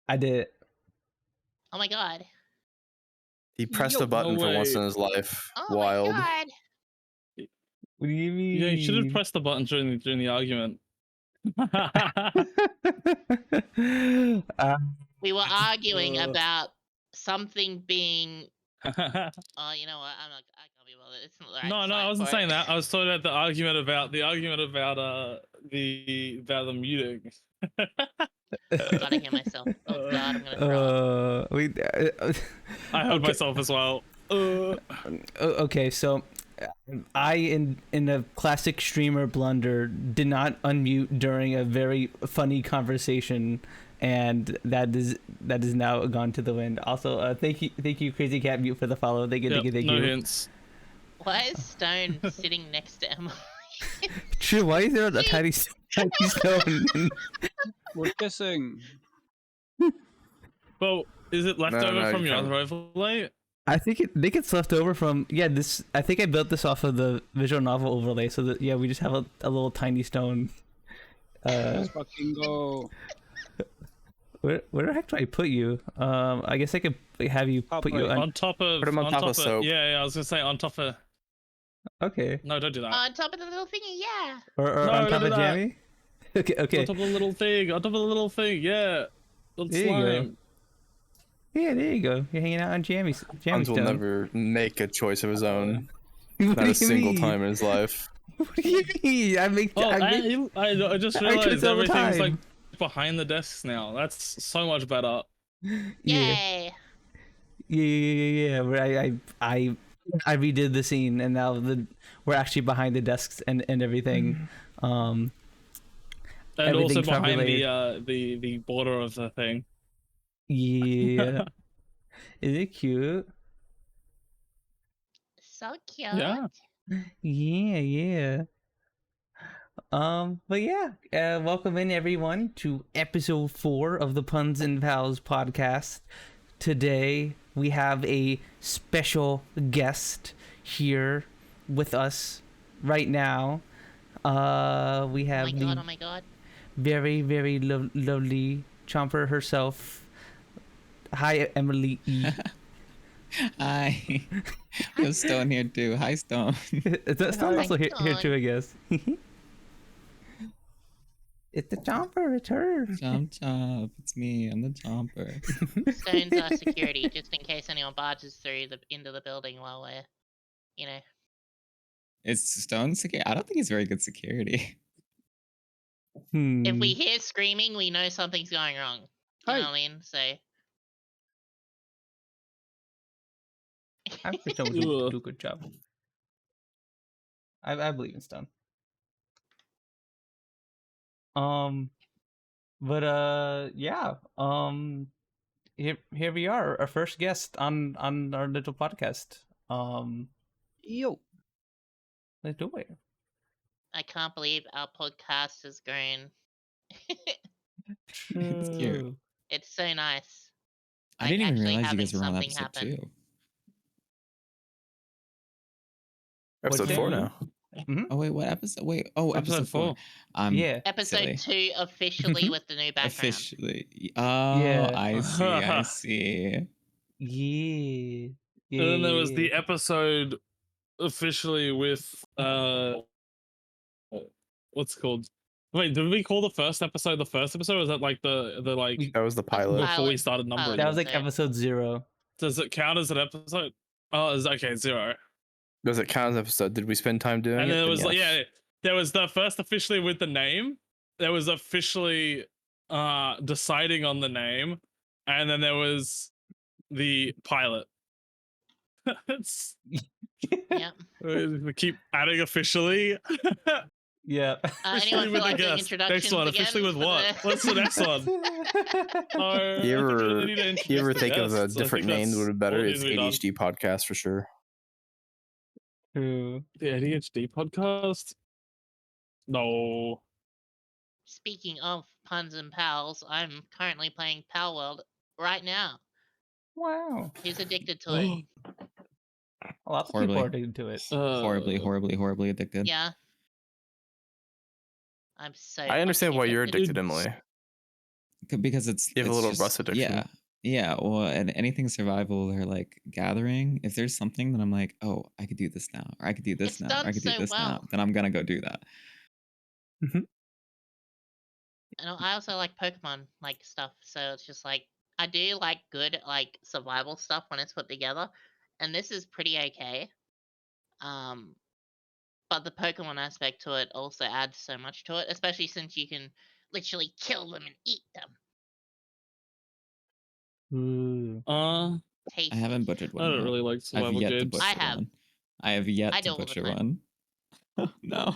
I did. Oh my god. He pressed Yo, a button no for once way. in his life. Oh Wild. my god. What do you mean? Yeah, you should have pressed the button during the argument. We were arguing about something being. No, Oh, you know what? I can't be bothered. It's not the right no, I time wasn't for it. saying that. I was talking about the argument about the muting. Gotta hear myself. Oh god, I'm gonna throw up. I heard myself as well. Okay, so I in a classic streamer blunder did not unmute during a very funny conversation, and that is now gone to the wind. Also, thank you Crazy Cat Mute for the follow. Thank you. No hints. Why is Stone sitting next to Emily? True. Why is there a tiny stone? We're kissing. Well, is it left over No, from you your can't. other overlay? I think it's left over from this. I think I built this off of the visual novel overlay, so that we just have a little tiny stone. Let's fucking go. Where the heck do I put you? I guess I could have you put you On top of. Put him on top of soap. Yeah, I was gonna say on top of. Okay. No, don't do that. On top of the little thingy, yeah. Or No, on top don't do of that. Jammy. Okay. On top of the little thing. On top of the little thing. Yeah. Little There you go. slime. Yeah, there you go. You're hanging out on Jammy's Punz will stone. never make a choice of his own. What Not do a you single mean? time in his life. What do you mean? I make. Oh, I I just I realized choose all the everything's like time. behind the desks now. That's so much better. Yeah. Yay. Where I redid the scene, and now we're actually behind the desks and everything. And also Everything's behind populated. the border of the thing. Yeah. Is it cute? So cute. Yeah. Yeah. But yeah, welcome in everyone to episode 4 of the Punz N Palz podcast. Today we have a special guest here with us right now. We have Oh my god. very, very lovely Chomper herself. Hi, Emily E. Hi. I'm Stone here too. Hi, Stone. Stone's also here too, I guess. It's the Chomper, it's her. Chomp. It's me. I'm the Chomper. Stone's our security, just in case anyone barges through into the building while we're, It's Stone security. I don't think he's very good security. If we hear screaming, we know something's going wrong. You know what I mean? So. I think Stone will do a good job. I believe in Stone. Here we are, our first guest on our little podcast. Yo. Let's do it. I can't believe our podcast has grown. It's cute. It's so nice. I didn't even actually realize you having guys were on something episode happen. 2. Episode What's 4 that? now. Mm-hmm. Oh wait, what episode? Wait, episode 4. Yeah. Episode 2 officially with the new background. Officially. Oh, Yeah. I see. Yeah. And then there was the episode officially with what's it called? Wait, did we call the first episode? Or was that like the like That was the pilot. before we started numbering? That was like episode. episode 0. Does it count as an episode? Oh, it's okay, 0. Does it count as an episode? Did we spend time doing And it? then it Then was like, yes. yeah, there was the first officially with the name. There was officially deciding on the name, and then there was the pilot. It's, Yep. we keep adding officially. Yeah. Anyone feel like doing introductions Next one, again officially with for what? the- What's the next one? You ever think of a different name that would be better? It's ADHD podcast for sure. True. The ADHD podcast? No. Speaking of Punz N Palz, I'm currently playing Pal World right now. Wow. Who's addicted to it? A lot of Horribly. people are addicted to it. Horribly addicted. Yeah. I'm so. I understand why you're fucking addicted, Emily. because it's You have a little just, rust addiction. Yeah. Well, and anything survival or like gathering, if there's something that I'm like, oh, I could do this now, or I could do this It's now, or done I could do so this now, well. then I'm gonna go do that. And I also like Pokemon like stuff, so it's just like I do like good like survival stuff when it's put together, and this is pretty okay. But the Pokemon aspect to it also adds so much to it, especially since you can literally kill them and eat them. Ooh. I Tasty. haven't butchered I one don't yet. really like I've survival yet to games. butcher I have. one. I have yet I to do all the butcher time. one. No.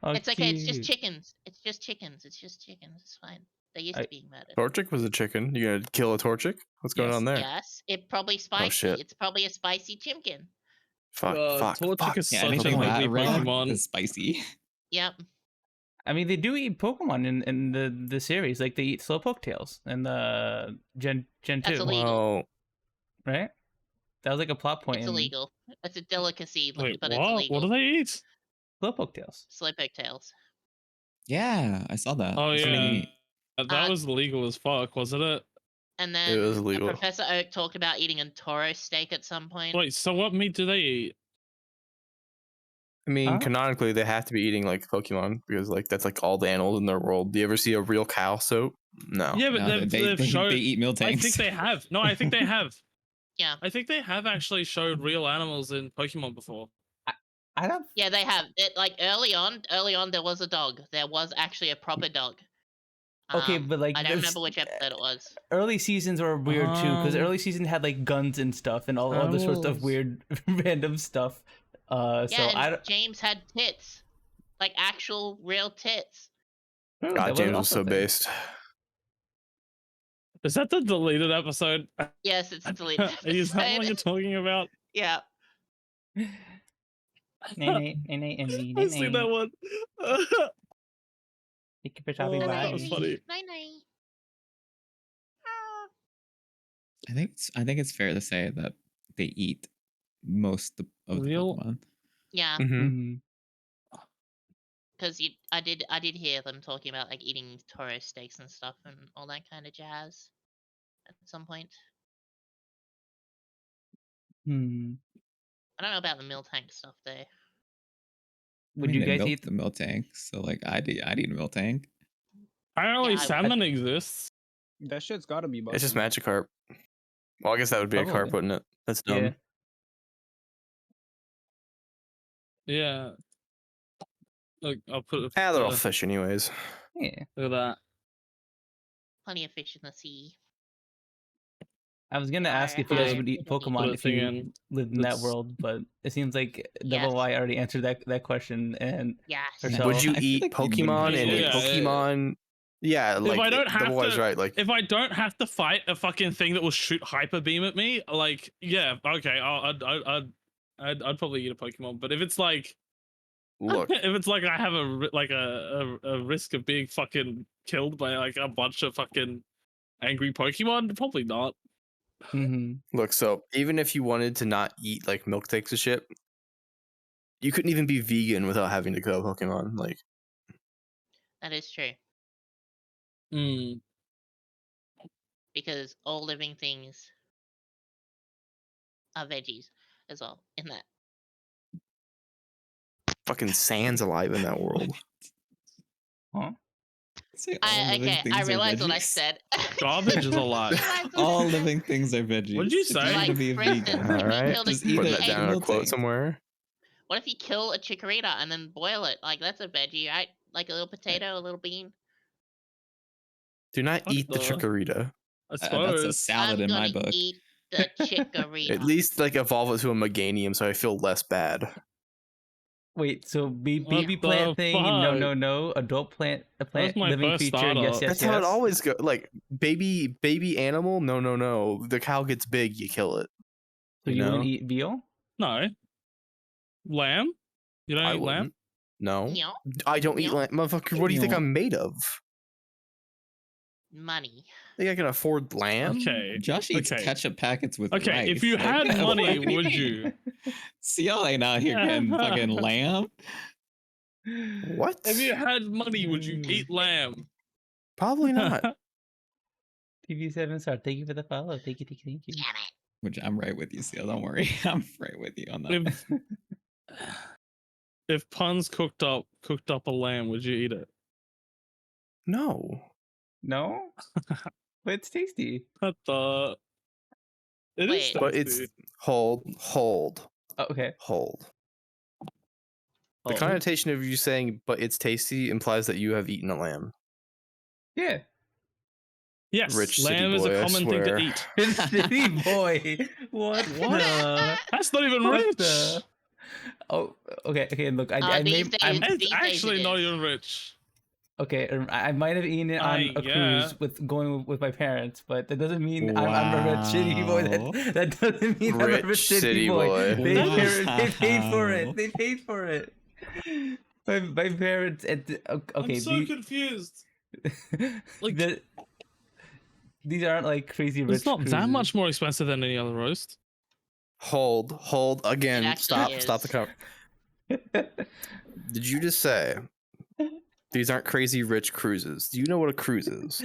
Oh, It's okay. It's just cute. chickens. It's just chickens. It's just chickens. It's fine. They're used to being murdered. Torchic was a chicken. You gonna kill a Torchic? What's going Yes. on there? Yes, it probably spicy. shit. It's probably a spicy chimkin. Fuck. Torchic is Yeah, such anything an that ugly red Pokemon. is spicy. Yep. I mean, they do eat Pokemon in the series. Like they eat Slowpoke tails in the Gen 2, That's illegal. Well, right? That was like a plot point It's in illegal. It's a delicacy, Wait, but it's what? illegal. What do they eat? Slowpoke tails. Slowpoke tails. Yeah, I saw that. Oh It's pretty yeah, neat. that was illegal as fuck, wasn't it? And it was then illegal. Professor Oak talked about eating a Toro steak at some point. Wait, so what meat do they eat? I mean, Huh? canonically, they have to be eating like Pokemon because like that's like all the animals in their world. Do you ever see a real cow soap? No. Yeah, but No, they've showed. they eat meal I tanks. think they have. No, I think they have. Yeah. I think they have actually showed real animals in Pokemon before. I don't. Yeah, they have. Like early on, there was a dog. There was actually a proper dog. Okay, but like I don't this- remember which episode it was. Early seasons were weird too because early season had like guns and stuff and all other sorts of Animals. weird random stuff. Yeah, So and I don't. James had tits, like actual real tits. That God, was James was also so a thing. based. Is that the deleted episode? Yes, it's deleted. Is that what you're episode. talking about? Yeah. Nay, I've seen that one. Thank you for Oh, stopping by. that was funny. Night. I think it's fair to say that they eat most of the Real- Pokemon. Yeah, Mm-hmm. because I did hear them talking about like eating Toro steaks and stuff and all that kind of jazz at some point. Hmm. I don't know about the mill tank stuff though. Would I mean, you they guys milk eat? the milk tank? So like I'd eat a milk tank. Apparently, Yeah, I would. salmon exists. That shit's gotta be It's just busted. Magikarp. Well, I guess that would be a carp, Probably. wouldn't it? That's dumb. Yeah. Yeah. Look, I'll put it. Ah, they're all fish anyways. Yeah. Look at that. Plenty of fish in the sea. I was gonna ask if you Fire, guys would eat it'll be Pokemon Put a if thing you in. lived in that That's- world, but it seems like Yes. Double Y already answered that question, and Yes. Herself. Would you I feel eat like you wouldn't Pokemon be and able eat to. Pokemon? Yeah, like I don't have Double Y's to- right. Like If I don't have to fight a fucking thing that will shoot hyper beam at me, like yeah, okay, I'd probably eat a Pokemon. But if it's like, look, if it's like I have a risk of being fucking killed by like a bunch of fucking angry Pokemon, probably not. look. So even if you wanted to not eat like milk takes and shit, you couldn't even be vegan without having to kill a Pokemon. Like That is true. Mm. Because all living things are veggies as well in that. fucking sand's alive in that world. huh? Say all living Okay, things I are realized what I veggies? said. Garbage is a lot. I realized what I All said. living things are veggies. What'd you If say? you want Like, to be a for vegan, instance, All right. killed a just eat Putting a that down in a milk quote tank. somewhere. What if you kill a chikorita and then boil it? Like that's a veggie, right? Like a little potato, a little bean. Do not What eat the the- Chikorita. I That's a suppose. salad I'm in my gonna book. eat the chikorita. At least like evolve it to a Meganium, so I feel less bad. Wait, so What baby the plant thing? No, fuck? no. Adult plant, a plant my living first feature. thought Yes, up. yes, That's yes. how it always goes. Like baby animal. No. The cow gets big, you kill it. So you you know? wouldn't eat veal? No. Lamb? You don't I eat lamb? wouldn't. No, Meow. I don't eat Meow. lamb. Motherfucker, what do you think Meow. I'm made of? Money. Think I can afford lamb? Okay. Josh eats Okay. ketchup packets with Okay, rice. if you Like, had what money, do you would mean? you? See, y'all ain't out here getting fucking lamb. What? If you had money, would you eat lamb? Probably not. TV7 star, thank you for the follow. Thank you. Damn it. Which I'm right with you, Seal. Don't worry. I'm right with you on that. If Punz cooked up a lamb, would you eat it? No. No, but it's tasty. I thought it is Wait. tasty. But it's hold. Oh, okay. The Oh, connotation of you saying "but it's tasty" implies that you have eaten a lamb. yeah. Yes, Rich city lamb is boy, a I common thing to swear. eat. City boy. What? the- That's not even what rich. the- Oh, okay. Okay, look, I These may, days- It's these days actually it not is. even rich. okay. I might have eaten it on a Yeah. cruise with going with my parents, but that doesn't mean I'm a rich city boy. Wow. That doesn't mean I'm a Rich rich city city boy. boy. They paid for Wow. it. They paid for it. My parents. Okay. I'm so confused. Like- these aren't like crazy rich. It's not that cruises. much more expensive than any other roast. Hold again. It actually Stop the is. cover. Did you just say these aren't crazy rich cruises? Do you know what a cruise is?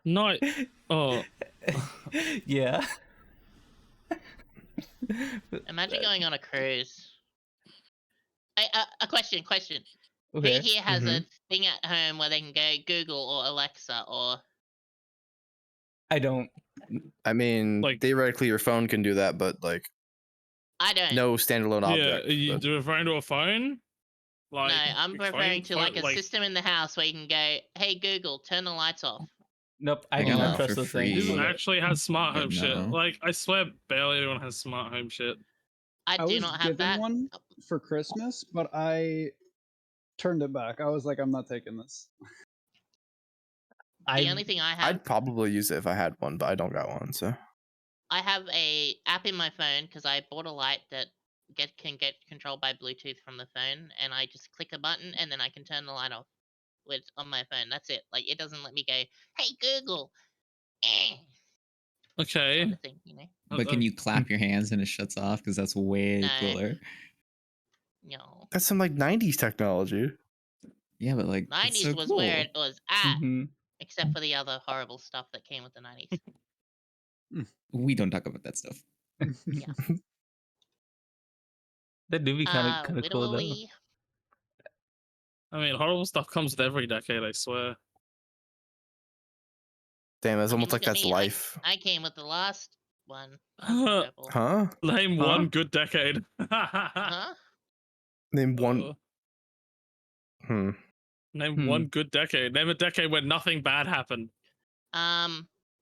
No. Oh. Yeah. Imagine going on a cruise. A question. Okay. Who here has a Mhm. thing at home where they can go Google or Alexa or I don't. I mean, Like- theoretically, your phone can do that, but like I don't. no standalone Yeah, object. are you but- referring to a phone? Like, No, I'm your referring to like a like, system in the house where you can go, "Hey Google, turn the lights off." Nope. I I do got not that trust for those free. things. Who actually has smart But home shit? no. Like, I swear barely anyone has smart home shit. I I do was not have given that. one for Christmas, but I turned it back. I was like, I'm not taking this. The only thing I have, I'd probably use it if I had one, but I don't got one. So I have a app in my phone because I bought a light that can get controlled by Bluetooth from the phone, and I just click a button and then I can turn the light off with on my phone. That's it. Like it doesn't let me go, "Hey Google," Okay. sort of thing, you know? But can you clap your hands and it shuts off? Because that's way No. cooler. No. that's some like '90s technology. Yeah, but like, it's 90s so was cool. where it was at, Mhm. except for the other horrible stuff that came with the 90s. We don't talk about that stuff. That do be kind of cool though. Literally. I mean, horrible stuff comes with every decade, I swear. Damn, it's I mean, almost like look at that's me, life. I came with the last one. Huh. Purple. Huh? Name Huh? one good decade. Huh? Name one. Name Hmm. one good decade. Name a decade where nothing bad happened.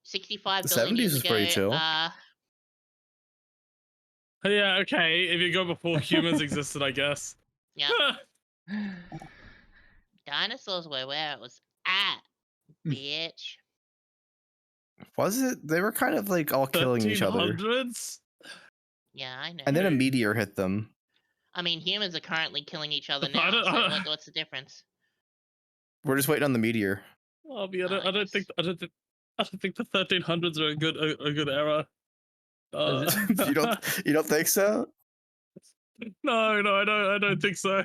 65 The billion 70s years was pretty ago, chill. Yeah, okay. If you go before humans existed, I guess. Yeah. Dinosaurs were where it was at, bitch. Was it? They were kind of like all killing each other, 1300s? Yeah, I know. and then a Hey. meteor hit them. I mean, humans are currently killing each other I now, don't- so what's the difference? We're just waiting on the meteor. I mean, I I don't think the 1300s are a good era. you don't think so? No, I don't think so.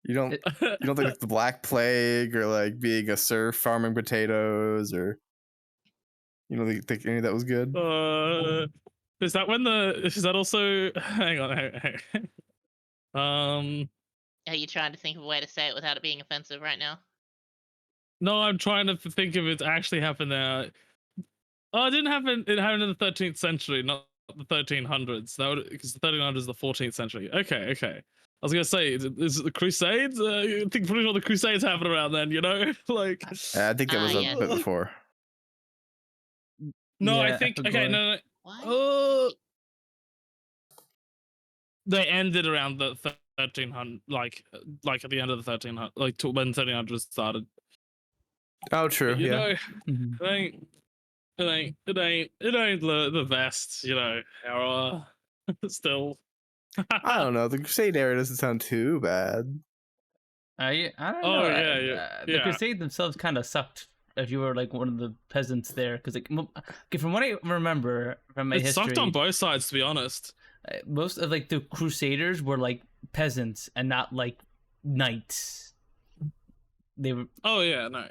You don't think like the Black Plague or like being a serf farming potatoes or you know think any of that was good? Is that when is that also hang on. Are you trying to think of a way to say it without it being offensive right now? No, I'm trying to think if it's actually happened there. Oh, it didn't happen. It happened in the 13th century, not the 1300s. That would, because the 1300s is the 14th century. Okay. I was gonna say, is it the Crusades? I think pretty sure the Crusades happened around then. You know, like. I think that was a yes. bit before. No, Yeah, I think forgot. okay. No. What? Oh. They ended around the 1300, like at the end of the 1300, like when 1300s started. Oh, true. You Yeah. know, Mhm. it ain't the best, you know, era. Still. I don't know. The Crusade era doesn't sound too bad. I don't Oh, know. yeah, The yeah. Crusades themselves kind of sucked. If you were like one of the peasants there, because like, okay, from what I remember from my It history, sucked on both sides, to be honest. most of like the Crusaders were like peasants and not like knights. They were Oh yeah, no.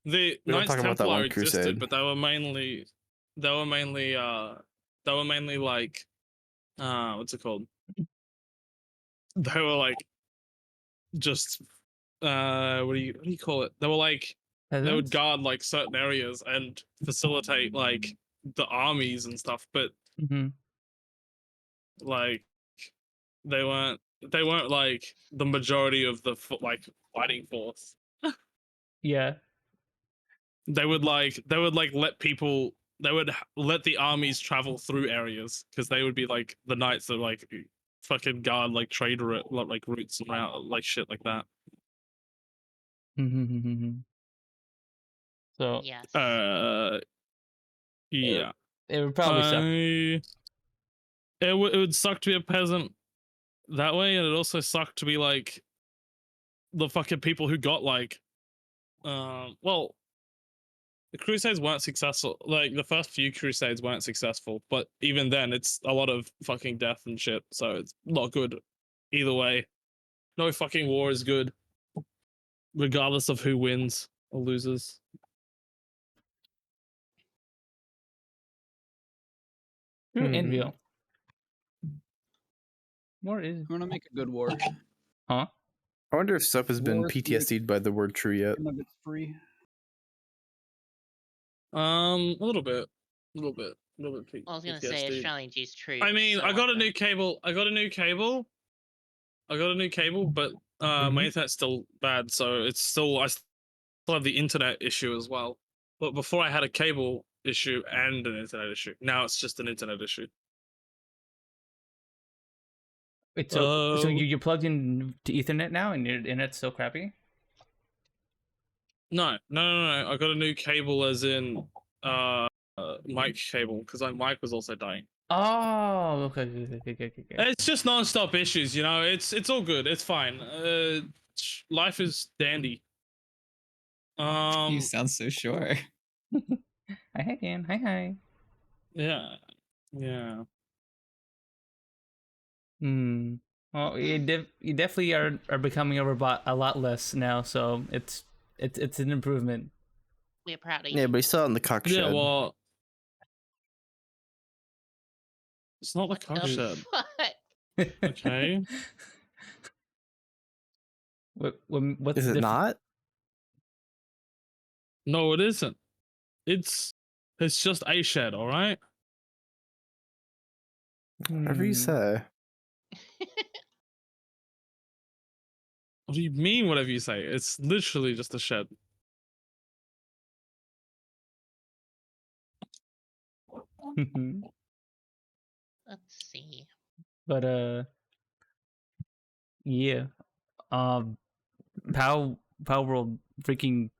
The We don't Knights talk about that Templar one existed, crusade. but they were mainly like what's it called? They were like just what do you call it? They were like they would peasants? guard like certain areas and facilitate like the armies and stuff, but Mm-hmm. like they weren't like the majority of the like fighting force. Yeah. They would like let people they would let the armies travel through areas because they would be like the knights that like fucking guard like trade route like routes and route like shit like that. Mm-hmm. So Yes. Yeah. it would probably suck. It would suck to be a peasant that way, and it also sucked to be like the fucking people who got like well, the crusades weren't successful. Like the first few crusades weren't successful, but even then it's a lot of fucking death and shit, so it's not good either way. No fucking war is good regardless of who wins or loses. True Hmm. and real. War is, I'm gonna make a good war. huh? I wonder if Sup has been Wars make- PTSD'd by the word true yet. Some of it's free. A little bit. I was gonna say PTSD. Australian G's true. I mean, so I got a often. new cable, but my internet's still bad, so I still have the internet issue as well. But before I had a cable issue and an internet issue. Now it's just an internet issue. Wait, so Um, you're plugged in to Ethernet now, and your internet's so crappy? No. I got a new cable, as in mic cable, because my mic was also dying. Oh, okay. It's just non-stop issues, you know. It's all good. It's fine. Life is dandy. You sound so sure. Hi, Dan. Hi. Yeah. Well, you definitely are becoming a robot a lot less now, so it's an improvement. We're proud of you. Yeah, but he's still out in the cock shed. Yeah, well, it's not the cock The shed. fuck? Okay. What's Is the it not? No, it isn't. It's just a shed, all right? Whatever you say. What do you mean, whatever you say? It's literally just a shed. Let's see. But yeah. Pow World, freaking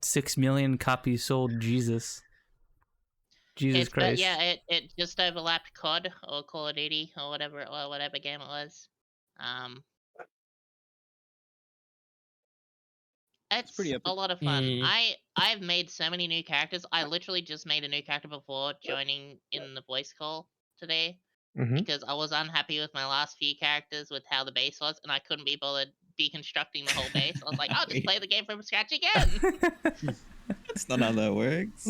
6 million copies sold. Jesus But Christ. yeah, it just overlapped COD or Call of Duty or whatever game it was. It's pretty epic. a lot of fun. I've made so many new characters. I literally just made a new character before joining in the voice call today because I was unhappy with my last few characters with how the base was, and I couldn't be bothered deconstructing the whole base. I was like, I'll just play the game from scratch again. That's not how that works.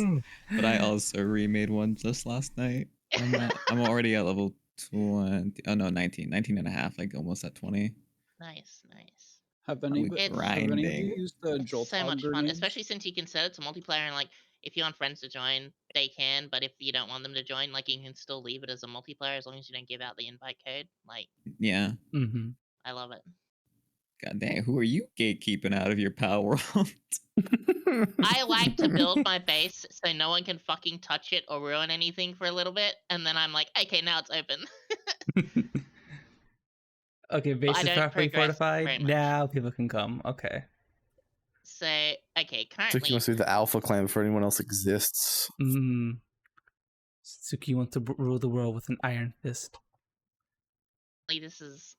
But I also remade one just last night. I'm already at level 20. Oh no, 19 and a half, like almost at 20. Nice. Have any of you used the Jolt so much fun, grenades? especially since you can set it to multiplayer, and like if you want friends to join, they can. But if you don't want them to join, like you can still leave it as a multiplayer as long as you don't give out the invite code. Like, Yeah. I love it. God dang, who are you gatekeeping out of your Power World? I like to build my base so no one can fucking touch it or ruin anything for a little bit, and then I'm like, okay, now it's open. Okay, base is don't properly progress very fortified. much. Now people can come. Okay. So, okay, Sooky currently, wants to be the alpha clan before anyone else exists. Sooky wants to rule the world with an iron fist. this is.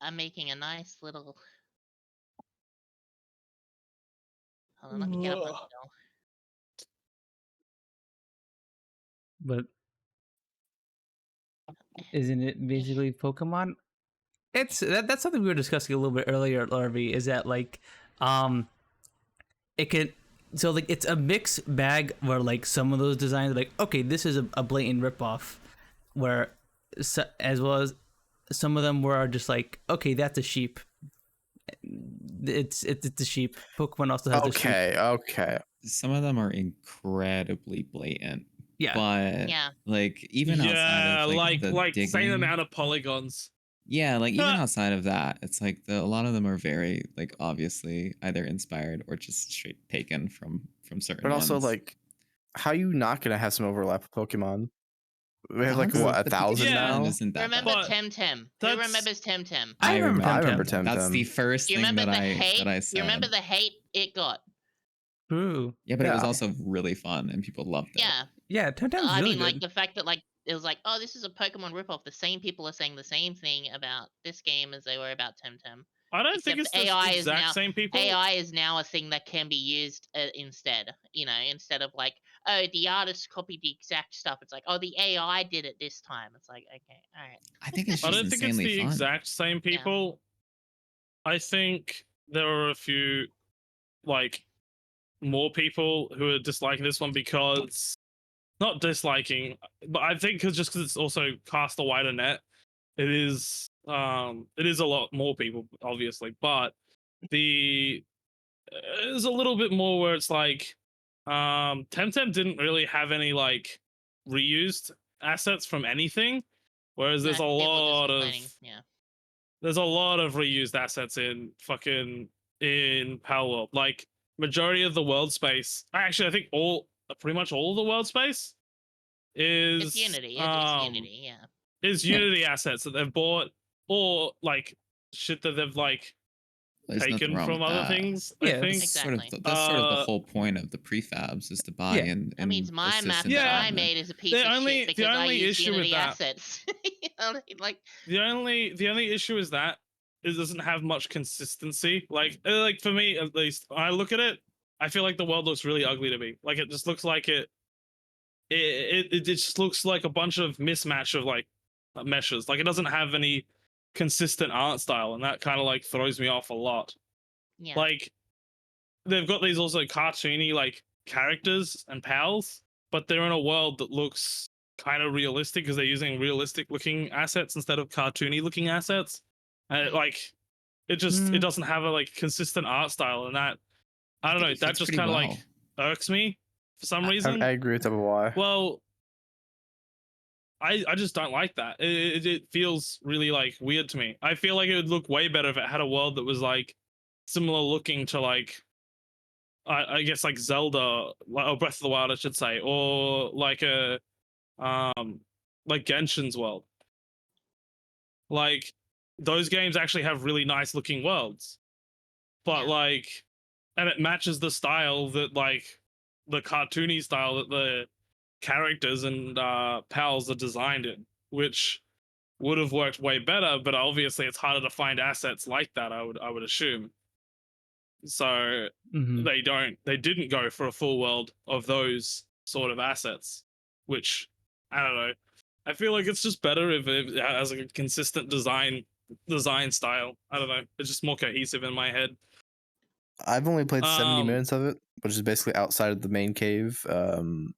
I'm making a nice little. Hold on, let me get up on skill. But isn't it basically Pokemon? It's that's something we were discussing a little bit earlier, Larvy, is that like it can so like it's a mixed bag where like some of those designs are like, okay, this is a blatant ripoff, where as well as some of them were just like, okay, that's a sheep. It's a sheep. Pokemon also has a sheep. Okay. Some of them are incredibly blatant. Yeah. But Yeah. like even outside of like the like digging, same amount of polygons. yeah, like even outside of that, it's like a lot of them are very like obviously either inspired or just straight taken from certain But also ones. like, how are you not gonna have some overlap with Pokemon? We have like That's- what, but the 1,000 Digimon now? isn't that Remember bad. But Temtem? Who that's- remembers Temtem? I remember I remember Temtem. Temtem. That's the first Do you thing remember that the hate? that I said. You remember the hate it got? True. Yeah, but it was Yeah. also really fun and people loved it. Yeah. Yeah, Temtem's I really mean, good. like the fact that like it was like, oh, this is a Pokemon ripoff. The same people are saying the same thing about this game as they were about Temtem. I don't think it's Except the AI is exact now- same people. AI is now a thing that can be used instead. You know, instead of like, oh, the artist copied the exact stuff. It's like, oh, the AI did it this time. It's like, okay, all right. I think it's I just don't think it's insanely the fun. exact same people. I think there are a few, like, more people who are disliking this one because, not disliking, but I think just because it's also cast a wider net, it is a lot more people, obviously, but there's a little bit more where it's like, Temtem didn't really have any like reused assets from anything, whereas there's a People just lot of complaining, yeah. there's a lot of reused assets in Pal World. Like majority of the world space, actually, I think pretty much all of the world space is It's Unity. It's Unity, yeah. is Unity assets that they've bought or like shit that they've like There's nothing taken wrong from with other that. things. Yeah, I think That's sort of Exactly. that's sort of the Uh, whole point of the prefabs is to buy Yeah. in. That means my map assistance that Yeah. I from it. made is a piece The of only- shit the because I only used issue with Unity that- assets. You know, what I mean? Like, the only issue is that it doesn't have much consistency. Like for me at least, when I look at it, I feel like the world looks really ugly to me. Like it just looks like it just looks like a bunch of mismatch of like meshes. Like it doesn't have any consistent art style, and that kind of like throws me off a lot. yeah. Like they've got these also cartoony like characters and pals, but they're in a world that looks kind of realistic because they're using realistic looking assets instead of cartoony looking assets. And it, like it just it doesn't have a like consistent art style, and that I don't know, that Fits just pretty kind of well. like irks me for some reason. I agree with Double Y. Well, I just don't like that. It feels really like weird to me. I feel like it would look way better if it had a world that was like similar looking to like I guess like Zelda or Breath of the Wild, I should say, or like a like Genshin's world. Like those games actually have really nice looking worlds, but Yeah. like, and it matches the style that like the cartoony style that the characters and pals are designed in, which would have worked way better. But obviously, it's harder to find assets like that. I would assume. So Mhm. they didn't go for a full world of those sort of assets, which I don't know. I feel like it's just better if it has a consistent design style. I don't know. It's just more cohesive in my head. I've only played 70 Um, minutes of it, which is basically outside of the main cave. Then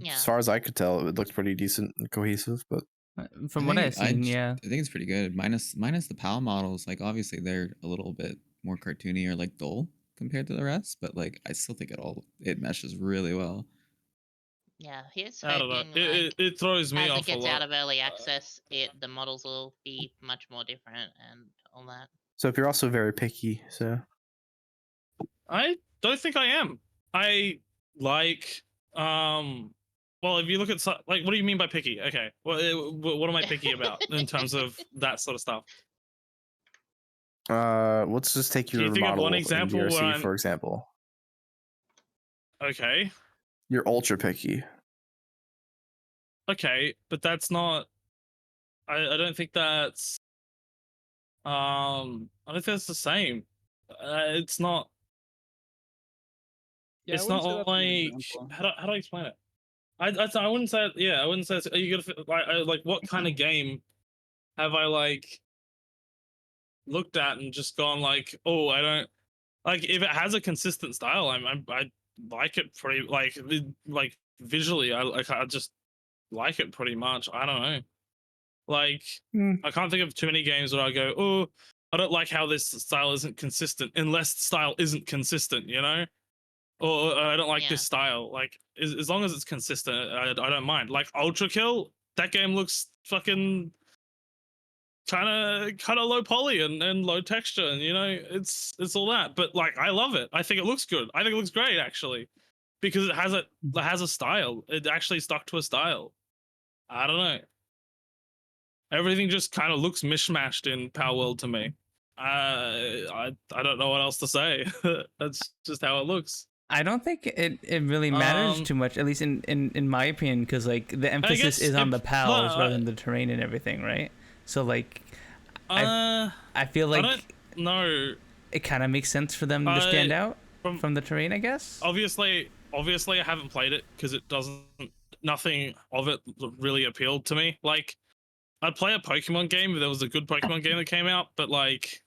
Yeah. as far as I could tell, it looked pretty decent and cohesive. But From I what I've think seen, yeah. I think it's pretty good. Minus the PAL models, like obviously they're a little bit more cartoony or like dull compared to the rest, but like I still think it meshes really well. Yeah, here's I don't know. hoping like It throws me as off it gets a lot. out of early access, the models will be much more different and all that. so if you're also very picky, so I don't think I am. I like well, if you look at like, what do you mean by picky? Okay, what am I picky about in terms of that sort of stuff? let's just take Can your you think of model one in example where DRC I'm- for example. Okay, You're ultra picky. okay, but that's not. I don't think that's. I don't think that's the same. It's not. Yeah, It's I wouldn't not say that's a good like example. how do I explain it? I wouldn't say, yeah, I wouldn't say. You gotta like what kind of game have I like looked at and just gone like, oh, I don't like if it has a consistent style. I like it pretty like visually. I just like it pretty much. I don't know. Like I can't think of too many games where I go, oh, I don't like how this style isn't consistent, unless style isn't consistent, you know? Or I don't like this style. Like as long as it's consistent, I don't mind. Like Ultra Kill, that game looks fucking kind of low poly and low texture, and you know it's all that. But like I love it. I think it looks good. I think it looks great actually, because it has a style. It actually stuck to a style. I don't know. Everything just kind of looks mishmashed in Power World to me. I don't know what else to say. That's just how it looks. I don't think it really matters too much, at least in my opinion, because like the emphasis is on the pals rather than the terrain and everything, right? So like, I feel like no, it kind of makes sense for them to stand out from the terrain, I guess. Obviously, I haven't played it because nothing of it really appealed to me. Like, I'd play a Pokemon game if there was a good Pokemon game that came out, but like,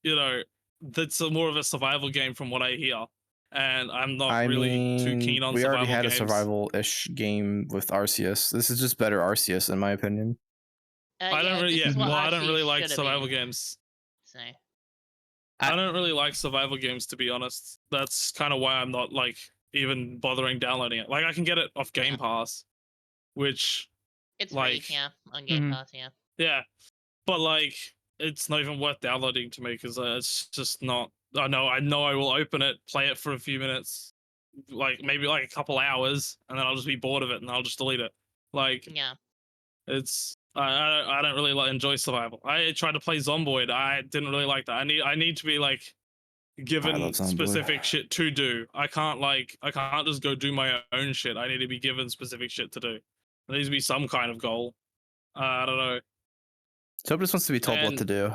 you know, that's more of a survival game from what I hear. And I'm not really too keen on survival games. We already had a survival-ish game with Arceus. This is just better Arceus, in my opinion. I don't really like survival games. So. I don't really like survival games, to be honest. That's kind of why I'm not like even bothering downloading it. Like I can get it off Game Pass, which it's like free, on Game Pass, yeah, but like it's not even worth downloading to me because it's just not. I know I will open it, play it for a few minutes, like maybe like a couple hours, and then I'll just be bored of it and I'll just delete it. Like it's. I don't really enjoy survival. I tried to play Zomboid. I didn't really like that. I need to be like given specific shit to do. I can't just go do my own shit. I need to be given specific shit to do. There needs to be some kind of goal. I don't know. Soap just wants to be told what to do.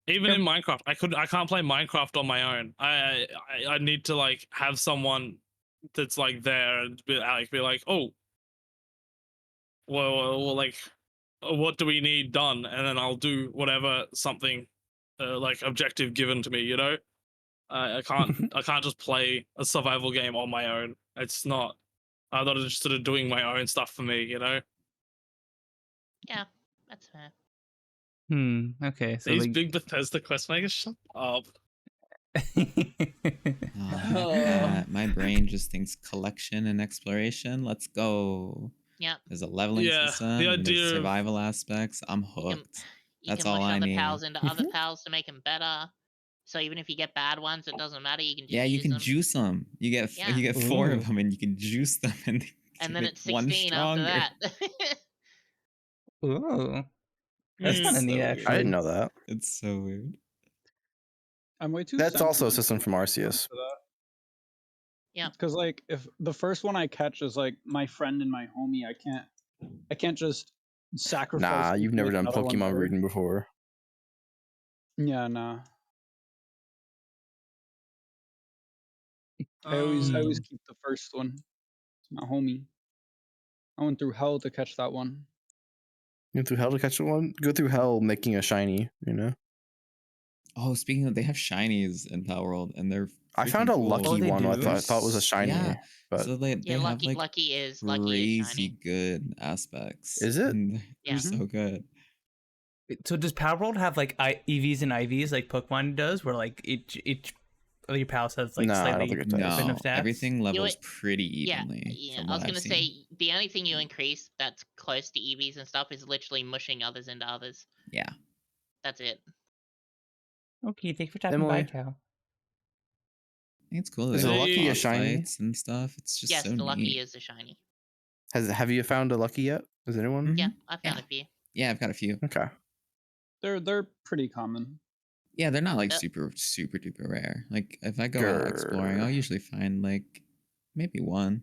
Even in Minecraft, I can't play Minecraft on my own. I need to like have someone that's like there and be like, oh, well, like, what do we need done? And then I'll do whatever something like objective given to me. You know, I can't just play a survival game on my own. It's not. I'm not interested in doing my own stuff for me. You know. Yeah, that's fair. Okay. So these big Bethesda quest makers, shut up. My brain just thinks collection and exploration. Let's go. Yeah. There's a leveling system. The and idea there's survival aspects. I'm hooked. That's all I need. You can mush other pals into other pals to make them better. So even if you get bad ones, it doesn't matter. You can just you can juice them. You get 4 of them, and you can juice them, and then it's 16 after that. Ooh. That's kind of neat, actually. I didn't know that. It's so weird. I'm way too. That's also a system from Arceus. Yeah. Because like if the first one I catch is like my friend and my homie, I can't just sacrifice. Nah, you've never done Pokemon breeding before. Yeah, nah. I always keep the first one. It's my homie. I went through hell to catch that one. You went through hell to catch one? Go through hell making a shiny, you know? Oh, speaking of, they have shinies in Power World, and they're. I found a lucky one. I thought was a shiny. Yeah, but so they have like lucky is crazy good aspects. Is it? They're so good. So does Power World have like EVs and IVs like Pokemon does, where like each of your pals has like slightly different stats? Everything levels pretty evenly. Yeah. I was gonna say the only thing you increase that's close to EVs and stuff is literally mushing others into others. Yeah. That's it. Okay, thanks for tapping by, Cal. I think it's cool. Is a lucky a shiny and stuff? It's just yes, so the lucky neat. is a shiny. Have you found a lucky yet? Has anyone? Yeah, I found a few. Yeah, I've got a few. Okay. They're pretty common. Yeah, they're not like super duper rare. Like if I go out exploring, I'll usually find like maybe one.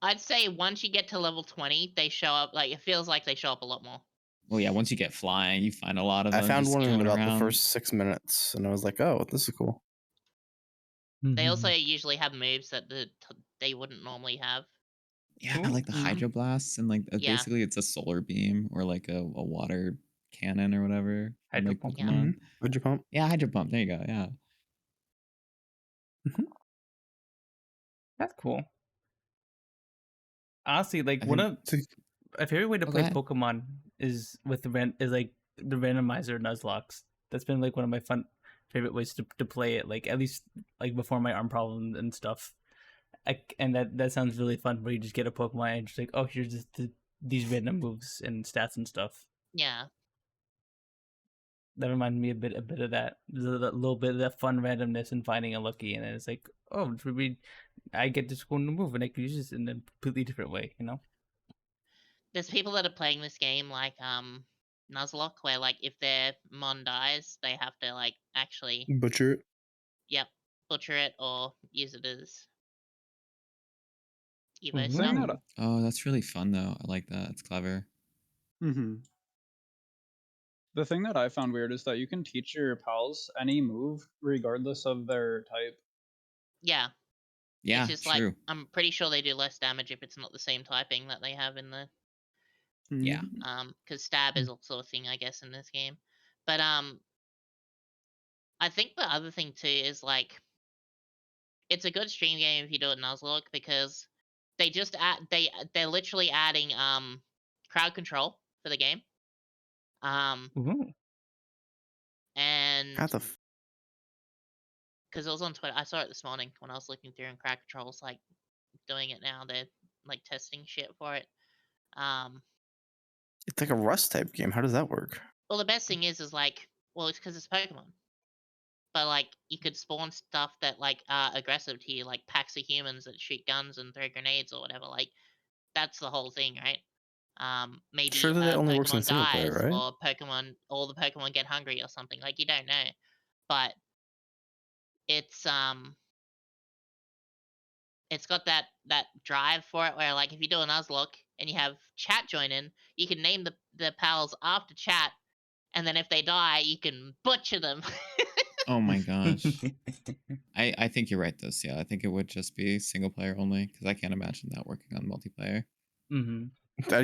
I'd say once you get to level 20, they show up. Like it feels like they show up a lot more. Well, yeah, once you get flying, you find a lot of them. I found one in about around. the first 6 minutes, and I was like, "Oh, this is cool." They also usually have moves that they wouldn't normally have. Yeah, like the Hydro Blasts, and like basically it's a solar beam or like a water cannon or whatever. from, Hydro like Pump. Pokemon. Hydro Pump. Yeah, Hydro Pump. There you go. Yeah. That's cool. Honestly, like I one think- of a favorite way to Oh, go play ahead. Pokemon is with the like the randomizer Nuzlocke. That's been like one of my favorite ways to play it. Like at least like before my arm problem and stuff. And that sounds really fun. Where you just get a Pokemon and just like, oh, here's just these random moves and stats and stuff. Yeah. That reminded me a bit of that. There's a little bit of that fun randomness and finding a lucky, and then it's like, oh, I get this cool new move and I can use this in a completely different way, you know? There's people that are playing this game like Nuzlocke, where like if their mon dies, they have to like actually Butcher it. butcher it or use it as Evo Ooh. stuff. Thing that Oh, that's really fun though. I like that. It's clever. The thing that I found weird is that you can teach your pals any move regardless of their type. Yeah. Yeah, It's just true. like I'm pretty sure they do less damage if it's not the same typing that they have in the Yeah. because stab is also a thing I guess in this game. But I think the other thing too is like it's a good stream game if you do it Nuzlocke because they just they're literally adding crowd control for the game. Ooh. And How the because it was on Twitter, I saw it this morning when I was looking through, and crowd control's like doing it now. They're like testing shit for it. It's like a Rust type game. How does that work? Well, the best thing is like, well, it's because it's Pokemon. But like, you could spawn stuff that like are aggressive to you, like packs of humans that shoot guns and throw grenades or whatever. Like, that's the whole thing, right? Maybe Sure that it only works in Pokemon single player, dies, right? or all the Pokemon get hungry or something. Like, you don't know, but it's got that drive for it where like if you do a Nuzlocke and you have chat join in, you can name the pals after chat, and then if they die, you can butcher them. Oh my gosh. I think you're right, though. Yeah, I think it would just be single player only because I can't imagine that working on multiplayer. Mm-hmm.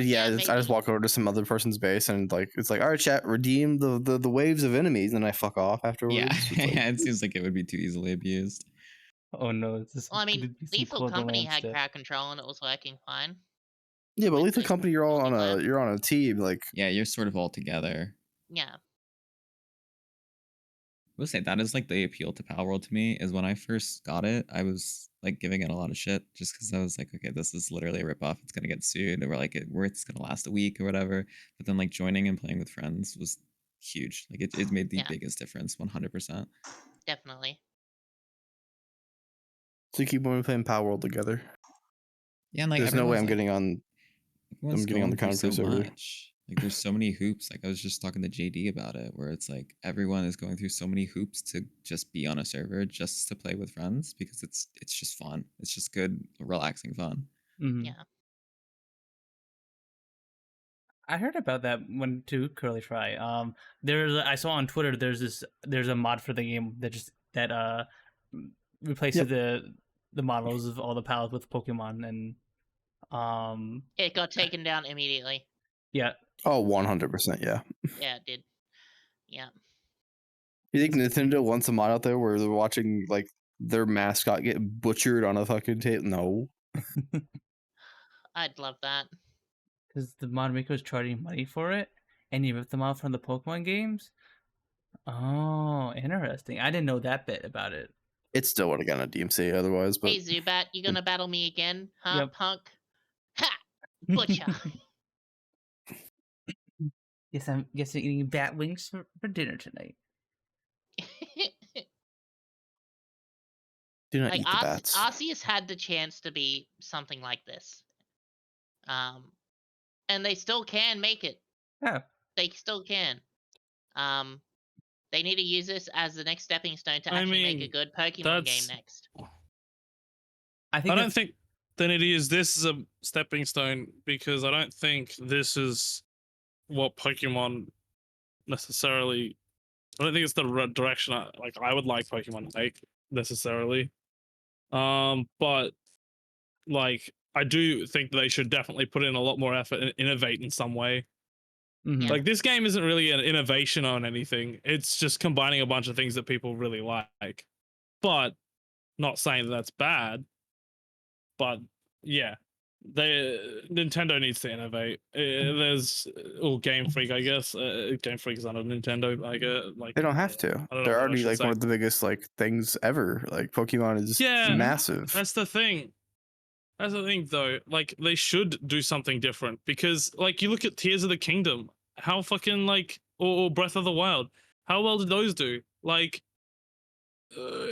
Yeah, I just maybe. walk over to some other person's base and like it's like, all right, chat, redeem the waves of enemies, and I fuck off afterwards. Yeah, It's like, it seems like it would be too easily abused. Oh no, it's just Well, I mean, it'd be some Lethal Coeur d'Alene Company had stuff. crowd control and it was working fine. yeah, but with Lethal the Company, you're all multiplayer. you're on a team. Like, Yeah, you're sort of all together. Yeah. I will say that is like the appeal to Power World to me is when I first got it, I was like giving it a lot of shit just because I was like, okay, this is literally a ripoff. It's gonna get sued, or like it's gonna last a week or whatever. But then like joining and playing with friends was huge. Like it made the Yeah. biggest difference, 100%. Definitely. so you keep when we playing Power World together. Yeah, and like There's no way I'm everyone's, like, getting on. everyone's getting on the going through Conquer so server. much. Like there's so many hoops. Like I was just talking to JD about it, where it's like everyone is going through so many hoops to just be on a server, just to play with friends because it's just fun. It's just good, relaxing fun. Mm-hmm. Yeah. I heard about that one too, Curly Fry. I saw on Twitter there's a mod for the game that replaces the models of all the pals with Pokemon, and It got taken down immediately. yeah. Oh, 100%. Yeah. Yeah, it did. Yeah. You think Nintendo wants a mod out there where they're watching like their mascot get butchered on a fucking tape? No. I'd love that. Because the mod maker was charging money for it, and you ripped them off from the Pokemon games. Oh, interesting. I didn't know that bit about it. It still would have gotten a DMC otherwise, but Hey Zubat, you gonna battle me again, huh, Yep. punk? Ha! Butcher. Yes, I'm eating bat wings for dinner tonight. do not Like eat the bats. Arceus had the chance to be something like this. And they still can make it. Yeah. They still can. They need to use this as the next stepping stone to I actually make a mean, good Pokemon game that's- next. I think I don't think they need to use this as a stepping stone because I don't think this is what Pokemon necessarily. I don't think it's the direction I would like Pokemon to take necessarily. But like I do think they should definitely put in a lot more effort and innovate in some way. Mhm. Like this game isn't really an innovation on anything. It's just combining a bunch of things that people really like. But not saying that that's bad. But yeah, Nintendo needs to innovate. There's Game Freak, I guess. Game Freak is not a Nintendo. Like They don't have to. I don't know They're what I already should like say. one of the biggest like things ever. Like Pokemon is Yeah, massive. That's the thing. That's the thing, though. Like they should do something different because, like, you look at Tears of the Kingdom, how fucking like, or Breath of the Wild, how well did those do? Like,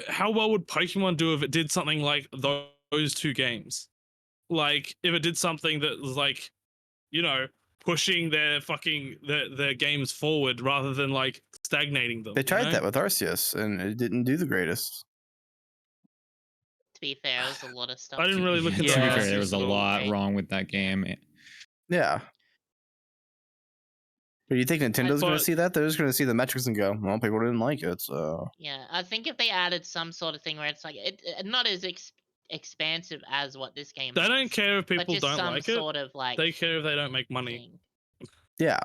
how well would Pokemon do if it did something like those two games? Like, if it did something that was like, you know, pushing their games forward rather than like stagnating them. They you tried know? that with Arceus, and it didn't do the greatest. To be fair, there's a lot of stuff. I didn't really look at To the be Yeah. fair, there was a Arceus at all. lot Right. wrong with that game. Yeah. But you think Nintendo's going to But- see that? They're just going to see the metrics and go, well, people didn't like it, so. Yeah, I think if they added some sort of thing where it's like not as expansive as what this game. They don't was, care if but people just don't some like it. sort of like. They care if they don't make money. thing. Yeah.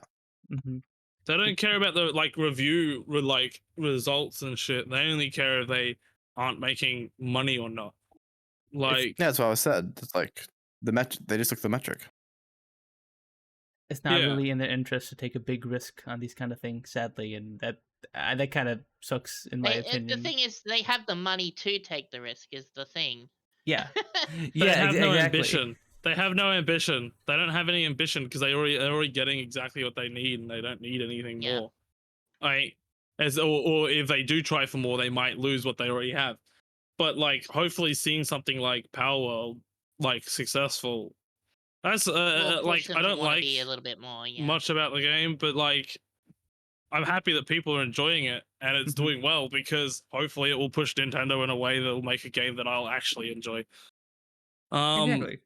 Mhm. They don't care about the like review like results and shit. They only care if they aren't making money or not. Like, Yeah, that's what I said. It's like they just look at the metric. It's not Yeah. really in their interest to take a big risk on these kind of things, sadly, and that kind of sucks in my opinion. The thing is, they have the money to take the risk. Is the thing. Yeah, they yeah, have no exactly. ambition. They have no ambition. They don't have any ambition because they're already getting exactly what they need, and they don't need anything Yeah. more. Or if they do try for more, they might lose what they already have. But like, hopefully, seeing something like Power World like successful, that's Will push like them I to don't wanna like be a little bit more. Yeah. much about the game, but like, I'm happy that people are enjoying it and it's Mhm. doing well because hopefully it will push Nintendo in a way that will make a game that I'll actually enjoy. Exactly.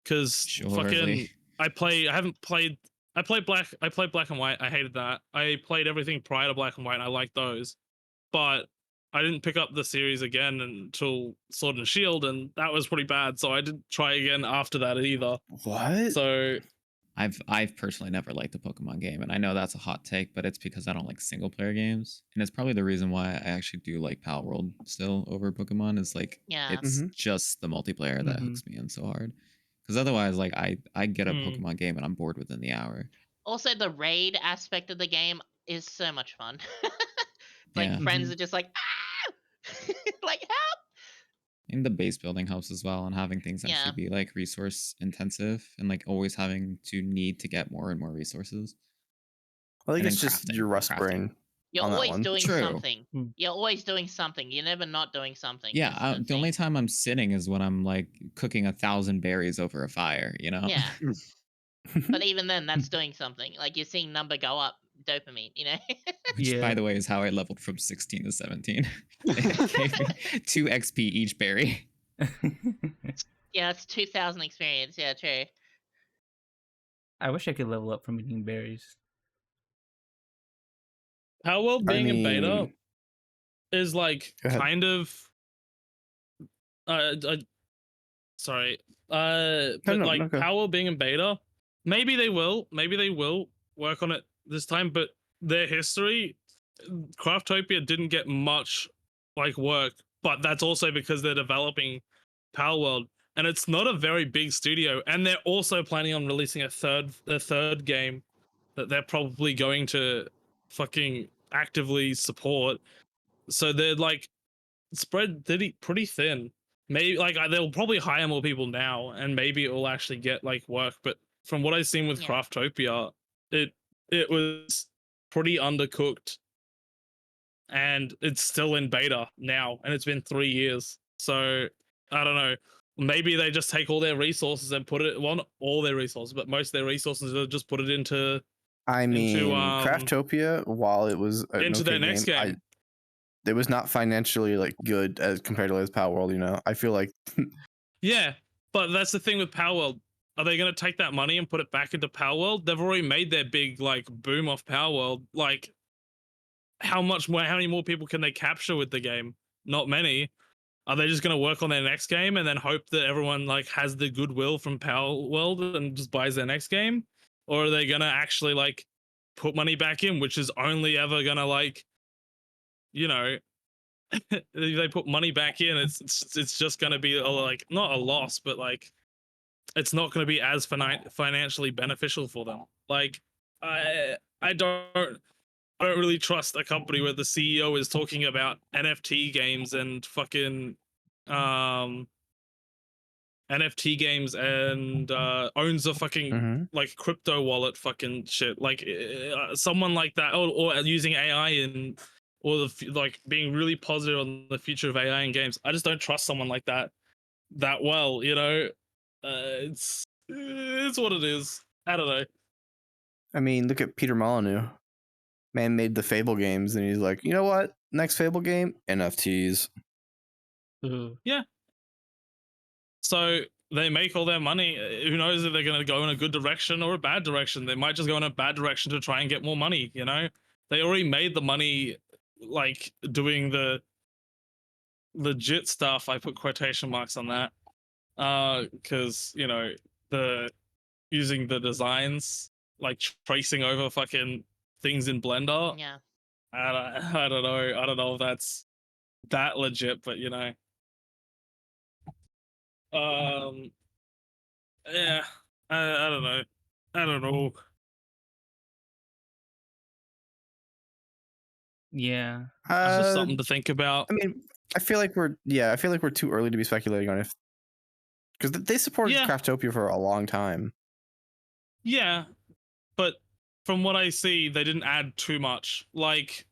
Because Surely. I played Black and White. I hated that. I played everything prior to Black and White and I liked those. But I didn't pick up the series again until Sword and Shield, and that was pretty bad. So I didn't try again after that either. What? So I've personally never liked the Pokemon game, and I know that's a hot take, but it's because I don't like single player games, and it's probably the reason why I actually do like Power World still over Pokemon. Is like Yeah. it's Mhm. just the multiplayer that Mhm. hooks me in so hard. Because otherwise, like I get a Hmm. Pokemon game and I'm bored within the hour. Also, the raid aspect of the game is so much fun. Like Yeah. friends Mhm. are just like, ah! Like help. And the base building helps as well, and having things Yeah. actually be like resource intensive and like always having to need to get more and more resources. I think and it's then just crafting, your Rust crafting. brain. You're On that always one. doing True. something. Hmm. You're always doing something. You're never not doing something. Yeah, is the only thing. time I'm sitting is when I'm like cooking 1,000 berries over a fire, you know? Yeah. But even then, that's doing something. Like you're seeing number go up, dopamine. You know. Which, Yeah. by the way, is how I leveled from 16 to 17. It gave me 2 XP each berry. Yeah, it's 2,000 experience. Yeah, true. I wish I could level up from eating berries. Power World I being in beta mean- is like Go ahead. kind of sorry. But no, like go. Power World being in beta, maybe they will work on it this time, but their history, Craftopia didn't get much like work, but that's also because they're developing Power World and it's not a very big studio, and they're also planning on releasing a third game that they're probably going to fucking actively support. So they're like spread pretty thin. Maybe like they'll probably hire more people now, and maybe it will actually get like work. But from what I've seen with Yeah. Craftopia, it was pretty undercooked, and it's still in beta now, and it's been 3 years. So I don't know. Maybe they just take all their resources and put it, well, not all their resources, but most of their resources, they'll just put it into I mean, into, Craftopia, while it was an into okay their next game. it was not financially like good as compared to like Power World. You know, I feel like Yeah, but that's the thing with Power World. Are they going to take that money and put it back into Power World? They've already made their big like boom off Power World. Like, how many more people can they capture with the game? Not many. Are they just going to work on their next game and then hope that everyone like has the goodwill from Power World and just buys their next game? Or are they going to actually like put money back in, which is only ever gonna like, you know, if they put money back in, it's just gonna be like not a loss, but like it's not gonna be as financially beneficial for them. Like I don't really trust a company where the CEO is talking about NFT games and fucking NFT games and owns a fucking like crypto wallet fucking shit. Like someone like that, or using AI and or like being really positive on the future of AI in games. I just don't trust someone like that well. You know, it's what it is. I don't know. I mean, look at Peter Molyneux. Man made the Fable games, and he's like, you know what? Next Fable game, NFTs. Yeah. So they make all their money. Who knows if they're going to go in a good direction or a bad direction? They might just go in a bad direction to try and get more money. You know, they already made the money, like doing the legit stuff. I put quotation marks on that, because you know the using the designs, like tracing over fucking things in Blender. Yeah. I don't know. I don't know if that's that legit, but you know. Yeah, I don't know. I don't know. Yeah. It's just something to think about. I mean, I feel like we're too early to be speculating on if, because they supported Craftopia for a long time. Yeah, but from what I see, they didn't add too much. Like,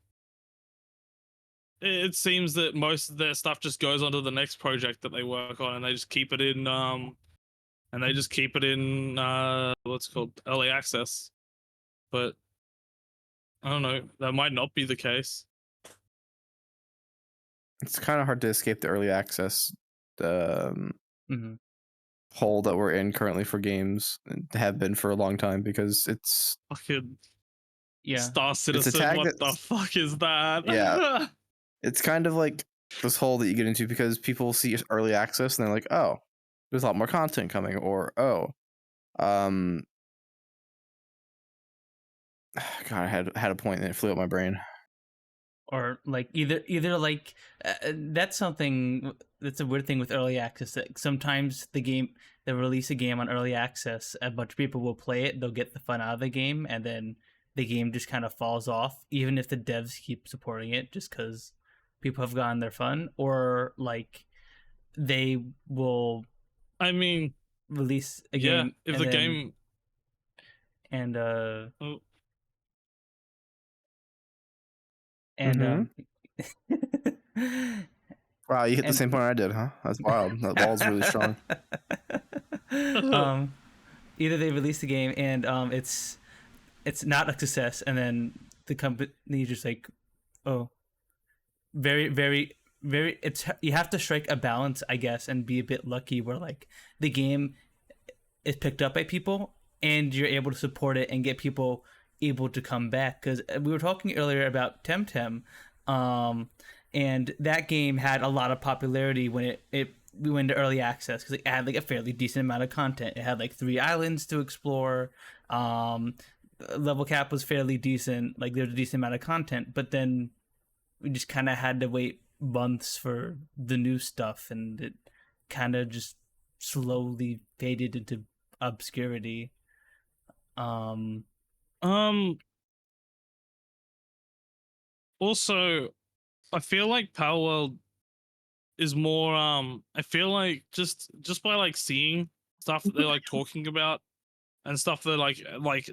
it seems that most of their stuff just goes onto the next project that they work on, and they just keep it in what's it called, early access. But I don't know, that might not be the case. It's kind of hard to escape the early access hole that we're in currently for games, and have been for a long time, because it's fucking yeah. Star Citizen. What the fuck is that? Yeah. It's kind of like this hole that you get into because people see early access and they're like, oh, there's a lot more content coming, or oh, God, I had a point and it flew out my brain. Or like either like that's something that's a weird thing with early access, that sometimes they release a game on early access, a bunch of people will play it, they'll get the fun out of the game, and then the game just kind of falls off, even if the devs keep supporting it, just because people have gotten their fun. Or like they will, I mean, release a game if the game and wow, you hit the same point I did, huh? That's wild. That wall's really strong. Either they release the game and it's not a success, and then the company just like, oh, very very very, you have to strike a balance, I guess, and be a bit lucky where like the game is picked up by people and you're able to support it and get people able to come back. Because we were talking earlier about Temtem, and that game had a lot of popularity when we went to early access, because it had like a fairly decent amount of content. It had like 3 islands to explore. Level cap was fairly decent. Like there's a decent amount of content, but then we just kind of had to wait months for the new stuff, and it kind of just slowly faded into obscurity. Also, I feel like Power World is more I feel like just by like seeing stuff that they're like talking about and stuff that like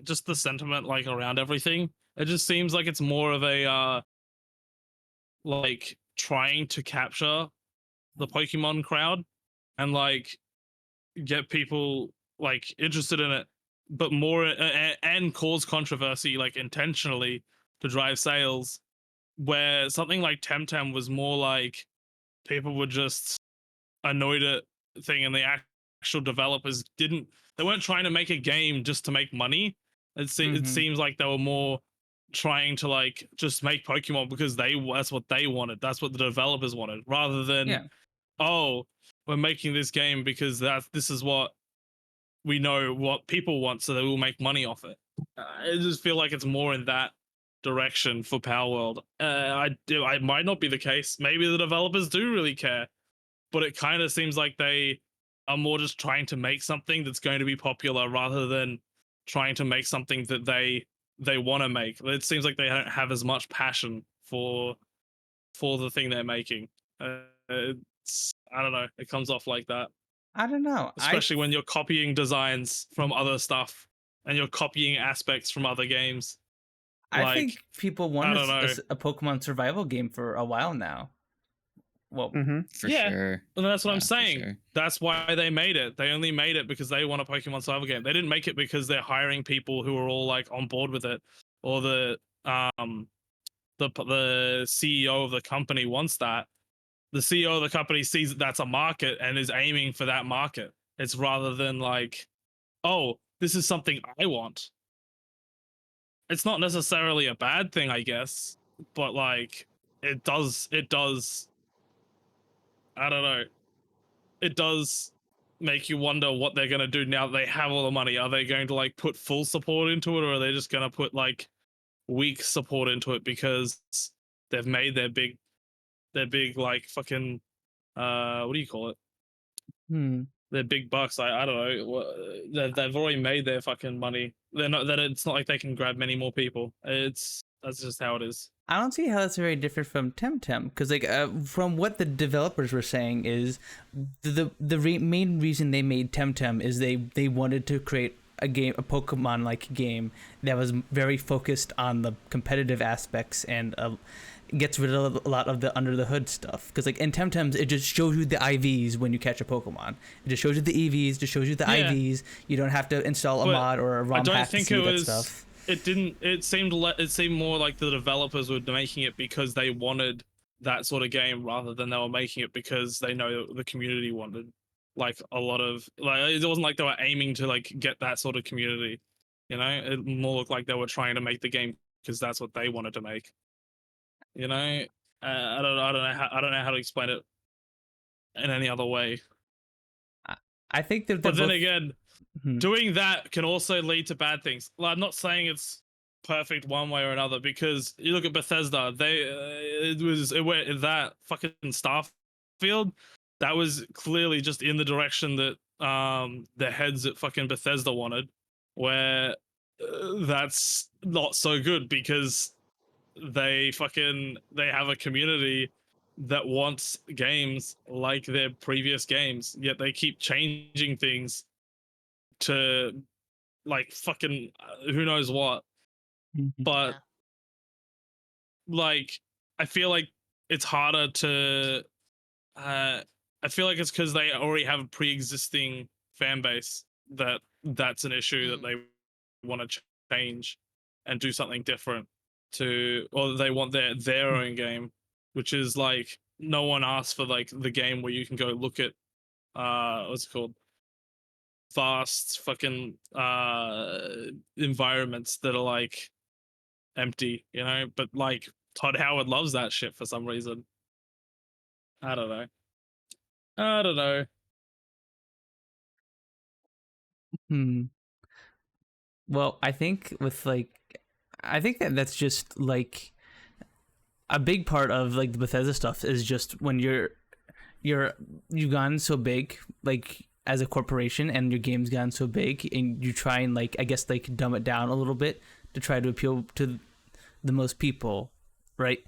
just the sentiment like around everything, it just seems like it's more of a like trying to capture the Pokemon crowd and like get people like interested in it, but more and cause controversy like intentionally to drive sales, where something like Temtem was more like people were just annoyed at thing, and the actual developers they weren't trying to make a game just to make money. It seems like they were more trying to like just make Pokemon because that's what they wanted, that's what the developers wanted, rather than oh, we're making this game because this is what we know what people want, so they will make money off it. I just feel like it's more in that direction for Power World. I might not be the case. Maybe the developers do really care, but it kind of seems like they are more just trying to make something that's going to be popular rather than trying to make something that they want to make. It seems like they don't have as much passion for the thing they're making. I don't know. It comes off like that, I don't know. especially when you're copying designs from other stuff and you're copying aspects from other games. I think Like, people I want don't know. a Pokemon survival game for a while now. Well, For Yeah, sure. and that's what Yeah, I'm for saying. sure. That's why they made it. They only made it because they want a Pokemon survival game. They didn't make it because they're hiring people who are all like on board with it, or the CEO of the company wants that. The CEO of the company sees that that's a market and is aiming for that market. It's rather than like, oh, this is something I want. It's not necessarily a bad thing, I guess, but like it does I don't know. It does make you wonder what they're going to do now that they have all the money. Are they going to like put full support into it, or are they just going to put like weak support into it because they've made their big like fucking what do you call it? hmm. Their big bucks. I don't know. They've already made their fucking money. They're not that it's not like they can grab many more people. That's just how it is. I don't see how that's very different from Temtem, because like from what the developers were saying is the main reason they made Temtem is they wanted to create a Pokemon like game that was very focused on the competitive aspects and gets rid of a lot of the under the hood stuff. Because like in Temtems, it just shows you the IVs when you catch a Pokemon. It just shows you the EVs, just shows you the Yeah. IVs. You don't have to install a But mod or a ROM I don't hack to think see it that was. stuff. It didn't. It seemed more like the developers were making it because they wanted that sort of game rather than they were making it because they know the community wanted. Like a lot of like, it wasn't like they were aiming to like get that sort of community. You know, it more looked like they were trying to make the game because that's what they wanted to make. You know, I don't know how to explain it in any other way. I think that But then again, Hmm. doing that can also lead to bad things. Like, I'm not saying it's perfect one way or another because you look at Bethesda, it went that fucking Starfield. That was clearly just in the direction that the heads at fucking Bethesda wanted, where that's not so good because they have a community that wants games like their previous games, yet they keep changing things to like fucking who knows what. But Yeah. like I feel like it's harder to I feel like it's because they already have a pre-existing fan base that's an issue that they want to change and do something different to, or they want their own game, which is like no one asked for like the game where you can go look at what's it called, vast fucking environments that are like empty, you know. But like Todd Howard loves that shit for some reason. I don't know. Well, I think I think that that's just like a big part of like the Bethesda stuff is just when you've gotten so big like as a corporation and your game's gotten so big and you try and like I guess like dumb it down a little bit to try to appeal to the most people, right?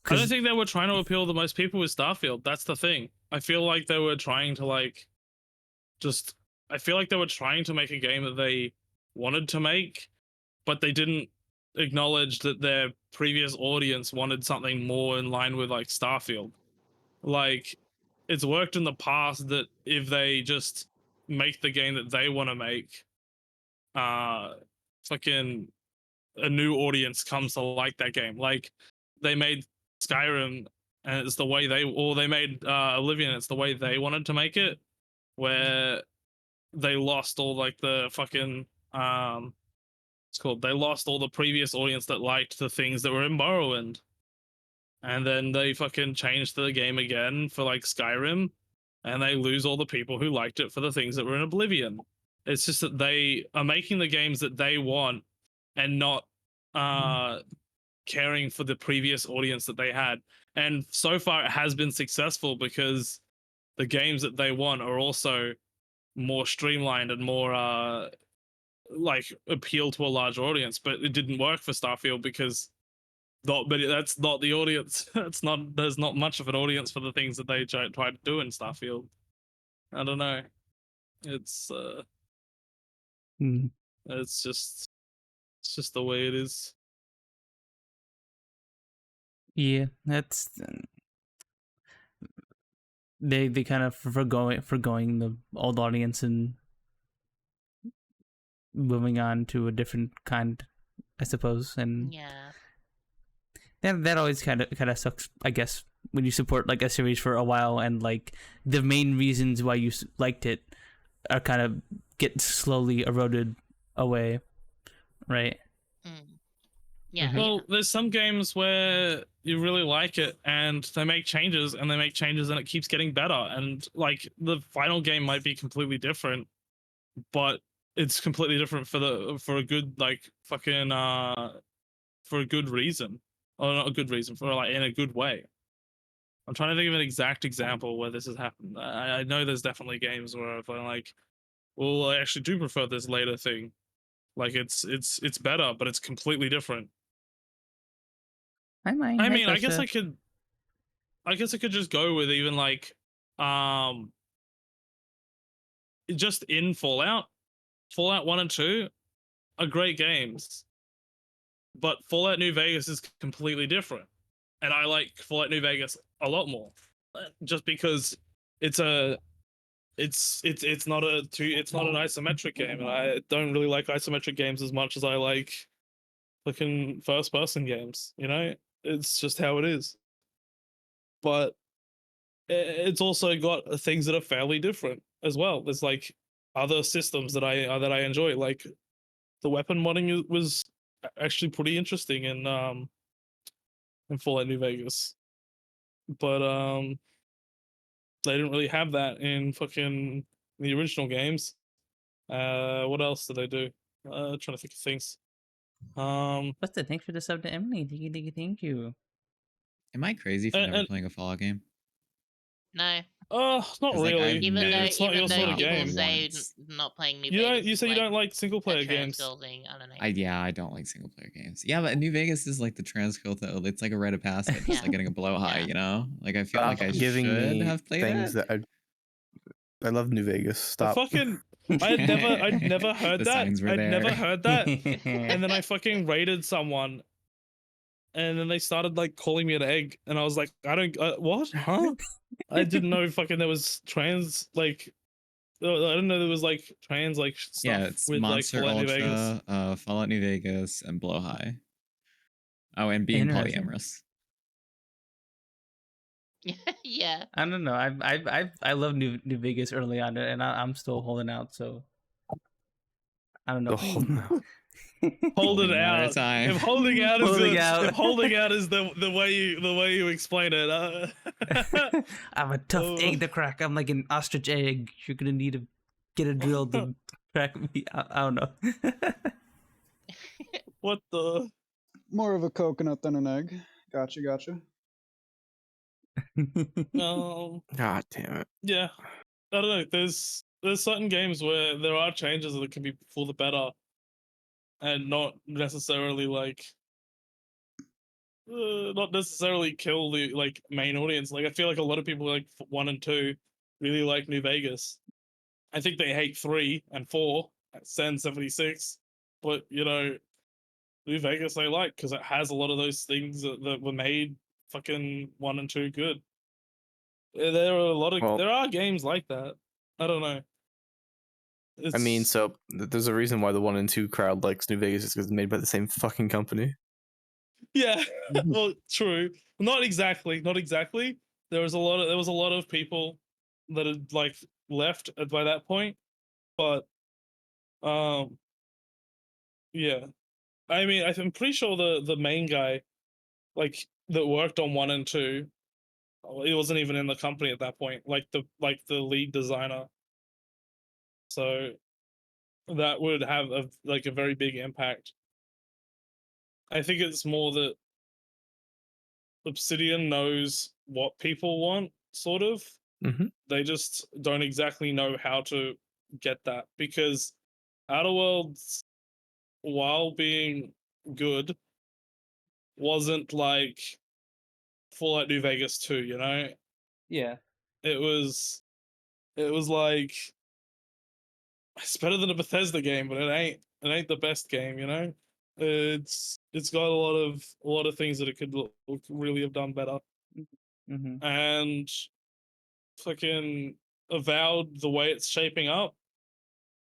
I don't think they were trying to appeal to the most people with Starfield. That's the thing. I feel like they were trying to like I feel like they were trying to make a game that they wanted to make, but they didn't acknowledge that their previous audience wanted something more in line with like Starfield. Like, it's worked in the past that if they just make the game that they want to make, fucking a new audience comes to like that game. Like, they made Skyrim and it's the way they made Oblivion, it's the way they wanted to make it, where they lost all like the fucking they lost all the previous audience that liked the things that were in Morrowind, and then they fucking changed the game again for like Skyrim, and they lose all the people who liked it for the things that were in Oblivion. It's just that they are making the games that they want and not caring for the previous audience that they had. And so far it has been successful because the games that they want are also more streamlined and more like appeal to a larger audience. But it didn't work for Starfield because that's not the audience. There's not much of an audience for the things that they try to do in Starfield. I don't know. It's it's just the way it is. Yeah, that's they kind of forgoing the old audience and moving on to a different kind, I suppose. And Yeah. that always kind of sucks, I guess, when you support like a series for a while and like the main reasons why you liked it are kind of get slowly eroded away, right? Yeah. Well, there's some games where you really like it and they make changes and it keeps getting better. And like the final game might be completely different, but it's completely different for a good like fucking for a good reason. Or not a good reason, for like in a good way. I'm trying to think of an exact example where this has happened. I know there's definitely games where if I'm like, well, I actually do prefer this later thing. Like it's better, but it's completely different. I might. I mean, I guess I could just go with even like just in Fallout 1 and 2 are great games. But Fallout New Vegas is completely different. And I like Fallout New Vegas a lot more. Just because it's not an isometric game, and I don't really like isometric games as much as I like fucking first person games, you know? It's just how it is. But it's also got things that are fairly different as well. There's like other systems that I enjoy, like the weapon modding was actually pretty interesting in Fallout New Vegas. But they didn't really have that in fucking the original games. What else did they do? Trying to think of things. What's the thanks for the sub to Emily? Thank you. Am I crazy for never playing a Fallout game? No. Not 'Cause, like, really. I've Even never It's not your though sort of people game. say once. not playing New You Vegas. you say you like don't like single a player trans games. girl thing. I don't know. I don't like single player games. Yeah, but New Vegas is like the transcript. It's like a rite of passage. It's Yeah. like getting a blow high, Yeah. you know? Like I feel Stop like I giving should me have played things it. that I love New Vegas. Stop. I'd never heard The that. signs were I'd never there. heard that. And then I fucking raided someone, and then they started like calling me an egg, and I was like, I don't what? Huh? I didn't know fucking there was trans like I didn't know there was like trans like stuff Yeah, it's with Monster like Fallout New Vegas. Ultra, Fallout New Vegas, and Blow High. Oh, and being Interesting. polyamorous. Yeah. I don't know. I love New Vegas early on, and I'm still holding out. So I don't know. Hold it Only a matter of out. time. If holding out is Holding out. if holding out is the way you explain it. I'm a tough egg to crack. I'm like an ostrich egg. You're gonna need to get a drill to crack me. I don't know. What the? More of a coconut than an egg. Gotcha. God damn it. Yeah, I don't know. There's certain games where there are changes that can be for the better, and not necessarily like not necessarily kill the like main audience. Like I feel like a lot of people like 1 and 2 really like New Vegas. I think they hate 3 and 4 at Sen 76, but you know, New Vegas they like because it has a lot of those things that were made fucking 1 and 2 good. There are a lot of there are games like that. I don't know. I mean, so there's a reason why the 1 and 2 crowd likes New Vegas is because it's made by the same fucking company. Yeah, well, true. Not exactly. There was a lot of people that had like left by that point, but yeah. I mean, I'm pretty sure the main guy, like that worked on 1 and 2, he wasn't even in the company at that point. Like the lead designer. So that would have a very big impact. I think it's more that Obsidian knows what people want, sort of. Mhm. They just don't exactly know how to get that, because Outer Worlds, while being good, wasn't like Fallout New Vegas 2, you know? Yeah. It was like, it's better than a Bethesda game, but it ain't the best game, you know? It's got a lot of things that it could really have done better. Mm-hmm. And fucking Avowed, the way it's shaping up,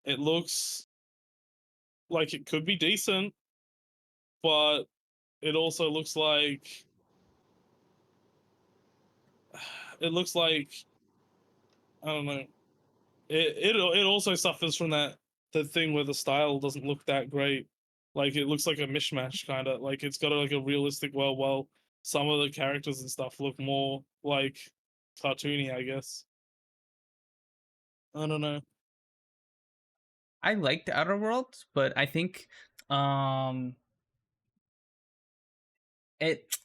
it looks like it could be decent, but it also looks like I don't know. It also suffers from that thing where the style doesn't look that great. Like, it looks like a mishmash, kind of. Like, it's got like a realistic world, while some of the characters and stuff look more like cartoony, I guess. I don't know. I liked Outer Worlds, but I think it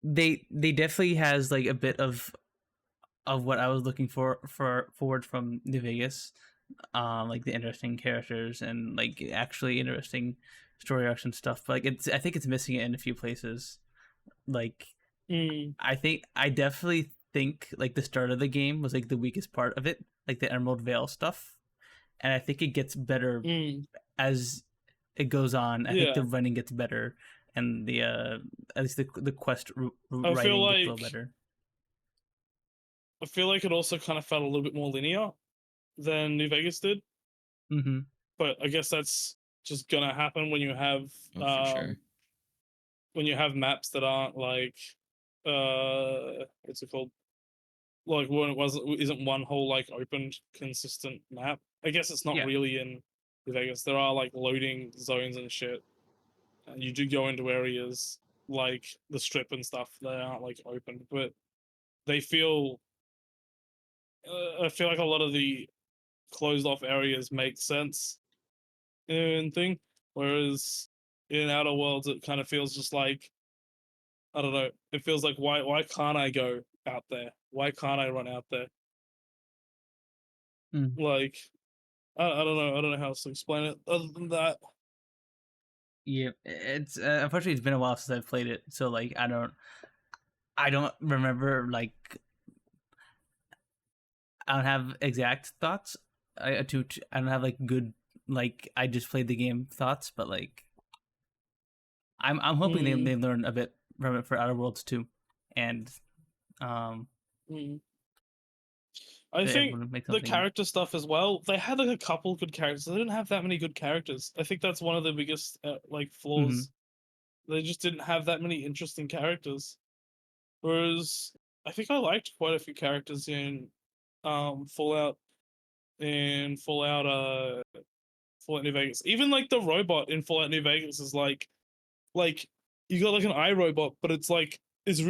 they definitely has like a bit of what I was looking forward from New Vegas. Like the interesting characters and like actually interesting story arcs and stuff. But like I think it's missing it in a few places. Like Mm, I definitely think like the start of the game was like the weakest part of it, like the Emerald Vale stuff. And I think it gets better mm, as it goes on. I think yeah. the running gets better, and the at least the quest I feel writing gets a little like better. it also kind of felt a little bit more linear than New Vegas did. Mm-hmm. But I guess that's just gonna happen when you have Oh, for sure. maps that aren't like what's it called? Like, when it isn't one whole like open consistent map. I guess it's not Yeah. really in Vegas. There are like loading zones and shit. And you do go into areas like the strip and stuff that aren't like open, but they feel I feel like a lot of the closed off areas make sense in thing, whereas in Outer Worlds it kind of feels just like, I don't know. It feels like, why can't I go out there? Why can't I run out there? Mm. Like, I don't know. I don't know how else to explain it other than that. Yeah, it's unfortunately it's been a while since I've played it, so like I don't remember like I don't have exact thoughts. I don't have like good like I just played the game thoughts, but like I'm hoping Mm, they learn a bit from it for Outer Worlds too, and um mm. I they're able think to make the something. character stuff as well. They had like a couple good characters. They didn't have that many good characters. I think that's one of the biggest like flaws. They just didn't have that many interesting characters. Whereas I think I liked quite a few characters in Fallout Fallout New Vegas. Even like the robot in Fallout New Vegas is like you got like an iRobot, but it's like it's a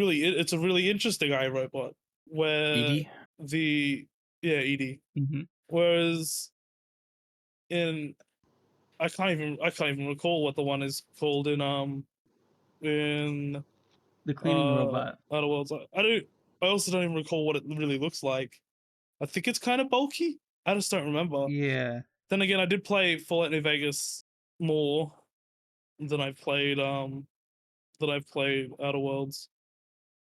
really interesting iRobot where Edie. the Edie. Mm-hmm. Whereas in I can't even recall what the one is called in The cleaning robot. Outer Worlds. I also don't even recall what it really looks like. I think it's kind of bulky. I just don't remember. Yeah. Then again, I did play Fallout New Vegas more than I've played Outer Worlds.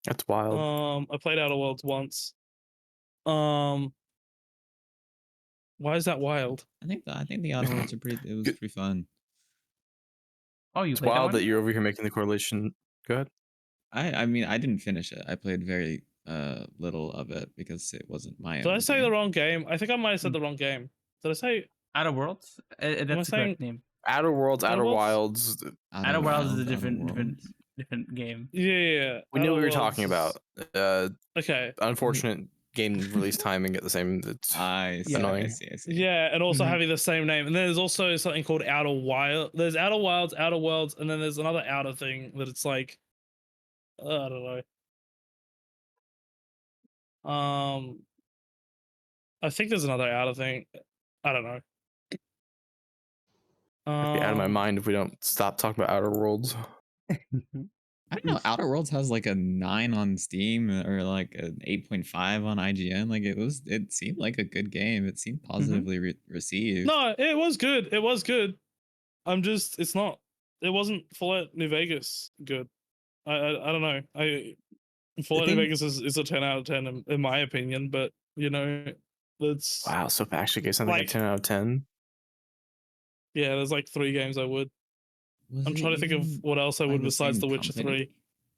That's wild. I played Outer Worlds once. Why is that wild? I think the Outer Worlds are it was Good. pretty fun. Oh, you It's played that wild one? that you're over here making the correlation. Go ahead. I mean, I didn't finish it. I played very little of it because it wasn't my Did I only say the game. wrong game? I think I might have said the wrong game. Did I say Outer Worlds? I That's the saying correct name. Outer Worlds, Outer Outer Worlds? Wilds. Outer Worlds is a Outer different Worlds? different game. Yeah. We knew Outer what we were Worlds talking is- about. Okay. Unfortunate game release timing at the same. It's I see. annoying. I see. Yeah, and also Mhm. having the same name. And then there's also something called Outer Wild. There's Outer Wilds, Outer Worlds, and then there's another outer thing that it's like, I don't know. I think there's another outer thing. I don't know. I'd be out of my mind if we don't stop talking about Outer Worlds. I don't know. Outer Worlds has like a 9 on Steam or like an 8.5 on IGN. Like it seemed like a good game. It seemed positively received. No, it was good. It was good. I'm just, it's not. It wasn't Fallout New Vegas good. I don't know. Fallout New think- Vegas is a 10 out of 10 in my opinion, but you know, that's Wow, so if I actually gave something Like- a 10 out of 10. yeah. There's like 3 games I would. Was I'm it trying to think of even what else I by would the besides same The Witcher company? 3.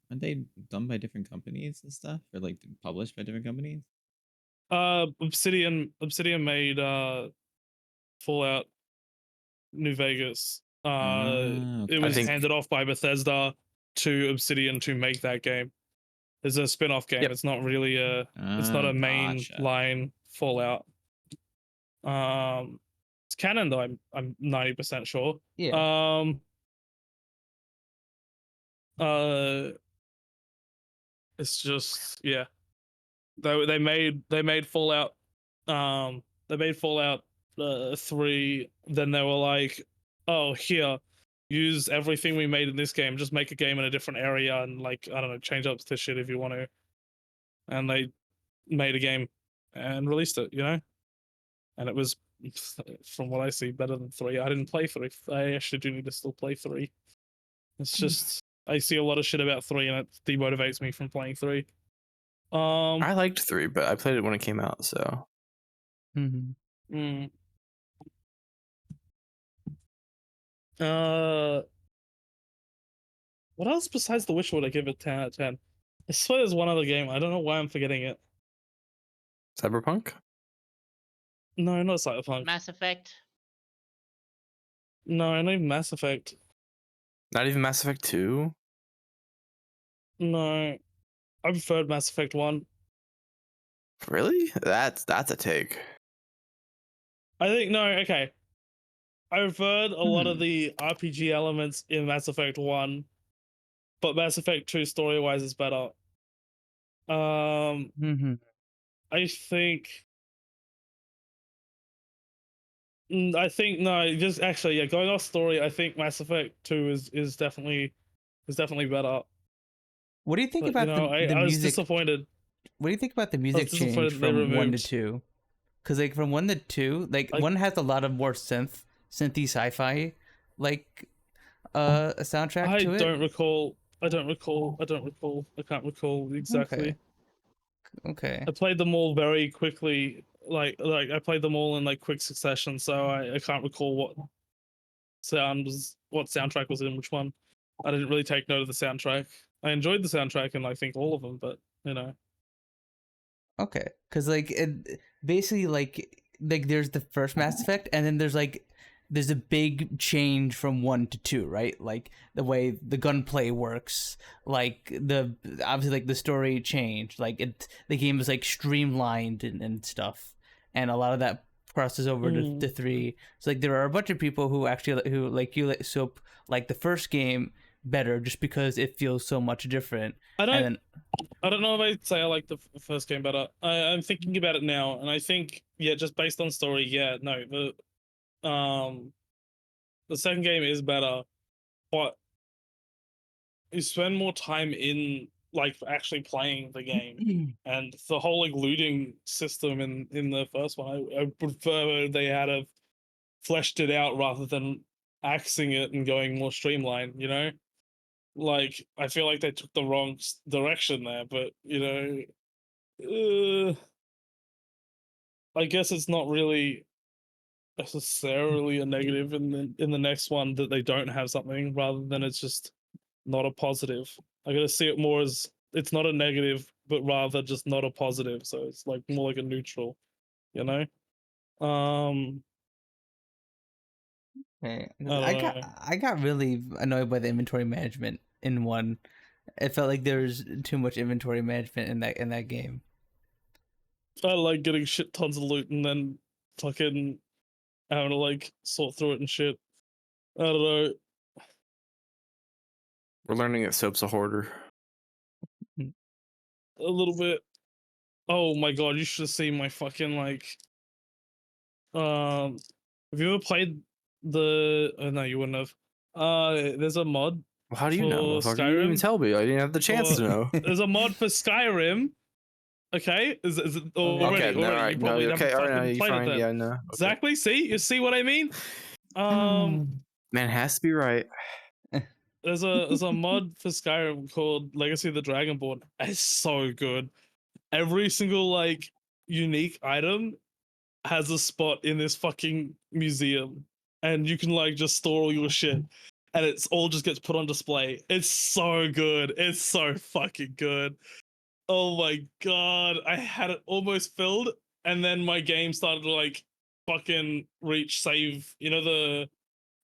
Aren't they done by different companies and stuff, or like published by different companies? Obsidian made Fallout New Vegas. It was think- handed off by Bethesda to Obsidian to make that game. It's a spin-off game. Yep. It's not really it's not a main Gotcha. line Fallout. It's canon though, I'm 90% sure. Yeah. It's just yeah. They made Fallout they made Fallout 3, then they were like, "Oh, here, use everything we made in this game, just make a game in a different area and like, I don't know, change up the shit if you want to." And they made a game and released it, you know? And it was, from what I see, better than 3. I didn't play 3. I actually do need to still play 3. It's just I see a lot of shit about 3 and it demotivates me from playing 3. I liked 3, but I played it when it came out, so. Mhm. mm. What else besides The Witcher would I give it 10 out of 10? I swear there's one other game. I don't know why I'm forgetting it. Cyberpunk? No, not Cyberpunk. Mass Effect. No, not even Mass Effect. Not even Mass Effect 2? No. I preferred Mass Effect 1. Really? That's a take. I think, no, okay. I preferred a lot of Hmm. the RPG elements in Mass Effect 1, but Mass Effect 2 story-wise is better. Mhm. I think no, just actually, yeah, going off story, I think Mass Effect 2 is definitely better. What do you think But, about you know, the I was music? disappointed. What do you think about the music disappointed change they from 1 to removed- 2? Because like from 1 to 2, like Like- 1 has a lot of more synthy sci-fi, like a soundtrack I to it. don't recall. I can't recall exactly. Okay. I played them all very quickly. Like I played them all in like quick succession, so I can't recall what soundtrack was in which one. I didn't really take note of the soundtrack. I enjoyed the soundtrack and I think all of them, but you know. Okay, because like it basically like there's the first Mass Effect, and then there's a big change from 1 to 2, right? Like the way the gunplay works, like obviously like the story changed, like the game is like streamlined and stuff, and a lot of that crosses over to 3. So like there are a bunch of people who actually who like you like Soap like the first game better just because it feels so much different. I And don't know if I'd say I like the first game better. I'm thinking about it now, and I think yeah, just based on story, yeah, no, the second game is better, but you spend more time in like actually playing the game, and the whole like looting system in the first one, I prefer they had have fleshed it out rather than axing it and going more streamlined. You know, like I feel like they took the wrong direction there, but you know. I guess it's not really necessarily a negative in the next one that they don't have something, rather than it's just not a positive. I gotta see it more as it's not a negative, but rather just not a positive. So it's like more like a neutral, you know. Okay. I don't know. I got really annoyed by the inventory management in 1. It felt like there was too much inventory management in that game. I like getting shit tons of loot and then fucking having to like sort through it and shit. I don't know. We're learning that Soap's a hoarder. A little bit. Oh my god, you should have seen my fucking like have you ever played no, you wouldn't have. There's a mod Well, how do you know? for Motherfucker? You didn't even Skyrim. tell me. I didn't have the chance to know. There's a mod for Skyrim. Okay, is it already? Okay, no, already, right, you no, probably okay, never all right, no, fucking you're played it fine. then. Yeah, no. Okay. Exactly. See, you see what I mean? Man, it has to be right. There's a mod for Skyrim called Legacy of the Dragonborn. It's so good. Every single like unique item has a spot in this fucking museum, and you can like just store all your shit, and it's all just gets put on display. It's so good. It's so fucking good. Oh my god, I had it almost filled, and then my game started to like fucking reach save. You know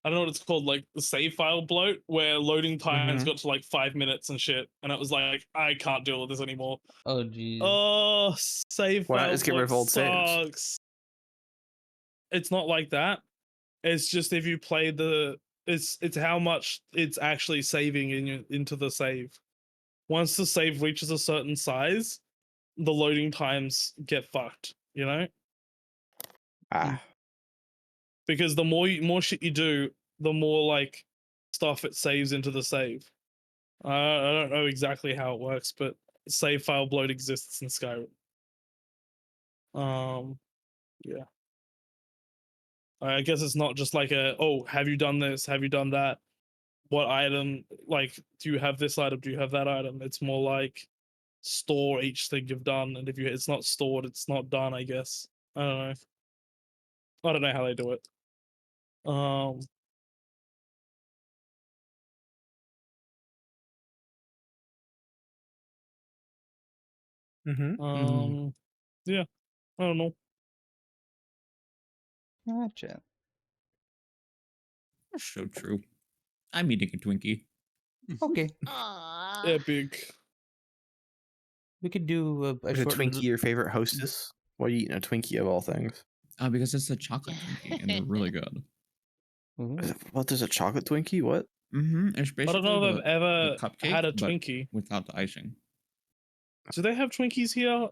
I don't know what it's called, like the save file bloat, where loading times got to like 5 minutes and shit, and it was like I can't deal with this anymore. Oh jeez. Oh, save Why not file just get rid of bloat old saves? sucks. It's not like that. It's just if you play it's how much it's actually saving into the save. Once the save reaches a certain size, the loading times get fucked, you know? Ah, Because the more shit you do, the more like stuff it saves into the save. I don't know exactly how it works, but save file bloat exists in Skyrim. Yeah. I guess it's not just like have you done this? Have you done that? What item? Like, do you have this item? Do you have that item? It's more like store each thing you've done, and if it's not stored, it's not done. I guess I don't know. I don't know how they do it. Yeah, I don't know. Gotcha. That's so true. I'm eating a Twinkie. Okay, Aww. Epic. we could do a is a short. Twinkie your favorite hostess? Why are you eating a Twinkie of all things? Because it's a chocolate Twinkie and they're really good. Ooh. What? There's a chocolate Twinkie? What? It's I basically don't know if the I've ever cupcake, had a but Twinkie. without the icing. Do they have Twinkies here,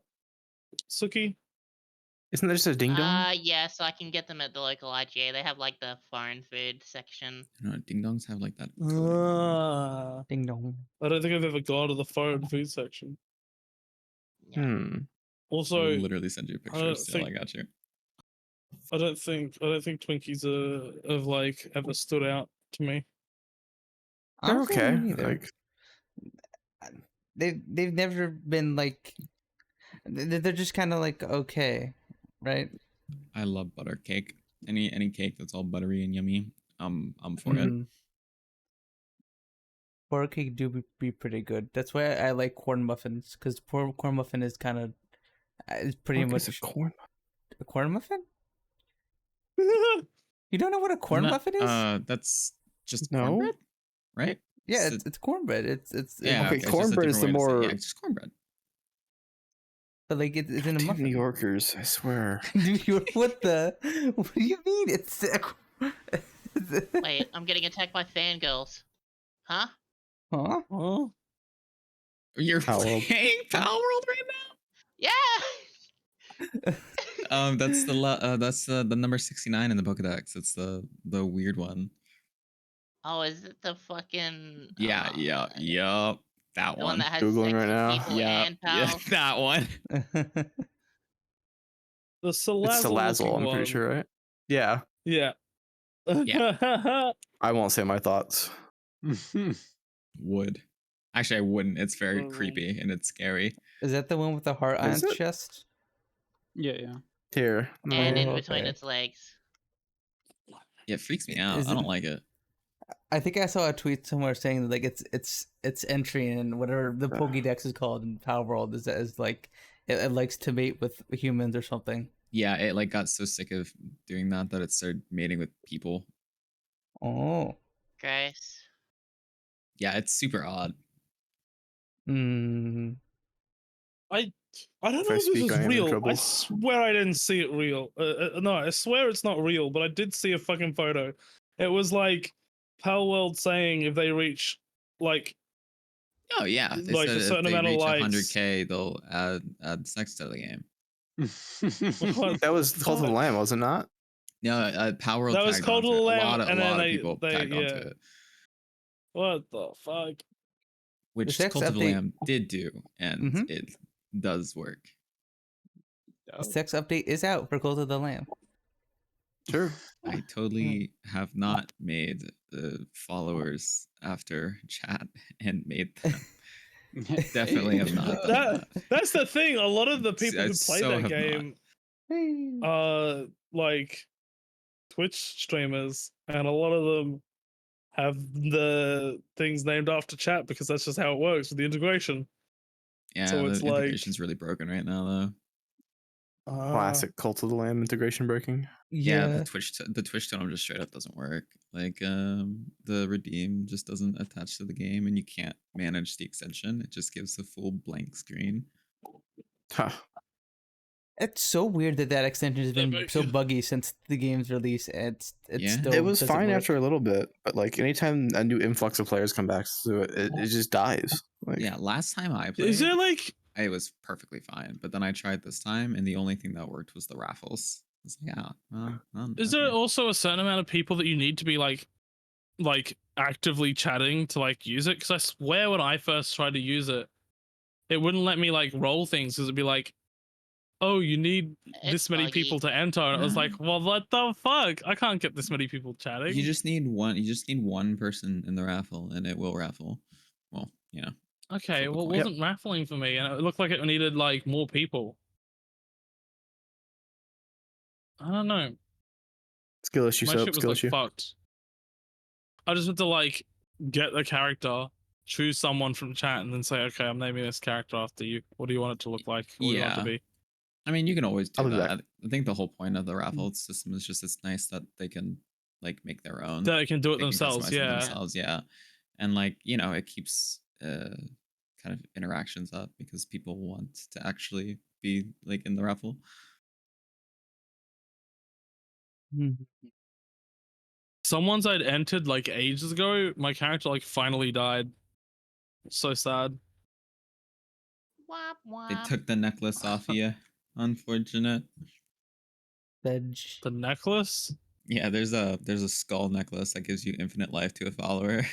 Sooky? Isn't there just a ding dong? Yeah, so I can get them at the local IGA. They have like the foreign food section. You know, ding dongs have like that. coating on them. Ding dong. I don't think I've ever gone to the foreign food section. Yeah. Also, I will literally send you a picture. Still, I got you. I don't think Twinkies have like ever stood out to me. They're Honestly, okay. me neither. Like, They've never been like. They're just kind of like okay, right? I love butter cake. Any cake that's all buttery and yummy. I'm for it. Pork cake do be pretty good. That's why I like corn muffins, because corn muffin is kind of is pretty what much is a corn? a corn muffin. You don't know what a corn Isn't muffin is? That's just No. cornbread, right? Yeah, It's it's cornbread. It's yeah. okay, it's just a cornbread is different the way to say it. more- Yeah, it's just cornbread. but like it's in a Damn muffin. New Yorkers, I swear. What the? What do you mean? It's Wait, I'm getting attacked by fangirls. Huh? huh? Oh, You're Power World. playing Power World right Yeah! now. That's the number 69 in the Pokedex. It's the weird one. Oh, is it the fucking... Yeah. That The one one. that has Googling sexy right now. people Yeah, and yeah, pals? that one. the It's Salazzle Salazzle, looking I'm one. pretty sure, right? Yeah. Yeah. Yeah. I won't say my thoughts. Would. Actually, I wouldn't. It's very Oh. creepy and it's scary. Is that the one with the heart on Is its it? chest? Yeah. Here. And in Oh, between okay. its legs. Yeah, it freaks me out. Is I don't it- like it. I think I saw a tweet somewhere saying that, like its entry in whatever the Pokédex is called in Power World is like it likes to mate with humans or something. Yeah, it like got so sick of doing that it started mating with people. Oh. Grace. Yeah, it's super odd. Hmm. I don't If know I if this speak, is I am in real. I trouble. swear I didn't see it real. No, I swear it's not real, but I did see a fucking photo. It was like Pal World saying if they reach like Oh yeah, they Like said a if certain they amount of reach likes. 100K, they'll add sex to the game. what That was the Cult of the fuck? Lamb, was it not? Yeah, Power World That was tagged Cult of onto the it. Lamb, A and then lot of they people tagged onto yeah. it, What the fuck? which next Cult of the update- Lamb did do, and Mhm. it does work. The sex update is out for Cult of the Lamb. True. I totally have not made followers after chat and made them. Definitely have not done that. That's the thing. A lot of the people who I play so that have not. game are like Twitch streamers, and a lot of them have the things named after chat because that's just how it works with the integration. Yeah, So the it's like integration's really broken right now, though. Classic Cult of the Lamb integration breaking. Yeah, the Twitch tone just straight up doesn't work. Like the redeem just doesn't attach to the game, and you can't manage the extension. It just gives a full blank screen. Huh. It's so weird that extension has been so buggy since the game's release. It's Yeah. still It was doesn't fine work. after a little bit, but like anytime a new influx of players come back to it, it just dies. Like, Yeah, last time I played, is there like it was perfectly fine. But then I tried this time, and the only thing that worked was the raffles. I was like, yeah, well, is there also a certain amount of people that you need to be like actively chatting to like use it? Because I swear when I first tried to use it, it wouldn't let me like roll things because it'd be like, oh, you need It's this many buggy. people to enter. And I was like, well, what the fuck? I can't get this many people chatting. You just need one. You just need one person in the raffle, and it will raffle. Well, you know. Okay, flip a well, it coin. wasn't raffling for me, and it looked like it needed like more people. I don't know. skill issue, My soap, shit was skill like issue. fucked. I just had to like get the character, choose someone from chat, and then say, okay, I'm naming this character after you. What do you want it to look like? What do you want it to Yeah. be? I mean, you can always do I'll be that. back. I think the whole point of the raffle system is just it's nice that they can like make their own. That they can do it They can themselves, customize it yeah. themselves, yeah. And like, you know, it keeps kind of interactions up because people want to actually be like in the raffle. Some ones I'd entered like ages ago, my character like finally died. So sad. Womp They womp. took the necklace off you. Unfortunate. Veg. The necklace? Yeah, there's a skull necklace that gives you infinite life to a follower,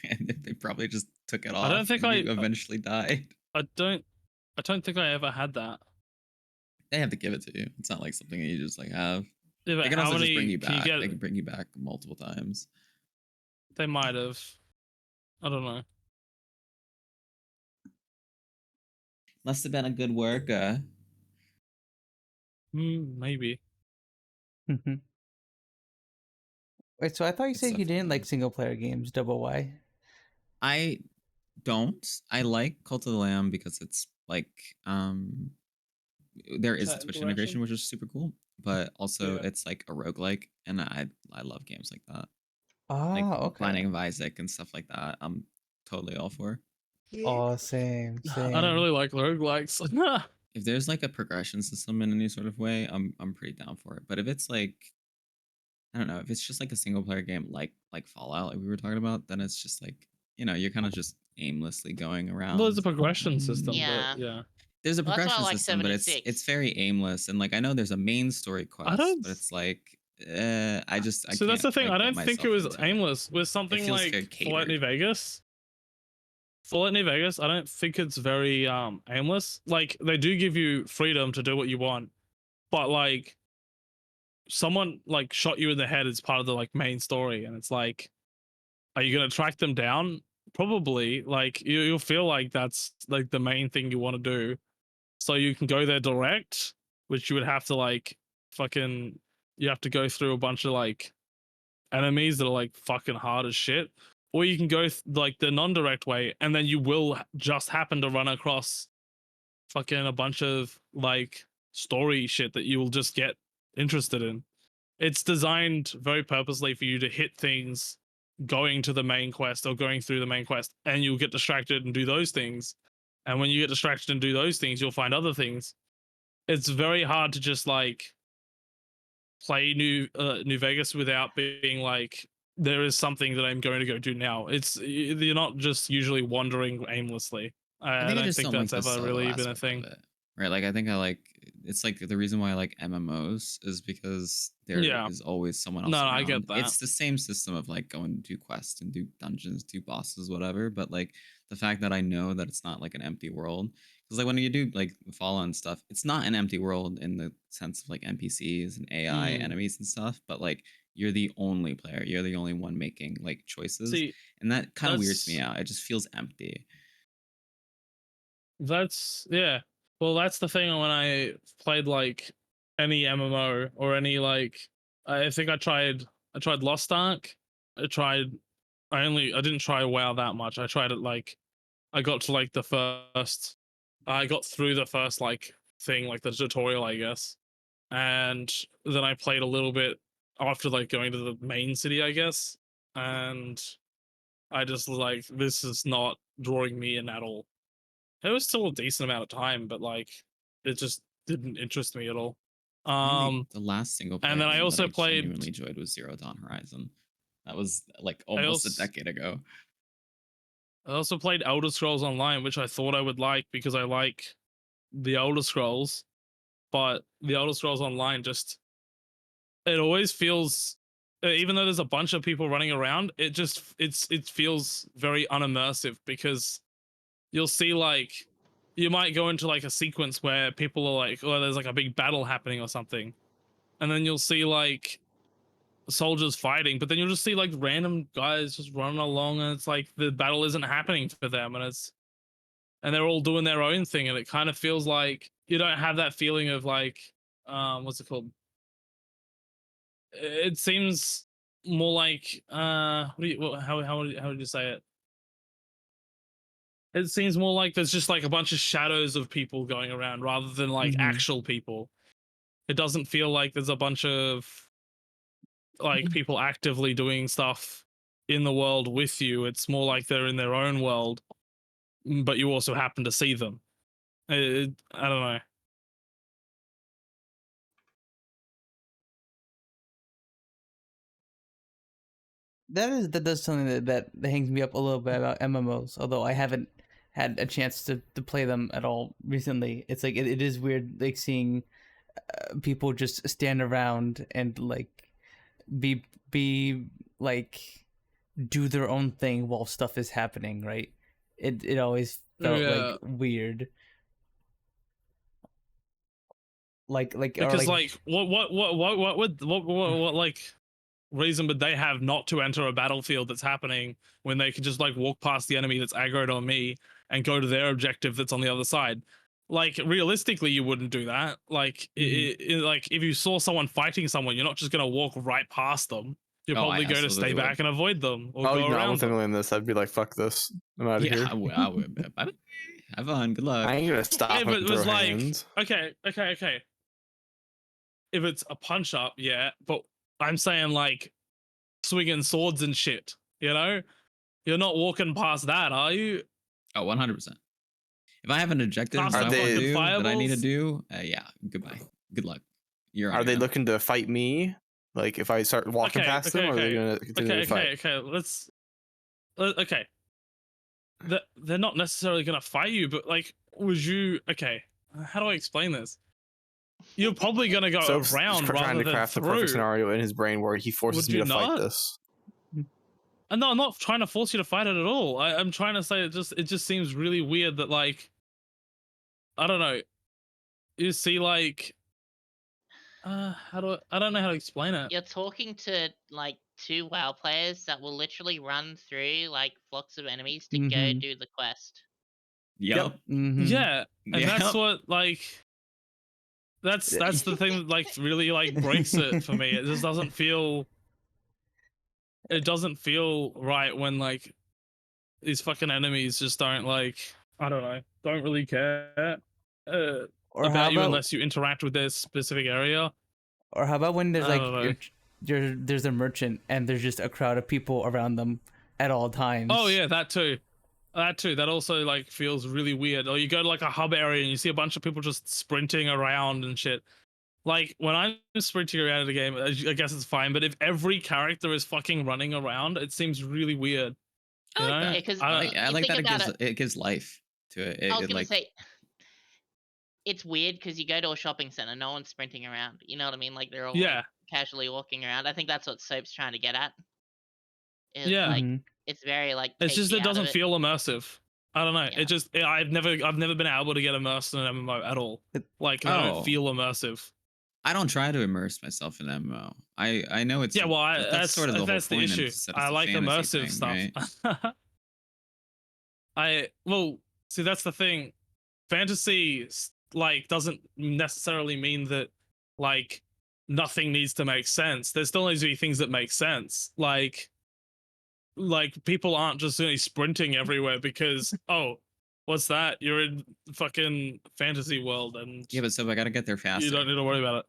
and they probably just took it off. I don't think and you eventually died. I don't think I ever had that. They have to give it to you. It's not like something that you just like have. Yeah, but They can how also many just bring you can you back. get? They can bring you back multiple times. They might have. I don't know. Must have been a good worker. Maybe. Wait, so I thought you It's said you didn't definitely- like single player games, Double Y. I don't. I like Cult of the Lamb because it's like there is a Chat Twitch interaction? integration, which is super cool. But also Yeah. it's like a roguelike, and I love games like that. Ah, Like okay. Binding of Isaac and stuff like that. I'm totally all for. Oh, same. I don't really like roguelikes. If there's like a progression system in any sort of way, I'm pretty down for it. But if it's like, I don't know, if it's just like a single player game like Fallout, like we were talking about, then it's just like, you know, you're kind of just aimlessly going around. Well, there's a progression system, Yeah. but yeah. There's a Well, that's why I progression like system, but 76. it's very aimless. And like I know there's a main story quest, don't- but it's like I So that's the can't, thing. like, I get don't think it myself was into aimless. With something feels like very Fallout New catered. Vegas. Fallout New Vegas, I don't think it's very aimless. Like they do give you freedom to do what you want, but like someone like shot you in the head as part of the like main story, and it's like, are you gonna track them down? Probably. Like you'll feel like that's like the main thing you want to do, so you can go there direct, which you would have to like fucking. You have to go through a bunch of like enemies that are like fucking hard as shit, or you can go like the non-direct way, and then you will just happen to run across fucking a bunch of like story shit that you will just get interested in. It's designed very purposely for you to hit things going to the main quest or going through the main quest, and you'll get distracted and do those things. And when you get distracted and do those things, you'll find other things. It's very hard to just like play New Vegas without being like, there is something that I'm going to go do now. You're not just usually wandering aimlessly. I I don't just think don't that's like the ever solo really been a aspect thing. of it. right? Like I think I like it's like the reason why I like MMOs is because there Yeah. is always someone else No, around. I get that. It's the same system of like going to do quests and do dungeons, do bosses, whatever. But like the fact that I know that it's not like an empty world, because like when you do like Fallout and stuff, it's not an empty world in the sense of like NPCs and AI enemies and stuff. But like you're the only player, you're the only one making like choices, See, and that kind of weirds me that's- out. It just feels empty. That's yeah. Well, that's the thing when I played like any MMO or any like I think I tried Lost Ark. I didn't try WoW that much. I tried it like I got to like I got through the first like thing, like the tutorial, I guess. And then I played a little bit after like going to the main city, I guess. And I just was like, this is not drawing me in at all. It was still a decent amount of time, but like it just didn't interest me at all. I think the last single player and then I game also that I played- genuinely enjoyed was Zero Dawn Horizon. That was like almost a decade ago. I also played Elder Scrolls Online, which I thought I would like because I like the Elder Scrolls, but the Elder Scrolls Online just it always feels, even though there's a bunch of people running around, it feels very unimmersive because you'll see like you might go into like a sequence where people are like, oh, there's like a big battle happening or something, and then you'll see like soldiers fighting, but then you'll just see like random guys just running along, and it's like the battle isn't happening for them, and they're all doing their own thing, and it kind of feels like you don't have that feeling of like what's it called? It seems more like how would you say it? It seems more like there's just like a bunch of shadows of people going around rather than like actual people. It doesn't feel like there's a bunch of like people actively doing stuff in the world with you. It's more like they're in their own world, but you also happen to see them. I don't know. That does something that hangs me up a little bit about MMOs. Although I haven't had a chance to play them at all recently. It's like it is weird like seeing people just stand around and like be like do their own thing while stuff is happening. Right? It always felt like weird. Like Because like what like reason would they have not to enter a battlefield that's happening when they could just like walk past the enemy that's aggroed on me and go to their objective that's on the other side? Like realistically, you wouldn't do that. Like like if you saw someone fighting someone, you're not just gonna walk right past them. You're probably going to stay back and avoid them or go around with them. Emily in this. I'd be like, fuck this. I'm out of here. I would. Have fun. Good luck. I ain't gonna stop. Yeah, but and it was throw like hands. okay. If it's a punch up, yeah, but I'm saying like swinging swords and shit, you know? You're not walking past that, are you? Oh, 100%. If I have an objective that I need to do, yeah, goodbye. Good luck. Are they looking to fight me? Like if I start walking past them, or are they gonna continue to fight? Okay. They're not necessarily gonna fight you, but like, would you? Okay, how do I explain this? You're probably gonna go So around trying rather to craft than the perfect through. scenario in his brain where he forces me to fight this. No, I'm not trying to force you to fight it at all. I'm trying to say it just seems really weird that like, I don't know. You see like, I don't know how to explain it. You're talking to like 2 WoW players that will literally run through like flocks of enemies to go do the quest. Yep. Yeah, and that's what like. That's the thing that like really like breaks it for me. It just doesn't feel. It doesn't feel right when like these fucking enemies just don't like, I don't know, don't really care about you unless you interact with their specific area. Or how about when there's like there's a merchant and there's just a crowd of people around them at all times. Oh yeah, that too. That also like feels really weird. Or you go to like a hub area and you see a bunch of people just sprinting around and shit. Like when I'm sprinting around in the game, I guess it's fine. But if every character is fucking running around, it seems really weird. You know? Yeah, 'cause I like that it it gives life to it. I was gonna say, it's weird because you go to a shopping center, no one's sprinting around. You know what I mean? Like they're all Yeah. like, casually walking around. I think that's what Soap's trying to get at. Is Yeah. like Mhm. it's very like It's just takes you it out of doesn't feel immersive. I don't know. Yeah. It just I've never been able to get immersed in an MMO at all. Like they Oh. don't feel immersive. I don't try to immerse myself in MMO. I know it's Yeah, well, but that's sort of the whole that's the point. issue. Is that it's I a like fantasy immersive thing, stuff. right? See, that's the thing. Fantasy like doesn't necessarily mean that like nothing needs to make sense. There still needs to be things that make sense. Like people aren't just really sprinting everywhere because what's that? You're in fucking fantasy world and Yeah, but so I gotta get there faster. you don't need to worry about it.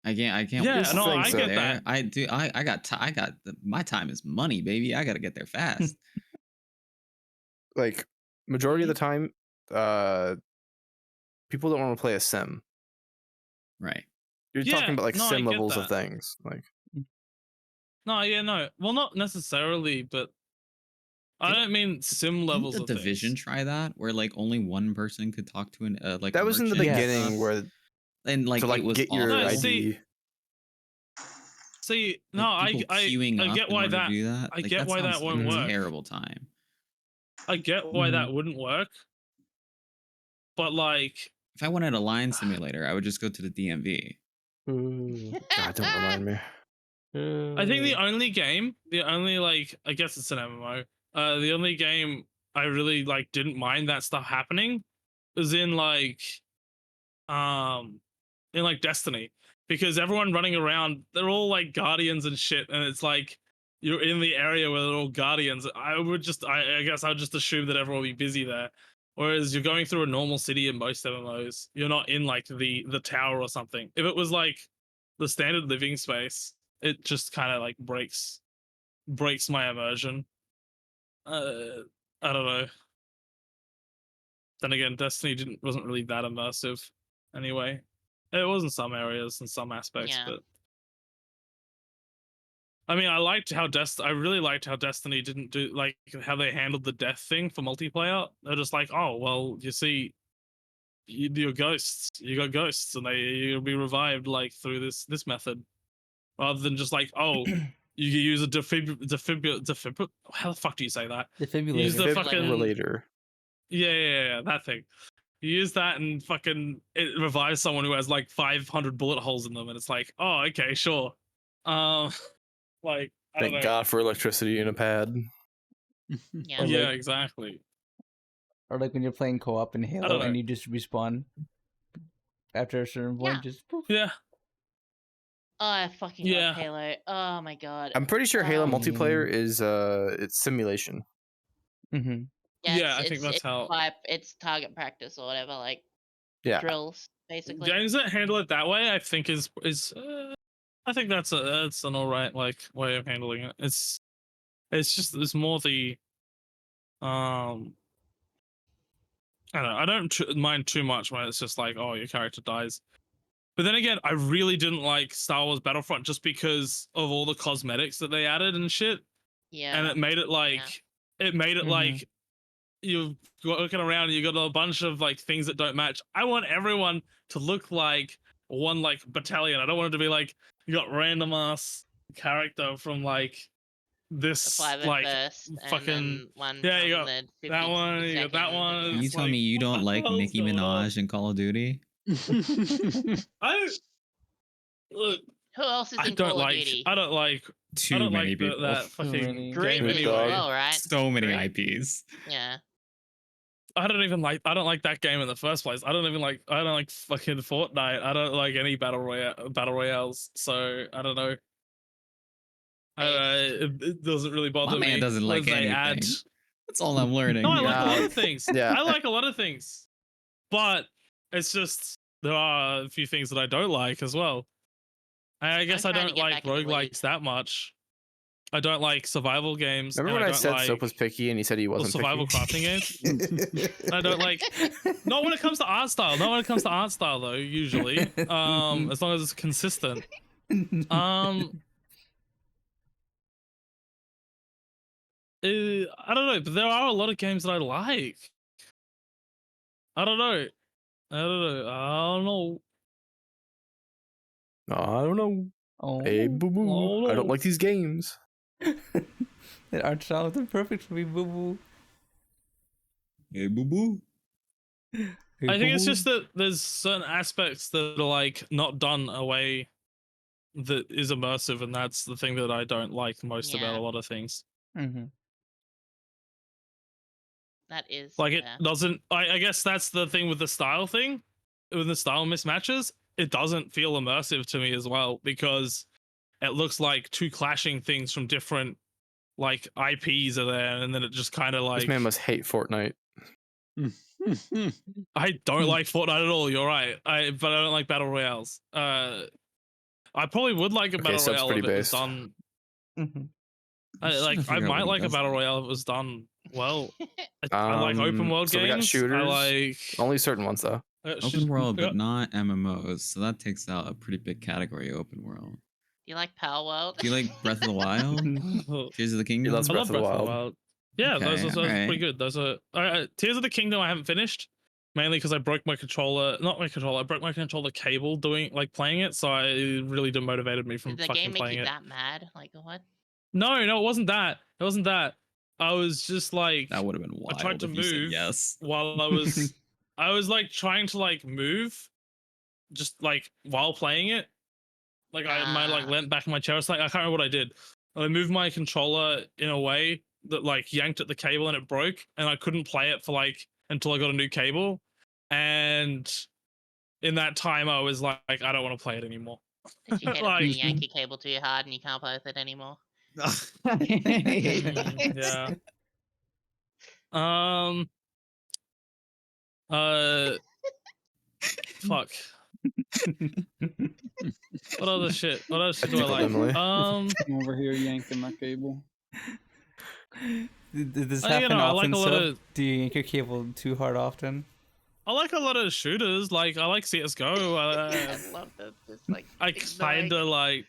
I can't. Yeah, Here's the no, thing, I so- get there. that. I do. I got my time is money, baby. I gotta get there fast. Like majority of the time, people don't want to play a sim. Right. You're Yeah, talking about like no, I sim get levels of that. things. Like No, yeah, no. Well, not necessarily, but I don't mean sim levels Didn't the of Division things. try that, where like only one person could talk to an like a that was in the merchant and beginning stuff? where And like to like it was get your awful. No, ID. See, Like, no, people I queuing up get in why order to that do that. I Like, get why that sounds won't like a work. terrible time. I get why that wouldn't work, but like, If I wanted a line simulator, I would just go to the DMV. God, don't remind me. I think the only like, I guess it's an MMO. The only game I really like didn't mind that stuff happening was in like Destiny, because everyone running around, they're all like guardians and shit, and it's like you're in the area where they're all guardians. I guess I would just assume that everyone will be busy there. Whereas you're going through a normal city in most MMOs, you're not in like the tower or something. If it was like the standard living space, it just kind of like breaks my immersion. I don't know. Then again, Destiny wasn't really that immersive anyway. It was in some areas and some aspects, Yeah. but I mean, I really liked how Destiny didn't do like how they handled the death thing for multiplayer. They're just like, oh well, you see, you're ghosts. You got ghosts, and you'll be revived like through this method, rather than just like, oh, you use a defibrillator. How the fuck do you say that? Use the Defibrillator. fucking Defibrillator. yeah, that thing. You use that and fucking it revives someone who has like 500 bullet holes in them, and it's like, oh, okay, sure. Like, I don't Thank know. God for electricity in a pad. Yeah. Or Yeah, like- exactly. Or like when you're playing co-op in don't Halo know. and you just respawn after a certain point, Yeah. just poof. Yeah, Oh, I fucking Yeah. love Halo. Oh my god. I'm pretty sure Halo Um, multiplayer is it's simulation. Mm-hmm. Yeah, I think that's it's how- it's target practice or whatever, like Yeah. drills basically. games that handle it that way, I think is I think that's an alright like way of handling it. It's more the I don't know. I don't mind too much when it's just like, oh, your character dies. But then again, I really didn't like Star Wars Battlefront just because of all the cosmetics that they added and shit. Yeah. And it made it like Mhm. like you're looking around and you got a bunch of like things that don't match. I want everyone to look like one like battalion. I don't want it to be like you got random ass character from like the this 5 like first, fucking and then one yeah, from you got the that one, you got that 52nd, one. Can yeah. you It's tell like, me you what don't the like hell's Nicki going on? Minaj in Call of Duty? I look. Who else is I in don't Call of like. Duty? I don't like. Too I don't many like people. that Too fucking many. Groot game is Dog. anyway. well, right? So many Groot? IPs. Yeah. I don't like that game in the first place. I don't like fucking Fortnite. I don't like any battle royales. So I don't know. It doesn't really bother My me. man doesn't like as they anything. add- That's all I'm learning. No, I here. like a lot Yeah. of things. Yeah. I like a lot of things, but it's just there are a few things that I don't like as well. I guess I trying to don't get like back in the league. roguelikes that much. I don't like survival games. Remember and when I don't said like Soap was picky and he said he wasn't survival picky? crafting games. I don't like. Not when it comes to art style. Not when it comes to art style though. Usually, as long as it's consistent. I don't know, but there are a lot of games that I like. I don't know. I don't know. I don't know. Oh, Hey, boo boo. Oh, I don't no. like these games. that art style isn't perfect for me, boo boo. Hey, boo boo. I think it's just that there's certain aspects that are like not done a way that is immersive, and that's the thing that I don't like most about Yeah. a lot of things. Mm-hmm. That is Like it fair. doesn't. I guess that's the thing with the style thing, with the style mismatches. It doesn't feel immersive to me as well because it looks like two clashing things from different like IPs are there, and then it just kind of like This man must hate Fortnite. I don't like Fortnite at all. You're right. But I don't like battle royales. I probably would like a Okay, battle sub's royale pretty if it was based. done. Mm-hmm. I'm just trying to I figure out might what he like a does battle like. royale if it was done well. I like open world So we got games. shooters. I like Only certain ones though. Open world, yeah. but not MMOs. So that takes out a pretty big category. Open world. You like Power World? Do you like Breath of the Wild? Tears of the Kingdom? loves I Breath love of the Breath of the Wild. Wild. Yeah, Okay, those are alright. pretty good. Those are Tears of the Kingdom. I haven't finished mainly because I broke my controller. Not my controller. I broke my controller cable doing like playing it, so it really demotivated me from Did the fucking game make playing you it. that mad? Like what? No, it wasn't that. It wasn't that. I was just like That would have been I tried wild to if you said move yes. while I was like trying to like move, just like while playing it. Like I like Ah. leant back in my chair. It's like I can't remember what I did. I moved my controller in a way that like yanked at the cable and it broke, and I couldn't play it for like until I got a new cable. And in that time, I was like I don't want to play it anymore. Did you hit it when Like you yank your cable too hard and you can't play with it anymore? yeah. Fuck. What other shit? What other shit do I tickled like? Emily. I'm over here yanking my cable. Did this I happen like often? a lot So, of do you yank your cable too hard often? I like a lot of shooters. Like I like CS:GO. I love this. Just like I ignoring kind of it.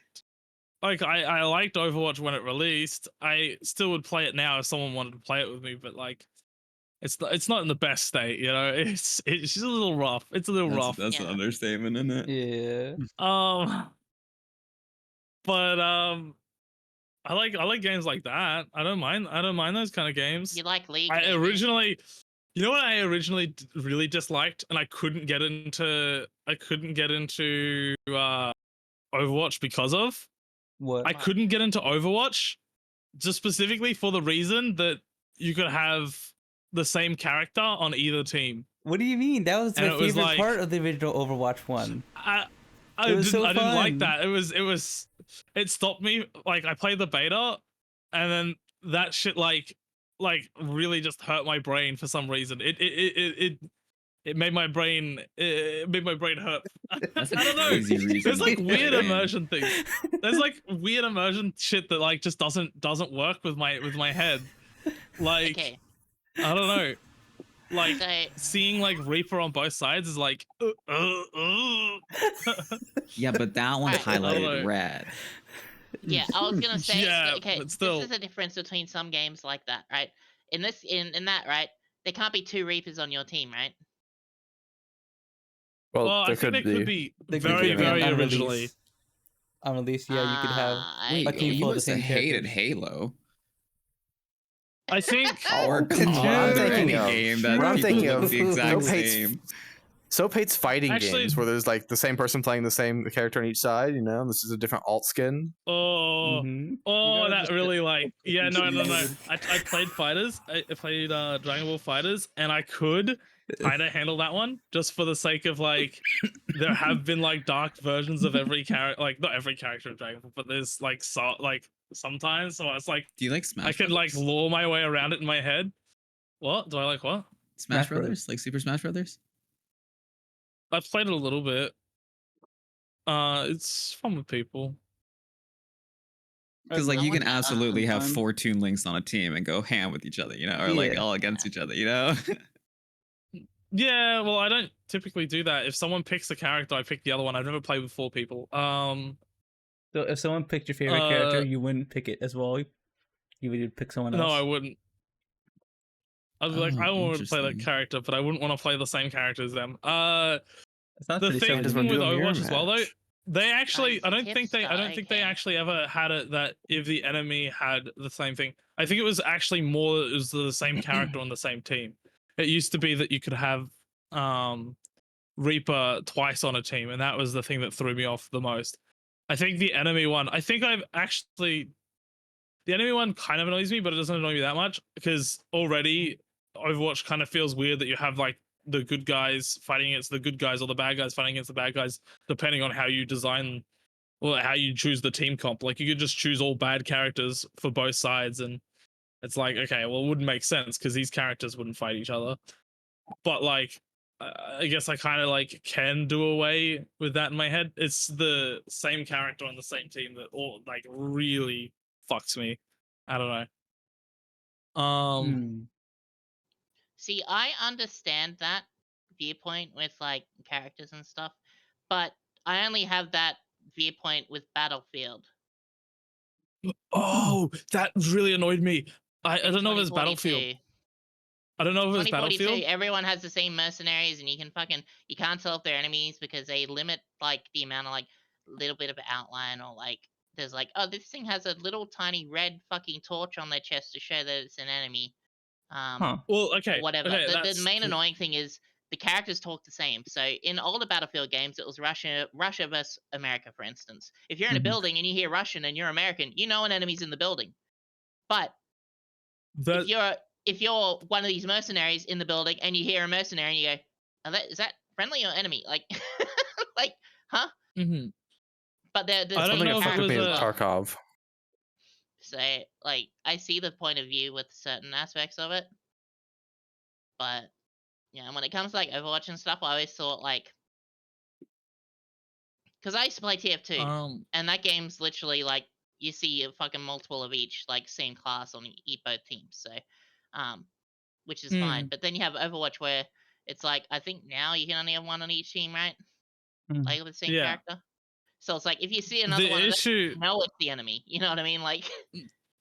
like I liked Overwatch when it released. I still would play it now if someone wanted to play it with me, but like it's not in the best state, you know. It's just a little rough. It's a little rough. That's an Yeah. understatement, isn't it? Yeah. But I like games like that. I don't mind those kind of games. You like League? I maybe? originally, you know what I originally really disliked, and I couldn't get into Overwatch because of. What? I couldn't get into Overwatch just specifically for the reason that you could have the same character on either team. What do you mean? That was And my it was favorite like- part of the original Overwatch one. I It was didn't so I didn't like fun. that. It stopped me. Like I played the beta, and then that shit like really just hurt my brain for some reason. It made my brain hurt. That's a I don't know. crazy reason There's to like play weird a game. immersion things. There's like weird immersion shit that like just doesn't work with my head. Like Okay. I don't know. Like So seeing like Reaper on both sides is like Yeah, but that one's Alright. highlighted red. yeah, I was gonna say. Yeah, okay, but still. this is the difference between some games like that, right? In that, right? There can't be two Reapers on your team, right? Well, Well, I there think they could be They could very be very on originally. release. On release, yeah, you could have. I Wait, Like agree. you you follow the must have same hated characters. Halo. I think Or Dude, come what on, I'm or thinking any of- game that what I'm people thinking look of- the exact Soap hates- same. Soap hates fighting Actually- games where there's like the same person playing the same character on each side. You know, this is a different alt skin. oh Mhm. gotta that just really like yeah no. Dude. I played fighters. I played Dragon Ball Fighters, and I could kind of handle that one just for the sake of like there have been like dark versions of every character, like not every character of Dragon Ball, but there's like sometimes, so it's like Do you like Smash I could like Brothers? lure my way around it in my head. What do I like? What Smash Smash Bros. Brothers? Like Super Smash Brothers? I've played it a little bit. It's fun with people. Because like I you can want that. absolutely have Sometime. 4 Toon Links on a team and go ham with each other, you know, or like Yeah. all against each other, you know. Yeah, well, I don't typically do that. If someone picks a character, I pick the other one. I've never played with 4 people. So if someone picked your favorite character, you wouldn't pick it as well. You would pick someone else. No, I wouldn't. I'd be like, Oh, I want to play that interesting. character, but I wouldn't want to play the same character as them. It sounds The pretty thing similar to wanna with do a mirror Overwatch as well, though, match. they actually, it's I a don't think they okay. actually ever had it that if the enemy had the same thing. I think it was actually more it was the same character on the same team. It used to be that you could have Reaper twice on a team, and that was the thing that threw me off the most. I think the enemy one, the enemy one kind of annoys me, but it doesn't annoy me that much because already Overwatch kind of feels weird that you have like the good guys fighting against the good guys or the bad guys fighting against the bad guys, depending on how you design or how you choose the team comp. Like you could just choose all bad characters for both sides, and it's like, okay, well, it wouldn't make sense because these characters wouldn't fight each other. But like, I guess I kind of like can do away with that in my head. It's the same character on the same team that all like really fucks me. I don't know. Hmm. See, I understand that viewpoint with like characters and stuff, but I only have that viewpoint with Battlefield. Oh, that really annoyed me. I In don't know if it's 2042. Battlefield. I don't know if it's 2042, Battlefield. everyone has the same mercenaries, and you can't tell if they're enemies because they limit like the amount of like little bit of outline, or like there's like, oh, this thing has a little tiny red fucking torch on their chest to show that it's an enemy. Huh. Well, okay, Whatever. okay, The that's main annoying thing is the characters talk the same. So in older Battlefield games, it was Russia versus America, for instance. If you're in a Mhm. building and you hear Russian and you're American, you know an enemy's in the building. But that. if you're one of these mercenaries in the building and you hear a mercenary and you go, is that friendly or enemy? Like, like, huh? Mhm. But they're I don't Something know if it affected was me with a. Tarkov. So like, I see the point of view with certain aspects of it, but yeah, when it comes to like Overwatch and stuff, I always thought like, because I used to play TF2, and that game's literally like you see a fucking multiple of each, like same class on both teams. So, which is fine. But then you have Overwatch where it's like, I think now you can only have one on each team, right? Mhm. Like with the same Yeah. character. So it's like if you see another The one, issue. you know it's the enemy. You know what I mean? Like,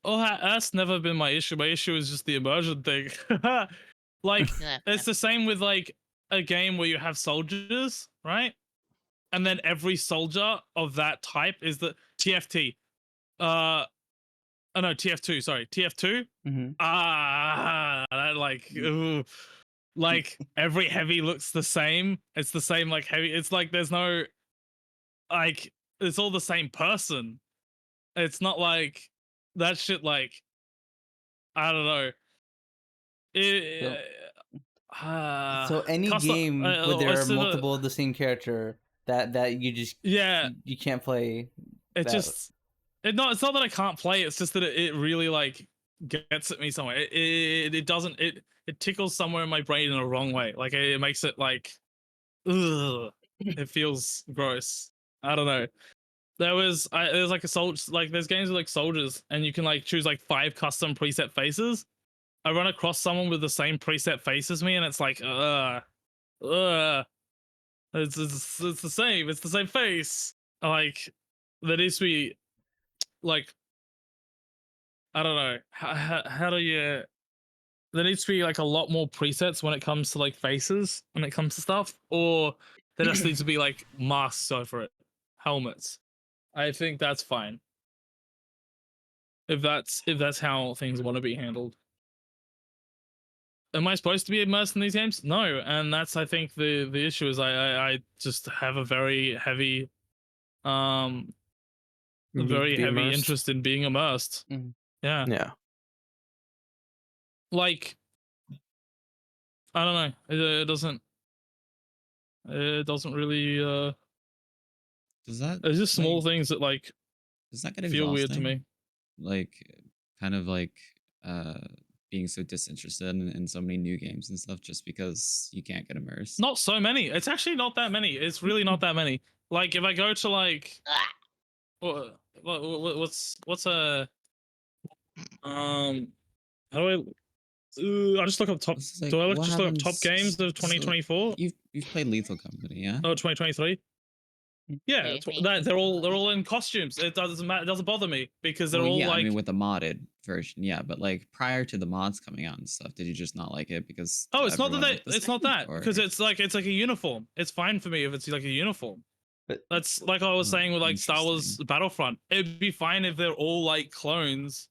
Oh, that's never been my issue. My issue is just the immersion thing. Like, yeah, it's the same with like a game where you have soldiers, right? And then every soldier of that type is the TFT. Oh no, TF2. Sorry, TF2. Mhm. That like, ooh, like every heavy looks the same. It's the same like heavy. It's like there's no, like, it's all the same person. It's not like that shit. Like, I don't know. So, Uh, so any custom, game where there are it's in a- multiple of the same character that you just yeah, you can't play. it that. just it's not that I can't play. It's just that it really like gets at me somewhere. It doesn't it tickles somewhere in my brain in a wrong way. Like it makes it like, ugh, it feels gross. I don't know. There's like a soldier, like there's games with like soldiers, and you can like choose like 5 custom preset faces. I run across someone with the same preset face as me, and it's like, ugh. It's the same. It's the same face. Like there needs to be like, I don't know how do you. There needs to be like a lot more presets when it comes to like faces, when it comes to stuff, or there just needs to be like masks over it, helmets. I think that's fine. If that's how things want to be handled. Am I supposed to be immersed in these games? No, and that's I think the issue is I just have a very heavy You need to very be heavy immersed. interest in being immersed. Mhm. Yeah. Yeah. Like, I don't know. It doesn't really Does that it's just small like things that like does that get feel weird to exhausting? me. Like kind of like being so disinterested in so many new games and stuff just because you can't get immersed. Not so many. It's actually not that many. It's really not that many. Like if I go to like what's a how do I just look up top. It's like, Do I look what just look up top happens? games of So 2024? you've played Lethal Company, yeah? Oh, 2023. Yeah, Do you it's- think? they're all in costumes. It doesn't matter. It doesn't bother me because they're Well, all yeah, like. I mean, with the modded version, yeah, but like prior to the mods coming out and stuff, did you just not like it because Oh, it's not that everyone looked the it's not same, that because or- it's like a uniform. It's fine for me if it's like a uniform. But That's like I was Oh, saying with like Star Wars interesting. Battlefront. It'd be fine if they're all like clones.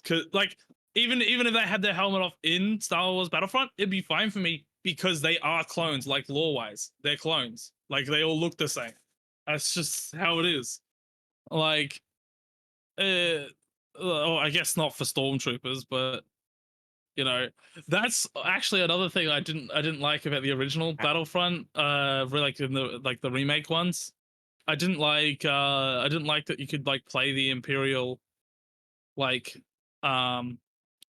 Cause like even if they had their helmet off in Star Wars Battlefront, it'd be fine for me because they are clones. Like lore wise, they're clones. Like they all look the same. That's just how it is. Like, oh, I guess not for stormtroopers, but you know, that's actually another thing I didn't like about the original Battlefront. Like in the remake ones, I didn't like that you could like play the Imperial like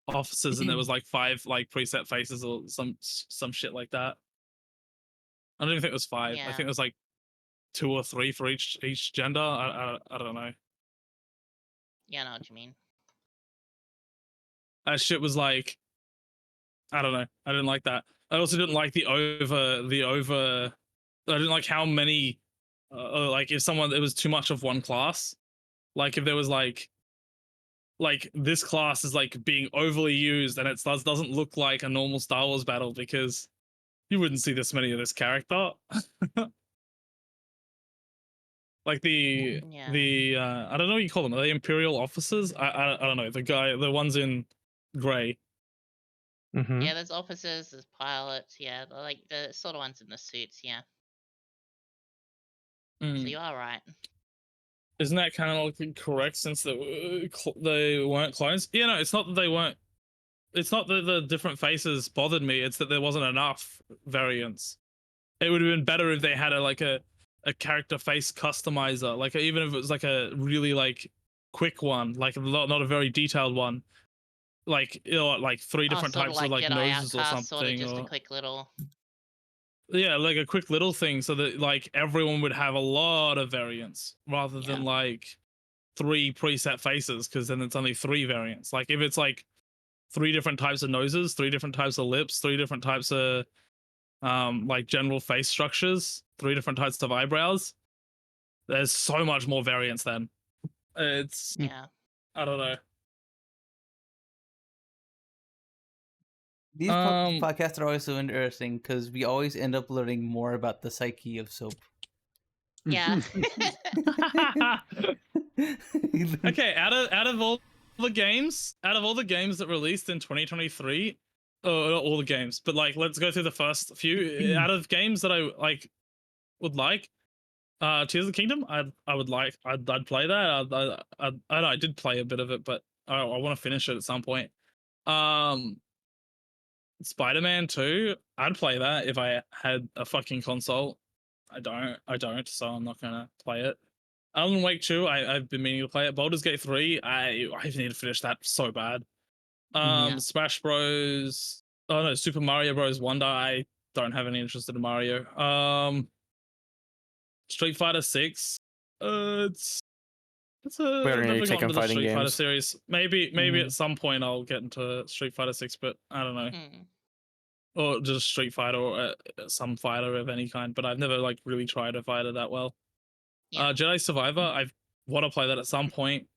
officers and there was like 5 like preset faces or some shit like that. I don't even think it was 5. I Yeah. think it was like 2 or 3 for each gender. I don't know. Yeah, I know what you mean. That shit was like, I don't know. I didn't like that. I also didn't like the over. I didn't like how many, like if someone it was too much of one class. Like if there was like this class is like being overly used and it doesn't look like a normal Star Wars battle because you wouldn't see this many of this character. Like Yeah. I don't know what you call them. Are they Imperial officers? I don't know. The ones in gray. Mm-hmm. Yeah, there's officers, there's pilots, yeah, like the sort of ones in the suits, yeah. So Mm. you are right. Isn't that kind of like correct since they weren't clones? Yeah, no, it's not that they weren't. It's not that the different faces bothered me. It's that there wasn't enough variants. It would have been better if they had a character face customizer, like even if it was like a really like quick one, like not a very detailed one, like like 3 different sort of types like of like Jedi noses or Outcast, sort of something, just or a quick little. yeah, like a quick little thing so that like everyone would have a lot of variants rather Yeah. than like 3 preset faces, because then it's only 3 variants. Like if it's like 3 different types of noses, 3 different types of lips, 3 different types of like general face structures, 3 different types of eyebrows, there's so much more variance then. It's Yeah. I don't know. These Um, podcasts are always so interesting because we always end up learning more about the psyche of soap. Yeah. Okay, out of all the games that released in 2023, not all the games, but like let's go through the first few. Out of games that I like would like, Tears of the Kingdom, I'd play that. I know I did play a bit of it, but I want to finish it at some point. Spider-Man 2, I'd play that if I had a fucking console. I don't, so I'm not gonna play it. Alan Wake 2, I've been meaning to play it. Baldur's Gate 3, I need to finish that so bad. Yeah. Smash Bros. Oh no, Super Mario Bros. Wonder, I don't have any interest in Mario. Street Fighter 6, it's We already never take gotten on to the fighting Street Fighter games. series. Maybe at some point I'll get into Street Fighter 6, but I don't know. Mm. Or just Street Fighter or some fighter of any kind, but I've never like really tried a fighter that well. Yeah. Jedi Survivor, I want to play that at some point.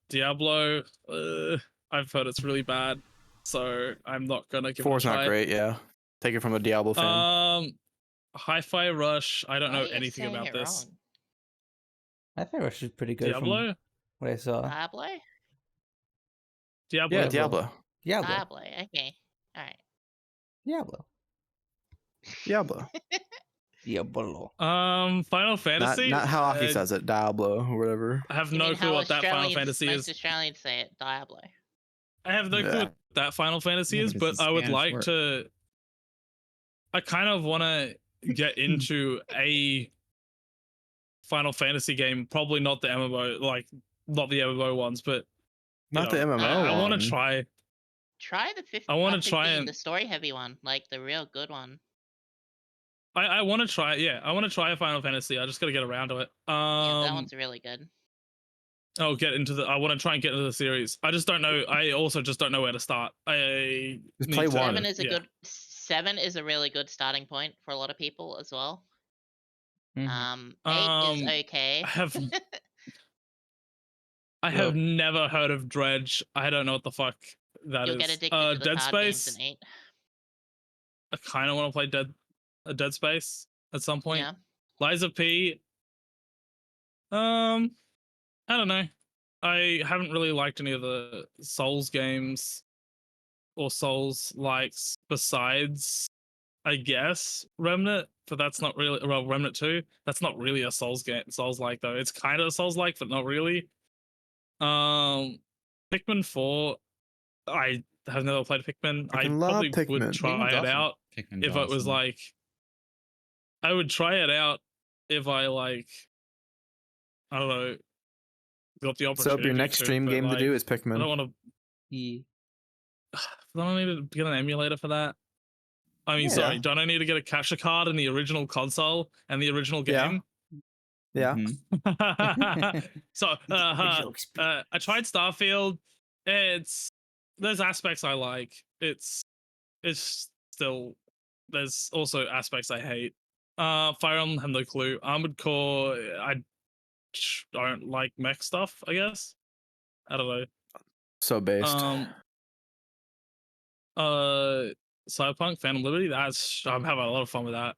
Diablo, I've heard it's really bad, so I'm not gonna give 4's it a try. not great, yeah. Take it from a Diablo fan. Hi-Fi Rush, I don't Why know are you anything saying about it this. wrong? I think Rush is pretty good from Diablo? what I saw. Diablo? Diablo. Yeah, Diablo. Diablo. Diablo, okay. Alright. Diablo. Diablo. Diablo. Final Fantasy? Not how Aki says it, Diablo or whatever. I have You no mean clue how what that Final Australians- Fantasy most is. Australians say it, Diablo. I have no clue Yeah. what that Final Fantasy Yeah, is, but it's but a I would Spanish like word. to. I kind of want to get into a Final Fantasy game. Probably not the MMO, like not the MMO ones, but Not the MMO I want one. to try. Try the 15, I wanna 15, try and- the story heavy one, like the real good one. I want to try. Yeah, I want to try a Final Fantasy. I just got to get around to it. Yeah, that one's really good. I'll get into the. I want to try and get into the series. I just don't know. I also just don't know where to start. I Just need play to- one. 7 is a yeah. good 7 is a really good starting point for a lot of people as well. Mhm. 8 is okay. I have never heard of Dredge. I don't know what the fuck that You'll is. get addicted to the Dead card games Space. in 8. I kind of want to play Dead Space at some point. Yeah. Liza P. I don't know. I haven't really liked any of the Souls games or Souls likes besides, I guess, Remnant, but that's not really, well, Remnant 2. That's not really a Souls game, Souls like though. It's kind of a Souls like, but not really. Pikmin 4. I have never played Pikmin. I fucking love probably would Pikmin. try Pikmin's it awesome. out Pikmin's if it was awesome. like. I would try it out if I like. I don't know. Got the So opportunity. your next to, stream but, game like, to do is I Pikmin. don't want to. Don't I need to get an emulator for that? I mean, sorry, Yeah. don't I need to get a capture card in the original console and the original Yeah. game? Yeah. Mhm. So Original I tried Starfield. There's aspects I like. It's still, there's also aspects I hate. Fire Emblem, have no clue. Armored Core, I don't like mech stuff, I guess. I don't know. So based. Cyberpunk, Phantom Liberty, I'm having a lot of fun with that.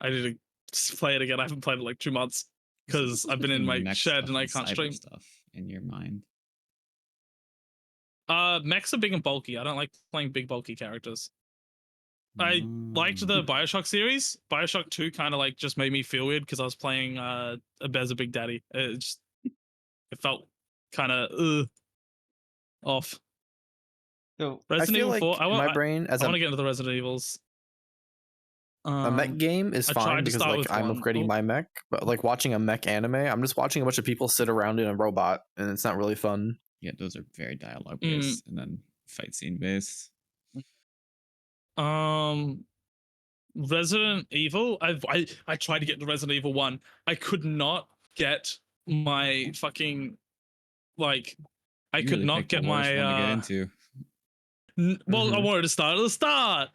I need to just play it again. I haven't played it like 2 months because I've been in my Mech shed stuff and I and can't cyber stream. stuff in your mind. Mechs are big and bulky. I don't like playing big bulky characters. I liked the Bioshock series. Bioshock 2 kind of like just made me feel weird because I was playing a Bear's a Big Daddy. It felt kind of off. So Resident I feel Evil like 4. I my brain as want to a get into the Resident Evils. mech game is I fine tried to because start like with I'm one. upgrading my mech, but like watching a mech anime, I'm just watching a bunch of people sit around in a robot, and it's not really fun. Yeah, those are very dialogue based and then fight scene based. Resident Evil. I tried to get to Resident Evil 1. I could not get my fucking like. I You could really not picked the get worst one to get my. into. Well, I wanted to start at the start,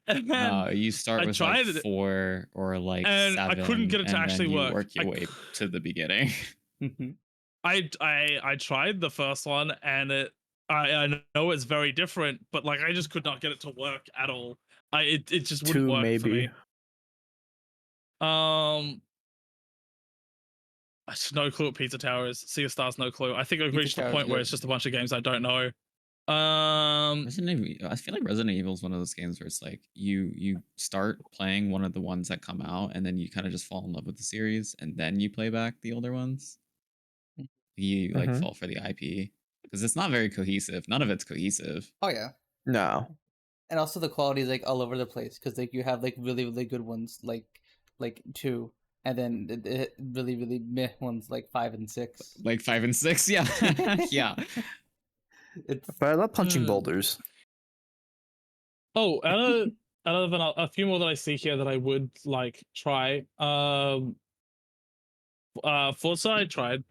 and then You start I with tried like it, 4 or like and 7, I couldn't get it to and actually then you work. work your way to the beginning. I tried the first one, and I know it's very different, but like I just could not get it to work at all. It just wouldn't 2 work maybe. for me. I just no clue what Pizza Tower is. Sea of Stars, no clue. I think I've reached the point where it's just a bunch of games I don't know. Resident Evil, I feel like Resident Evil is one of those games where it's like you start playing one of the ones that come out, and then you kind of just fall in love with the series, and then you play back the older ones. You like fall for the IP because it's not very cohesive. None of it's cohesive. Oh yeah. No. And also the quality is like all over the place because like you have like really really good ones like 2, and then really really meh ones like 5 and 6. Like 5 and 6, yeah, yeah. But I love punching boulders. Oh, out of a few more that I see here that I would like try. Forza I tried.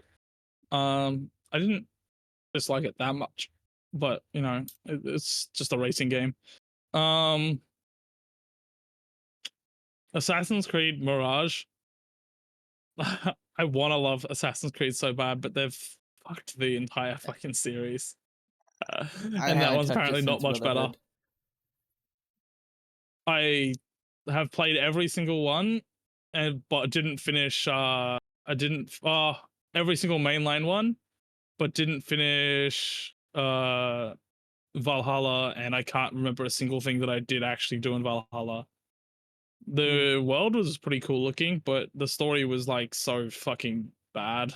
I didn't dislike it that much, but you know, it's just a racing game. Assassin's Creed Mirage. I want to love Assassin's Creed so bad, but they've fucked the entire fucking series. And that one's apparently not much better. I have played every single one, but didn't finish. I didn't every single mainline one, but didn't finish Valhalla, and I can't remember a single thing that I did actually do in Valhalla. The world was pretty cool looking, but the story was like so fucking bad.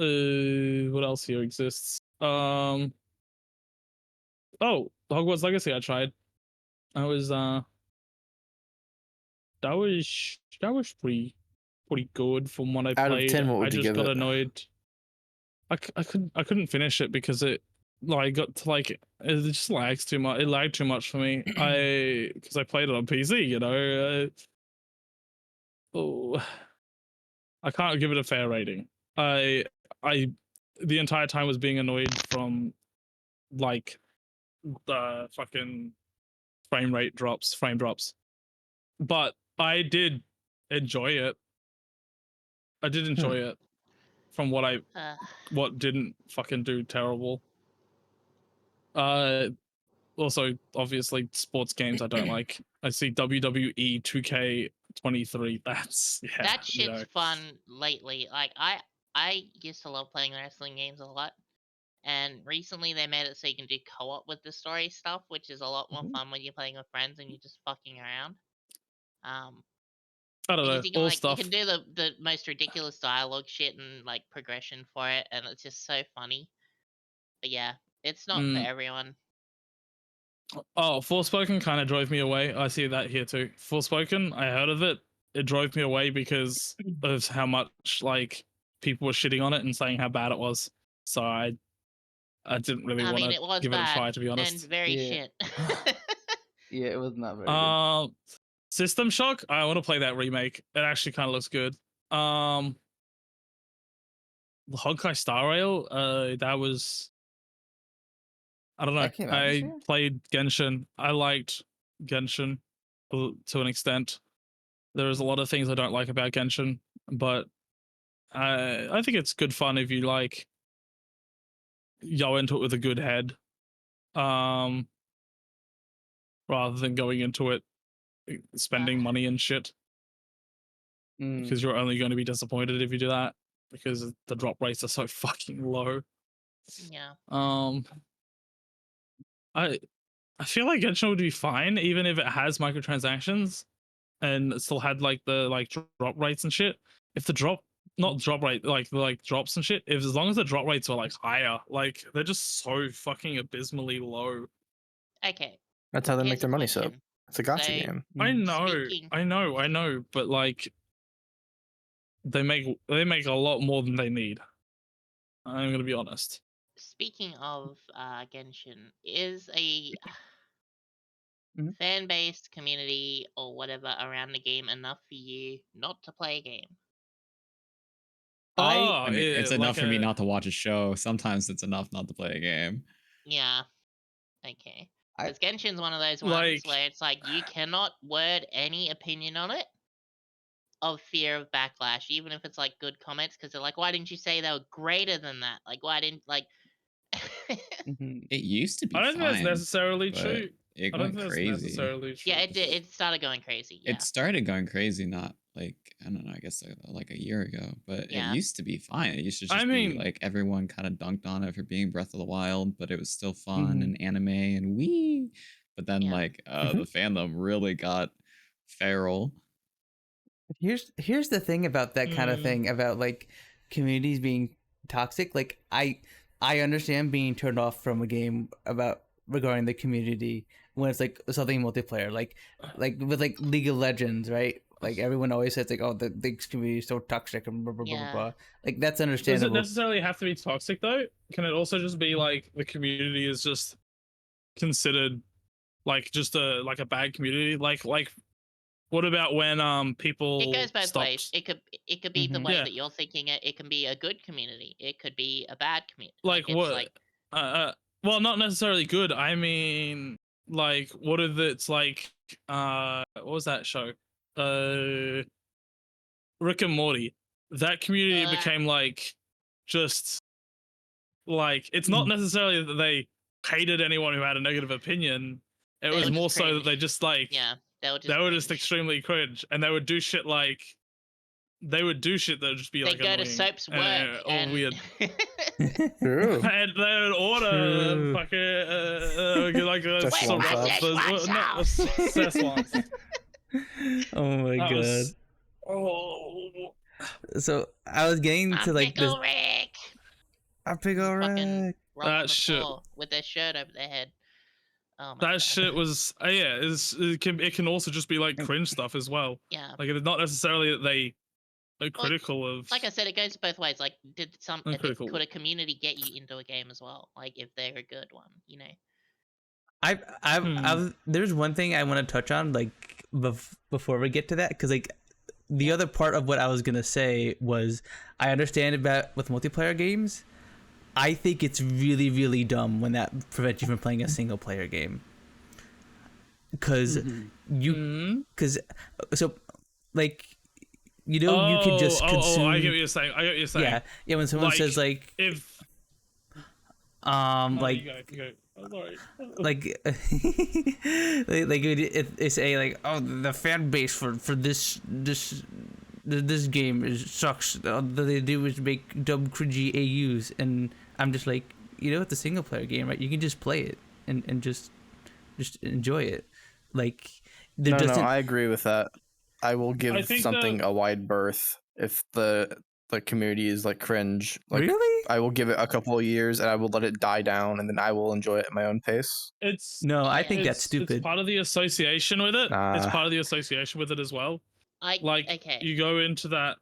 What else here exists? Oh, Hogwarts Legacy I tried. I was that was pretty good from what I Out played. of 10, what would I you just give got it? annoyed. I couldn't finish it because it like got to like it just lags too much. It lagged too much for me. Because I played it on PC, you know. I can't give it a fair rating. I the entire time was being annoyed from like the fucking frame drops. But I did enjoy it. I did enjoy it from what didn't fucking do terrible. Also, obviously, sports games I don't like. I see WWE 2K23. That's that shit's fun lately. Like I used to love playing wrestling games a lot, and recently they made it so you can do co-op with the story stuff, which is a lot more fun when you're playing with friends and you're just fucking around. I don't know. Because you can All like stuff. you can do the most ridiculous dialogue shit and like progression for it, and it's just so funny. But yeah, it's not for everyone. Oh, Forspoken kind of drove me away. I see that here too. Forspoken, I heard of it. It drove me away because of how much like people were shitting on it and saying how bad it was. So I didn't really want it to was give it a bad try, to be and honest. very shit. Yeah, it was not very good. System Shock, I want to play that remake. It actually kind of looks good. The Honkai Star Rail, that was, I don't know. That came out this I year? played Genshin. I liked Genshin to an extent. There's a lot of things I don't like about Genshin, but I think it's good fun if you like go into it with a good head, rather than going into it spending money and shit, because you're only going to be disappointed if you do that, because the drop rates are so fucking low. Yeah. I feel like Genshin would be fine even if it has microtransactions and it still had like the like drop rates and shit. If the drop not drop rate like drops and shit, if as long as the drop rates were like higher, like they're just so fucking abysmally low. Okay. That's how they Here's make their a money. So question. it's a gacha So- game. I Speaking- know, but like they make a lot more than they need. I'm gonna be honest. Speaking of Genshin, is a Mhm. fan-based community or whatever around the game enough for you not to play a game? I mean, it's enough like for me not to watch a show. Sometimes it's enough not to play a game. Yeah. Okay. I- Because Genshin's one of those ones Like- where it's like you cannot word any opinion on it of fear of backlash, even if it's like good comments, because they're like, why didn't you say they were greater than that? Like, why didn't like It used to be I don't think that's fine, necessarily but true. it I don't went think that's crazy. necessarily true. Yeah, it started going crazy. Yeah. It started going crazy not like, I don't know, I guess like a year ago, but Yeah. it used to be fine. It used to just I be mean- like everyone kind of dunked on it for being Breath of the Wild, but it was still fun Mhm. and anime and wee. But then Yeah. like the fandom really got feral. Here's the thing about that kind of thing, about like communities being toxic. Like I understand being turned off from a game about regarding the community when it's like something multiplayer, like with like League of Legends, right? Like everyone always says like, oh, the community is so toxic and blah blah blah Yeah. blah blah. Like that's Does it understandable. necessarily have to be toxic though? Can it also just be like the community is just considered like just a bad community? Like what about when people It goes both stopped? ways. It could be the Mhm. way Yeah. that you're thinking it. It can be a good community. It could be a bad community. Like it's what? Like, Well, not necessarily good. I mean, like what if it's like what was that show? Rick and Morty. That community became like just like it's not necessarily that they hated anyone who had a negative opinion. It They was were more just so that cringe. they just like yeah, they were just. they were just cringe. extremely cringe, and they would do shit like they would do shit that would just be They like go to annoying Soap's work or and weird. True. And they would order True. fucking like Szechuan sauce. not Szechuan. Oh my That god. was- Oh, So I was getting to like this. Pickle Rick. I pick all Fucking right. roll on That the shit. floor with their shirt over their head. Oh my that God. shit was yeah. It can also just be like cringe stuff as well. Yeah. Like it's not necessarily that they are Well, critical of. Like I said, it goes both ways. Like, Critical. could a community get you into a game as well? Like, if they're a good one, you know. I've there's one thing I want to touch on, like before we get to that, because like the other part of what I was gonna say was I understand about with multiplayer games, I think it's really, really dumb when that prevents you from playing a single player game. Because so like, you know, you can just consume. I get what you're saying. Yeah. When someone says like, if like, you go. I'm sorry. like, like they say like, oh, the fan base for this game sucks. All they do is make dumb, cringy AUs, and I'm just like, you know, it's a single player game, right? You can just play it and just enjoy it. Like, there No, doesn't. I agree with that. I will give think something a wide berth if the community is like cringe. Like, Really? I will give it a couple of years and I will let it die down, and then I will enjoy it at my own pace. No, I think Yeah. that's stupid. It's part of the association with it. It's Nah. part of the association with it as well. Okay. You go into that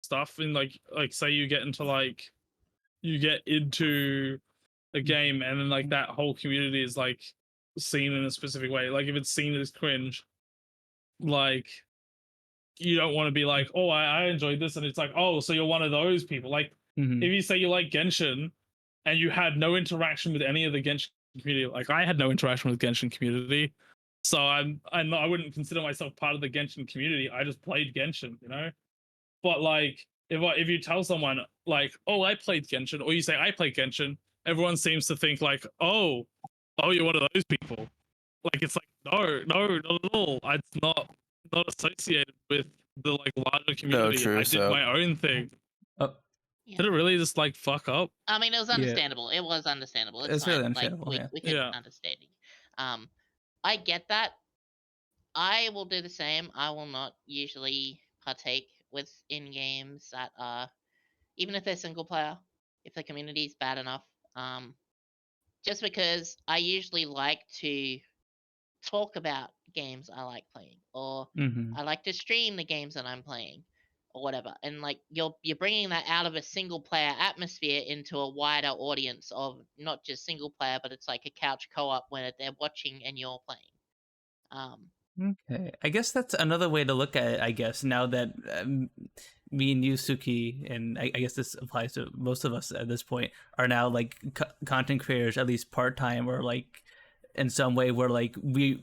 stuff and like say you get into a game, and then like that whole community is like seen in a specific way. Like if it's seen as cringe, like you don't want to be like, oh, I enjoyed this, and it's like, oh, so you're one of those people. Like Mhm. if you say you like Genshin and you had no interaction with any of the Genshin community, like I had no interaction with Genshin community, so I wouldn't consider myself part of the Genshin community. I just played Genshin, you know. But like if you tell someone like, oh, I played Genshin, or you say I played Genshin, everyone seems to think like, oh, you're one of those people. Like it's like no, not at all. It's not associated with the like larger community. true, I did so- my own thing. Oh, Did it really just like fuck up? I mean, it was Yeah. understandable. It was understandable. It's really fine. understandable, Like yeah. we can Yeah. understand it. I get that. I will do the same. I will not usually partake in games that are, even if they're single player, if the community is bad enough. Just because I usually like to talk about games I like playing, or Mhm. I like to stream the games that I'm playing, or whatever. And like you're bringing that out of a single player atmosphere into a wider audience of not just single player, but it's like a couch co-op where they're watching and you're playing. Okay, I guess that's another way to look at it. I guess now that me and you, Sooky, and I guess this applies to most of us at this point, are now like content creators, at least part time, or like in some way where like we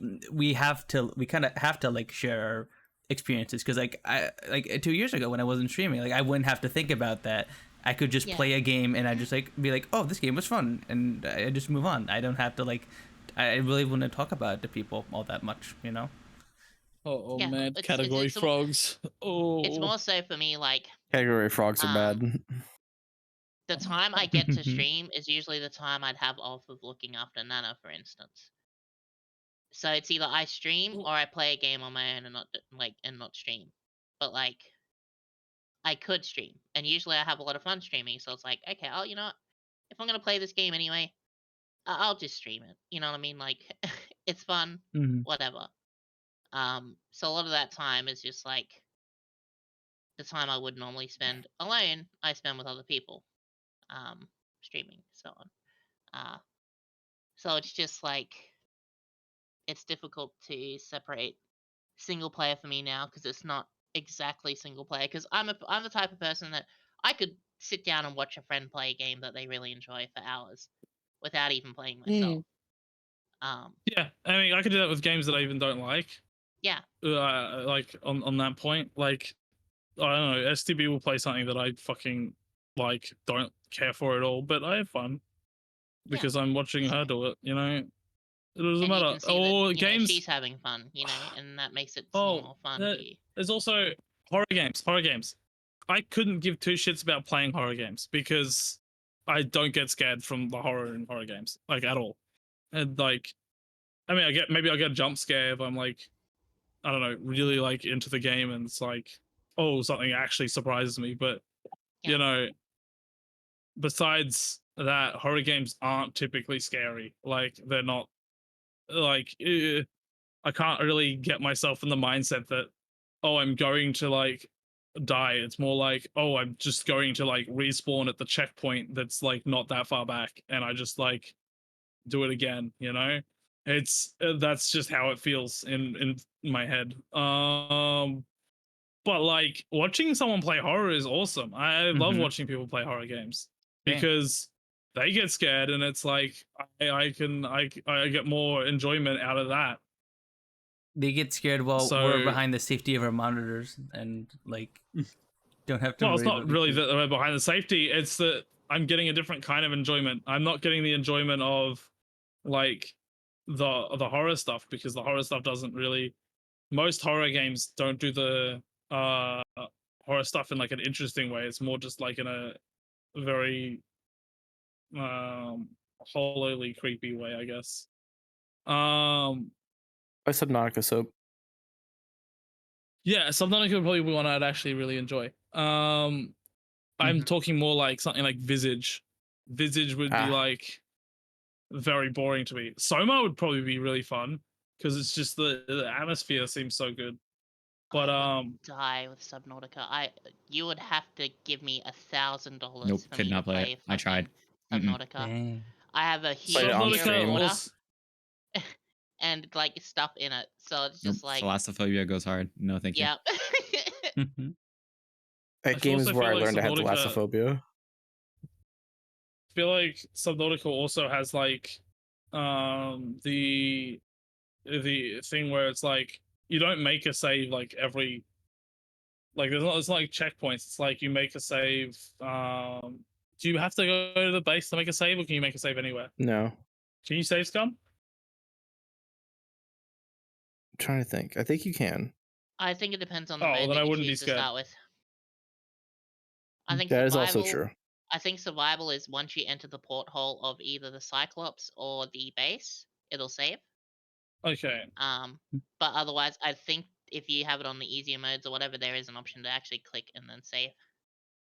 kind of have to like share our experiences, because like 2 years ago when I wasn't streaming, like I wouldn't have to think about that. I could just play a game and I just like be like, oh, this game was fun, and I just move on. I don't have to like. I really wouldn't talk about it to people all that much, you know. Oh Yeah, man, it's- category it's- frogs. Oh, It's more so for me like Category frogs are bad. the time I get to stream is usually the time I'd have off of looking after Nana, for instance. So it's either I stream or I play a game on my own and not stream. But like, I could stream, and usually I have a lot of fun streaming. So it's like, okay, you know what? If I'm gonna play this game anyway, I'll just stream it. You know what I mean? Like, it's fun, whatever. So a lot of that time is just like the time I would normally spend alone, I spend with other people, streaming, so on. So it's just like it's difficult to separate single player for me now, because it's not exactly single player. Because I'm the type of person that I could sit down and watch a friend play a game that they really enjoy for hours without even playing myself. yeah. I mean, I could do that with games that I even don't like. Yeah. Like on that point, like I don't know, STB will play something that I fucking like don't care for at all, but I have fun because I'm watching her do it. You know, it doesn't And matter. you can see Oh, that, games. she's having fun, and that makes it Oh, more fun for you. There's also horror games. I couldn't give two shits about playing horror games because I don't get scared from the horror in horror games, like at all. And like, I mean, maybe I get a jump scare if I'm like, I don't know, really like into the game, and it's like, oh, something actually surprises me. But you know, besides that, horror games aren't typically scary. Like they're not like I can't really get myself in the mindset that, oh, I'm going to like die. It's more like, oh, I'm just going to like respawn at the checkpoint that's like not that far back, and I just like do it again, you know. It's that's just how it feels in my head. But like watching someone play horror is awesome. I love watching people play horror games because they get scared, and it's like I get more enjoyment out of that. They get scared while So- we're behind the safety of our monitors and like don't have to Well, worry it's not about really anything. that we're behind the safety. It's that I'm getting a different kind of enjoyment. I'm not getting the enjoyment of like the horror stuff, because the horror stuff doesn't really. Most horror games don't do the horror stuff in like an interesting way. It's more just like in a very hollowly creepy way, I guess. By Subnautica soap. Yeah, Subnautica would probably be one I'd actually really enjoy. I'm talking more like something like Visage. Visage would be like very boring to me. Soma would probably be really fun because it's just the atmosphere seems so good. But die with Subnautica. You would have to give me $1,000 Nope, for could me not to play play it. I tried. Subnautica. Dang. I have a huge Played it on fear stream. of water also, and like stuff in it, so it's Nope, just like thalassophobia goes hard. No, thank you. yep. That game is also where I feel like learned to have Subnautica- thalassophobia. I feel like Subnautica also has like the thing where it's like you don't make a save like every like it's not like checkpoints. It's like you make a save. Do you have to go to the base to make a save, or can you make a save anywhere? No. Can you save scum? I'm trying to think. I think you can. I think it depends on the Oh, mode then that I you wouldn't be choose to scared. start with. I think That is survival, also true. I think survival is once you enter the porthole of either the Cyclops or the base, it'll save. Okay. But otherwise, I think if you have it on the easier modes or whatever, there is an option to actually click and then save.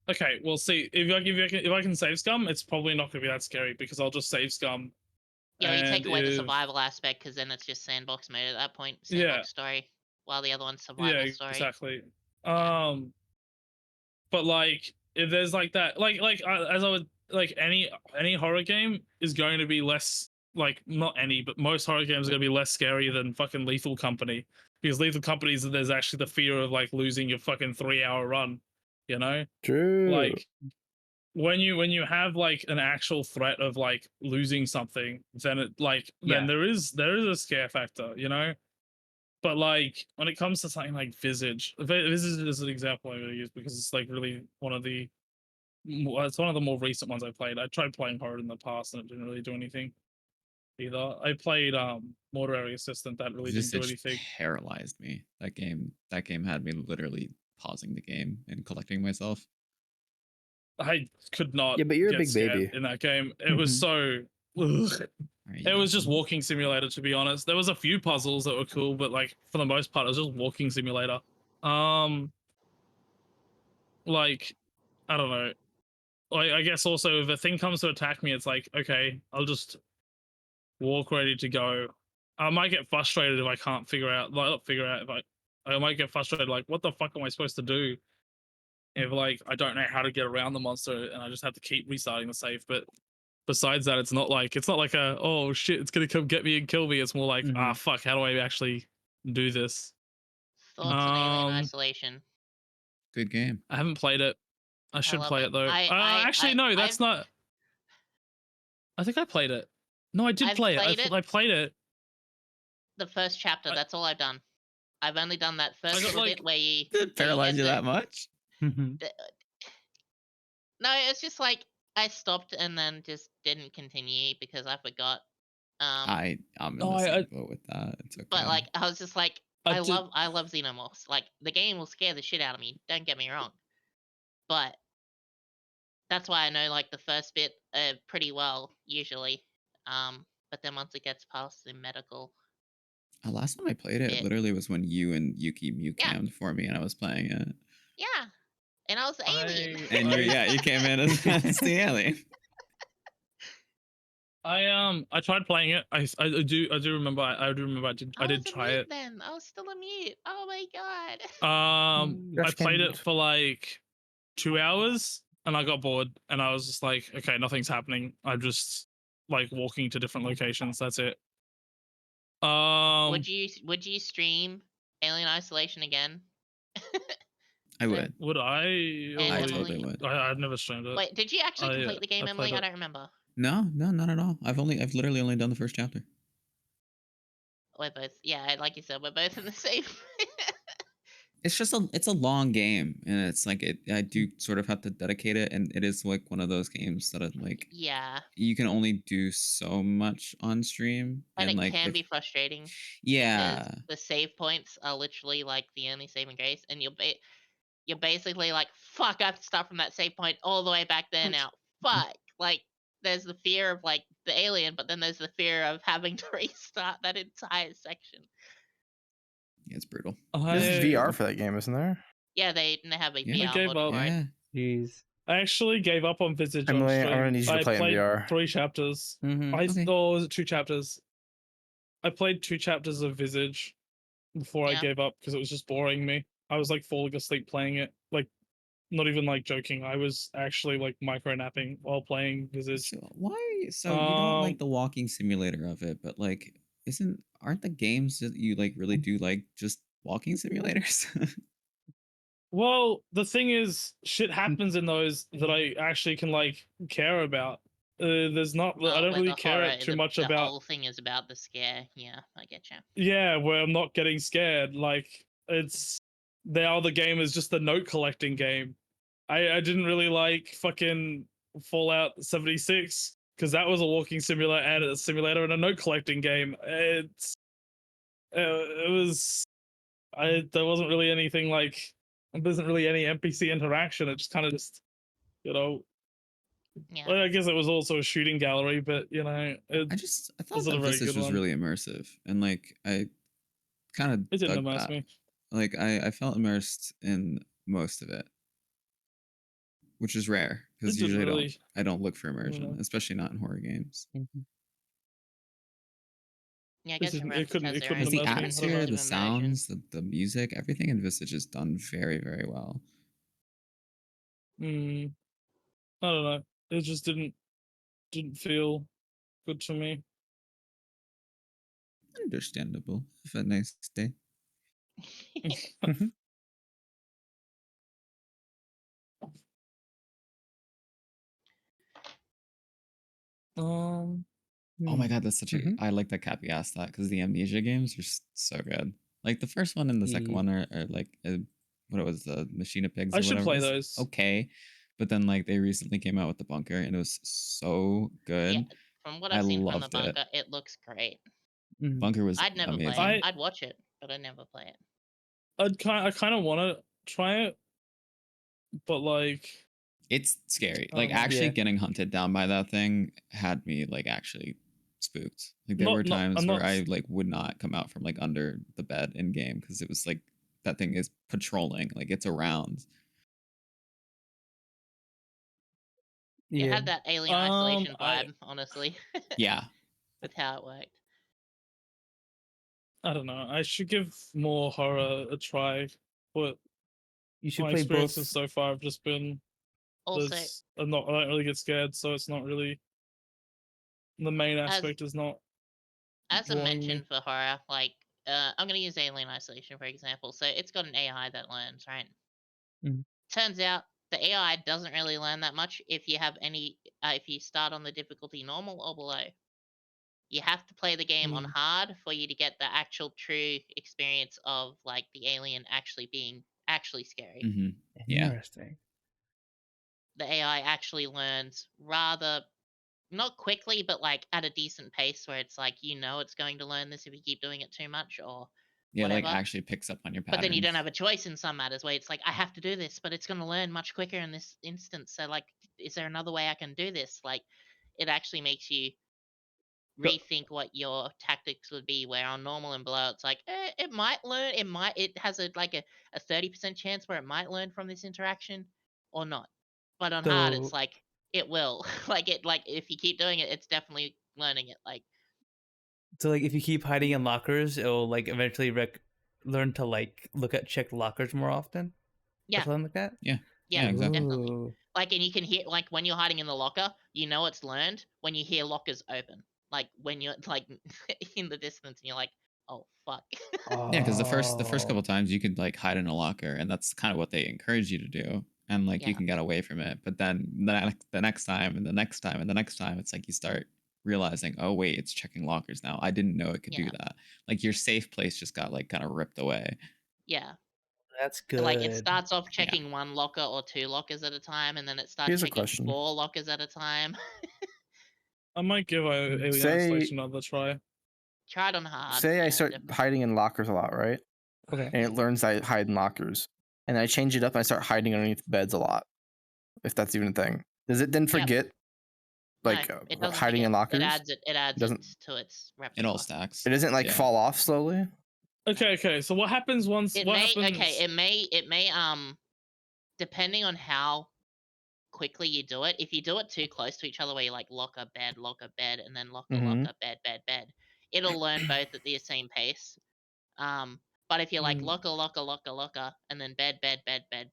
Okay. Well, see, if I can save scum, it's probably not going to be that scary because I'll just save scum. Yeah, you take and away the if- survival aspect because then it's just sandbox mode at that point, Yeah. sandbox story, while the other one's survival Yeah, story. exactly. Yeah. But like, if there's like that, as I would like any horror game is going to be less like not any, but most horror games are going to be less scary than fucking Lethal Company, because Lethal Company there's actually the fear of like losing your fucking 3-hour run, you know? True. Like when you have like an actual threat of like losing something, then it like then there is a scare factor, you know? But like when it comes to something like Visage is an example I'm going to use because it's like really it's one of the more recent ones I played. I tried playing horror in the past and it didn't really do anything either. I played Mortuary Assistant, that really didn't do Visage anything. paralyzed me. That game had me literally pausing the game and collecting myself. I could not. Yeah, but you're a get big scared baby. in that game. It was so. Ugh. Right, It was just walking simulator, to be honest. There was a few puzzles that were cool, but like for the most part, it was just walking simulator. Like I don't know. Like I guess also if a thing comes to attack me, it's like okay, I'll just walk ready to go. I might get frustrated if I can't figure out. Like, not figure out if I might get frustrated. Like, what the fuck am I supposed to do? If like I don't know how to get around the monster and I just have to keep restarting the save. But besides that, it's not like a oh shit, it's gonna come get me and kill me. It's more like ah fuck, how do I actually do this? Thoughts on Alien Isolation? Good game. I haven't played it. I should love play it. it though. I Actually, no, that's not. I think I played it. No, I did I've play played it. it. I played it. The first chapter. That's all I've done. I've only done that first got, little like- bit where you Did it paralyze get you the- that much? No, it's just like I stopped and then just didn't continue because I forgot. I'm in No, the same I- boat with that. It's okay. But like I was just like I I did- love Xenomorphs. Like the game will scare the shit out of me. Don't get me wrong. But that's why I know like the first bit pretty well usually. But then once it gets past the medical, Last time I played it, Yeah. literally was when you and Yuki cammed for me and I was playing it. yeah, and I was the alien. And you came in as the alien. I tried playing it. I do remember. I did was a try mute it. Then I was still a mute. Oh my god. I Rush played game. it for like 2 hours and I got bored and I was just like, okay, nothing's happening. I'm just like walking to different locations. That's it. Would you stream Alien Isolation again? I would. Would I? And I Emily? totally would. I've never streamed it. Wait, did you actually I, complete the game, I Emily? played I it. don't remember. No, not at all. I've literally only done the first chapter. We're both, yeah, like you said, we're both in the same. It's just it's a long game, and it's like I do sort of have to dedicate it, and it is like one of those games that I'm like, Yeah, you can only do so much on stream, and and it like can if be frustrating because yeah, the save points are literally like the only saving grace, and you're basically like, fuck, I have to start from that save point all the way back there now. Fuck. Like, there's the fear of like the alien, but then there's the fear of having to restart that entire section. it's brutal. There's I VR for that game, isn't there? Yeah, they have a Yeah. I VR gave mod up. for it. Yeah, Jeez. I actually gave up on Visage on Emily, I'm stream. gonna need you to I play in played VR. 3 chapters. Mm-hmm. Okay. Oh, was it 2 chapters? I played 2 chapters of Visage before I Yeah. gave up because it was just boring me. I was like falling asleep playing it. Like, not even like joking. I was actually like micro napping while playing Visage. So why? So you don't like Um, the walking simulator of it, but like, aren't the games that you like really do like just walking simulators? Well, the thing is, shit happens in those that I actually can like care about. There's not. I Well, don't where really the care horror, too much the about. whole thing is about the scare. Yeah, I get you. Yeah, where I'm not getting scared. Like the other game is just the note collecting game. I didn't really like fucking Fallout 76 because that was a walking simulator and a note collecting game. It was there wasn't really anything like there wasn't really any NPC interaction. It just kind of just you know. Yeah. Well, I guess it was also a shooting gallery, but you know, I thought wasn't that a very Visage good was one. really immersive, and like I kind of It didn't dug immerse that. me. Like I felt immersed in most of it, which is rare It because didn't usually really. I don't look for immersion, know. especially not in horror games. Mm-hmm. Yeah, I It guess didn't. everyone It couldn't. has It their couldn't own Because the immerse me. I don't atmosphere, know. sense the of immersion. sounds, the music, everything in Visage is done very, very well. I don't know. It just didn't feel good to me. Understandable. Have a nice day. Oh my god, that's such a. I like that Cappy asked that because the Amnesia games are so good. Like the first one and the second Yeah. one are like what it was, the Machine of Pigs I or should whatever. play It was those. okay, but then like they recently came out with the Bunker and it was so good. Yeah, from what I I've seen from the loved it. Bunker, it looks great. Mm-hmm. Bunker was I'd never play amazing. it. I'd watch it, but I'd never play it. I kind of want to try it, but like It's scary. Like actually Yeah. getting hunted down by that thing had me like actually spooked. Like there were Not- times I'm where not- I like would not come out from like under the bed in game because it was like that thing is patrolling, like it's around. It Yeah. had that Alien Isolation I- vibe, honestly, Yeah. with how it worked. I don't know. I should give more horror a try, but You should my play both. experiences so far have just been. Also, I don't really get scared, so it's not really. The main As- aspect is not. as a drawing mention me. for horror, like I'm gonna use Alien Isolation for example. So it's got an AI that learns, right? Mhm. Turns out the AI doesn't really learn that much if you have any if you start on the difficulty normal or below. You have to play the game on hard for you to get the actual true experience of like the alien actually being actually scary. Mm-hmm. Yeah. Interesting. The AI actually learns rather not quickly, but like at a decent pace where it's like it's going to learn this if you keep doing it too much or Yeah, like whatever. actually picks up on your patterns. But then you don't have a choice in some matters where it's like I have to do this, but it's going to learn much quicker in this instance. So like, is there another way I can do this? Like, it actually makes you rethink what your tactics would be. Where on normal and below, it's like it might learn. It has a 30% chance where it might learn from this interaction or not. But on hard, it's So- like it will. like if you keep doing it, it's definitely learning it. Like So like if you keep hiding in lockers, it'll like eventually learn to like check lockers more often. Yeah. Or something like that. Yeah. yeah, exactly. definitely. Ooh. Like, and you can hear, like, when you're hiding in the locker, it's learned when you hear lockers open. Like, when you're, like, in the distance and you're like, oh, fuck. Yeah, because the first Oh. couple times you could like hide in a locker, and that's kind of what they encourage you to do. and like you Yeah. can get away from it. But then the next time and the next time and the next time, it's like you start realizing, oh wait, it's checking lockers now. I didn't know it could do Yeah. that. Like your safe place just got like kind of ripped away. Yeah. That's Like it good. starts off Yeah. checking one locker or 2 lockers at a time, and then it starts Here's a checking question. 4 lockers at a time. I might give Alien Say- Isolation another try. Try it on hard. Say I yeah, start definitely. hiding in lockers a lot, right? Okay. And it learns I hide in lockers. And I change it up and I start hiding underneath beds a lot. If that's even a thing. Does it then forget like No, it doesn't hiding forget. in lockers? It adds it doesn't- to its It repertoire. all stacks. It doesn't like Yeah. fall off slowly? Okay. So what happens once? It what may happens? okay, it may depending on how quickly you do it. If you do it too close to each other, where you like locker, bed, and then locker, Mhm. locker, bed, it'll learn both at the same pace. But if you're like Mm. locker, and then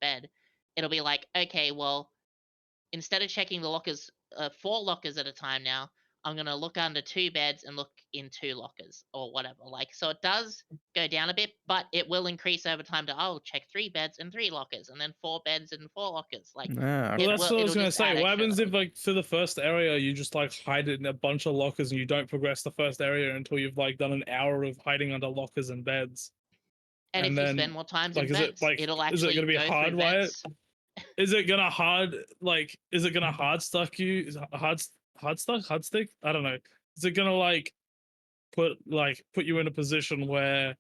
bed, it'll be like, okay, well, instead of checking the lockers, 4 lockers at a time now, I'm gonna look under 2 beds and look in 2 lockers or whatever. Like, so it does go down a bit, but it will increase over time to check 3 beds and 3 lockers, and then 4 beds and 4 lockers. Like, Yeah. Well, it that's will- what I was it'll gonna just say. add What extra happens if, load. like, for the first area, you just like hide it in a bunch of lockers and you don't progress the first area until you've like done an hour of hiding under lockers and beds? And and if you then, spend more times like, in is it vents, like, it'll is it actually gonna be go through hardwired? vents. Is it gonna hard stuck you? Hard stick? I don't know. Is it gonna like put you in a position where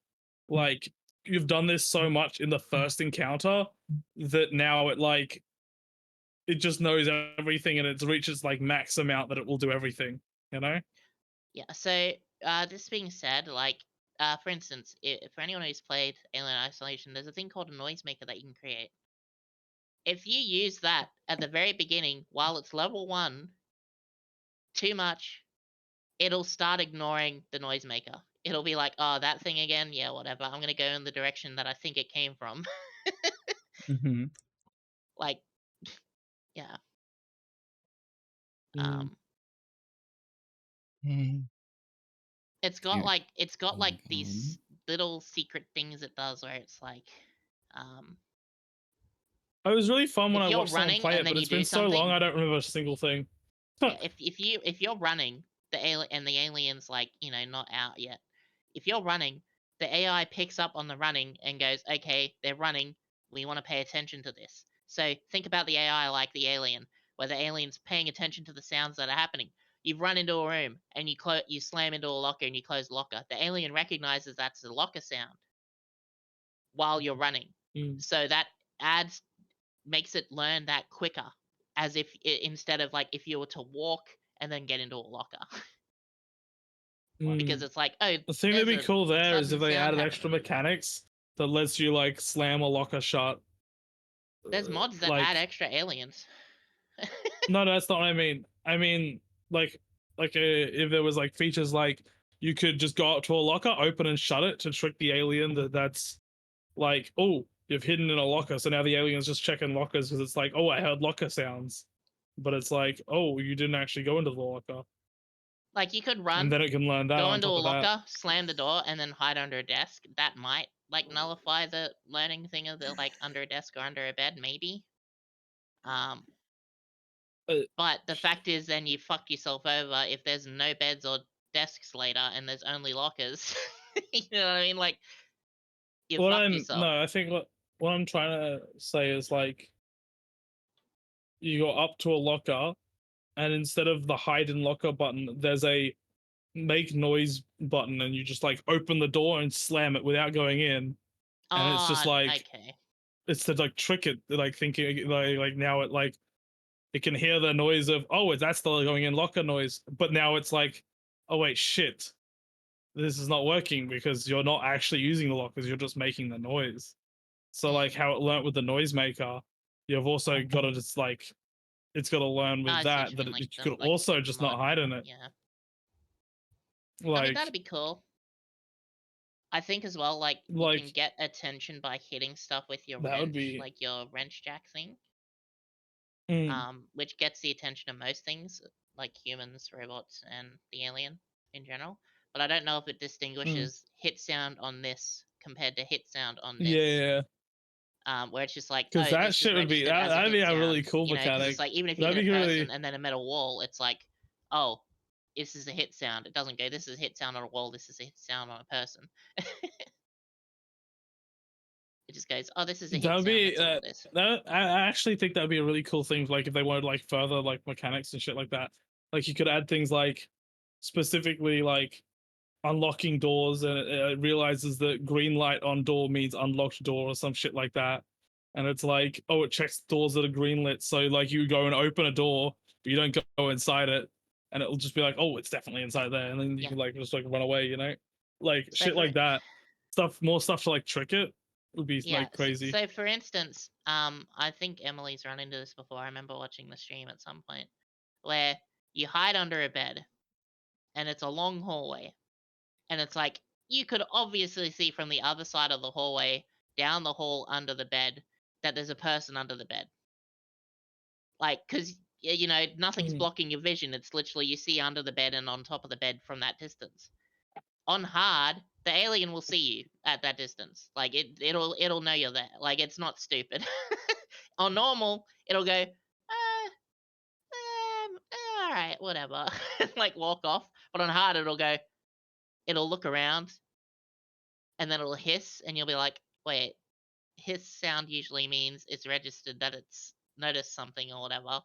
like you've done this so much in the first encounter that now it just knows everything and it reaches like max amount that it will do everything, you know? Yeah. So, this being said, like, for instance, for anyone who's played Alien Isolation, there's a thing called a noisemaker that you can create. If you use that at the very beginning while it's level 1 too much, it'll start ignoring the noisemaker. It'll be like, oh, that thing again? Yeah, whatever. I'm gonna go in the direction that I think it came from. Mm-hmm. Like, yeah. Mm. It's got Dude, like oh my these little secret things it does where it's like, It was really fun when If I you're watched someone running play and it, then but you it's do been so long something- I don't remember a single thing. yeah, if you're running, the alien's like, not out yet. If you're running, the AI picks up on the running and goes, okay, they're running. We want to pay attention to this. So think about the AI like the alien, where the alien's paying attention to the sounds that are happening. You've run into a room and you slam into a locker and you close the locker. The alien recognizes that's a locker sound while you're running. Mm. So that makes it learn that quicker, as if instead of like if you were to walk and then get into a locker. Because it's like, oh, The thing that'd be there's a cool there is sudden if they sound added extra happening. mechanics that lets you like slam a locker shut. There's mods that like- add extra aliens. No, that's not what I mean. I mean, if there was like features like you could just go up to a locker, open and shut it to trick the alien that's like, oh, you've hidden in a locker, so now the alien's just checking lockers because it's like, oh, I heard locker sounds, but it's like, oh, you didn't actually go into the locker, Like you could run, and then it can learn that go on into a top of that. locker, slam the door, and then hide under a desk. That might like nullify the learning thing of the like under a desk or under a bed, maybe. But the fact is, then you fuck yourself over if there's no beds or desks later and there's only lockers. You know what I mean? Like, you fuck yourself. No, I think what I'm trying to say is like, you go up to a locker, and instead of the hide and locker button, there's a make noise button, and you just like open the door and slam it without going in, and it's just like, okay. it's to like trick it, like thinking like now it can hear the noise of, oh, that's the going in locker noise, but now it's like, oh wait, shit, this is not working because you're not actually using the lockers, you're just making the noise. So like how it learnt with the noisemaker, you've also got to just like, it's got to learn with I see what that you that mean, you like could like also just not mod. hide in it. Yeah. I Like, mean, that'd be cool. I think as well, like you can get attention by hitting stuff with your that would wrench, be- like your wrench jack thing. mm, Which gets the attention of most things, like humans, robots, and the alien in general. But I don't know if it distinguishes hit sound on this compared to hit sound on this. yeah. where it's just like, Because oh, that this is shit would be registered as a that'd be hit a really sound, cool you know, 'cause mechanic. it's like even if you That'd hit a be person really and then a metal wall, it's like, oh, this is a hit sound. It doesn't go, this is a hit sound on a wall, this is a hit sound on a person. It just goes, oh, this is a hit that would sound. be That's all it is. that I actually think that'd be a really cool thing. Like if they wanted like further like mechanics and shit like that. Like you could add things like specifically like unlocking doors, and it realizes that green light on door means unlocked door or some shit like that. And it's like, oh, it checks doors that are green lit. So like you go and open a door, but you don't go inside it, and it'll just be like, oh, it's definitely inside there, and then you Yeah. can like just like run away, you know, like So shit for like that. More stuff to like trick it would be Yeah. like crazy. So for instance, I think Emily's run into this before. I remember watching the stream at some point where you hide under a bed and it's a long hallway. And it's like you could obviously see from the other side of the hallway down the hall under the bed that there's a person under the bed. Like, because, you know, nothing's Mhm. blocking your vision. It's literally you see under the bed and on top of the bed from that distance. On hard, the alien will see you at that distance. Like it'll know you're there. Like it's not stupid. On normal, it'll go, all right, whatever, like walk off. But on hard, it'll look around, and then it'll hiss, and you'll be like, wait, hiss sound usually means it's registered that it's noticed something or whatever.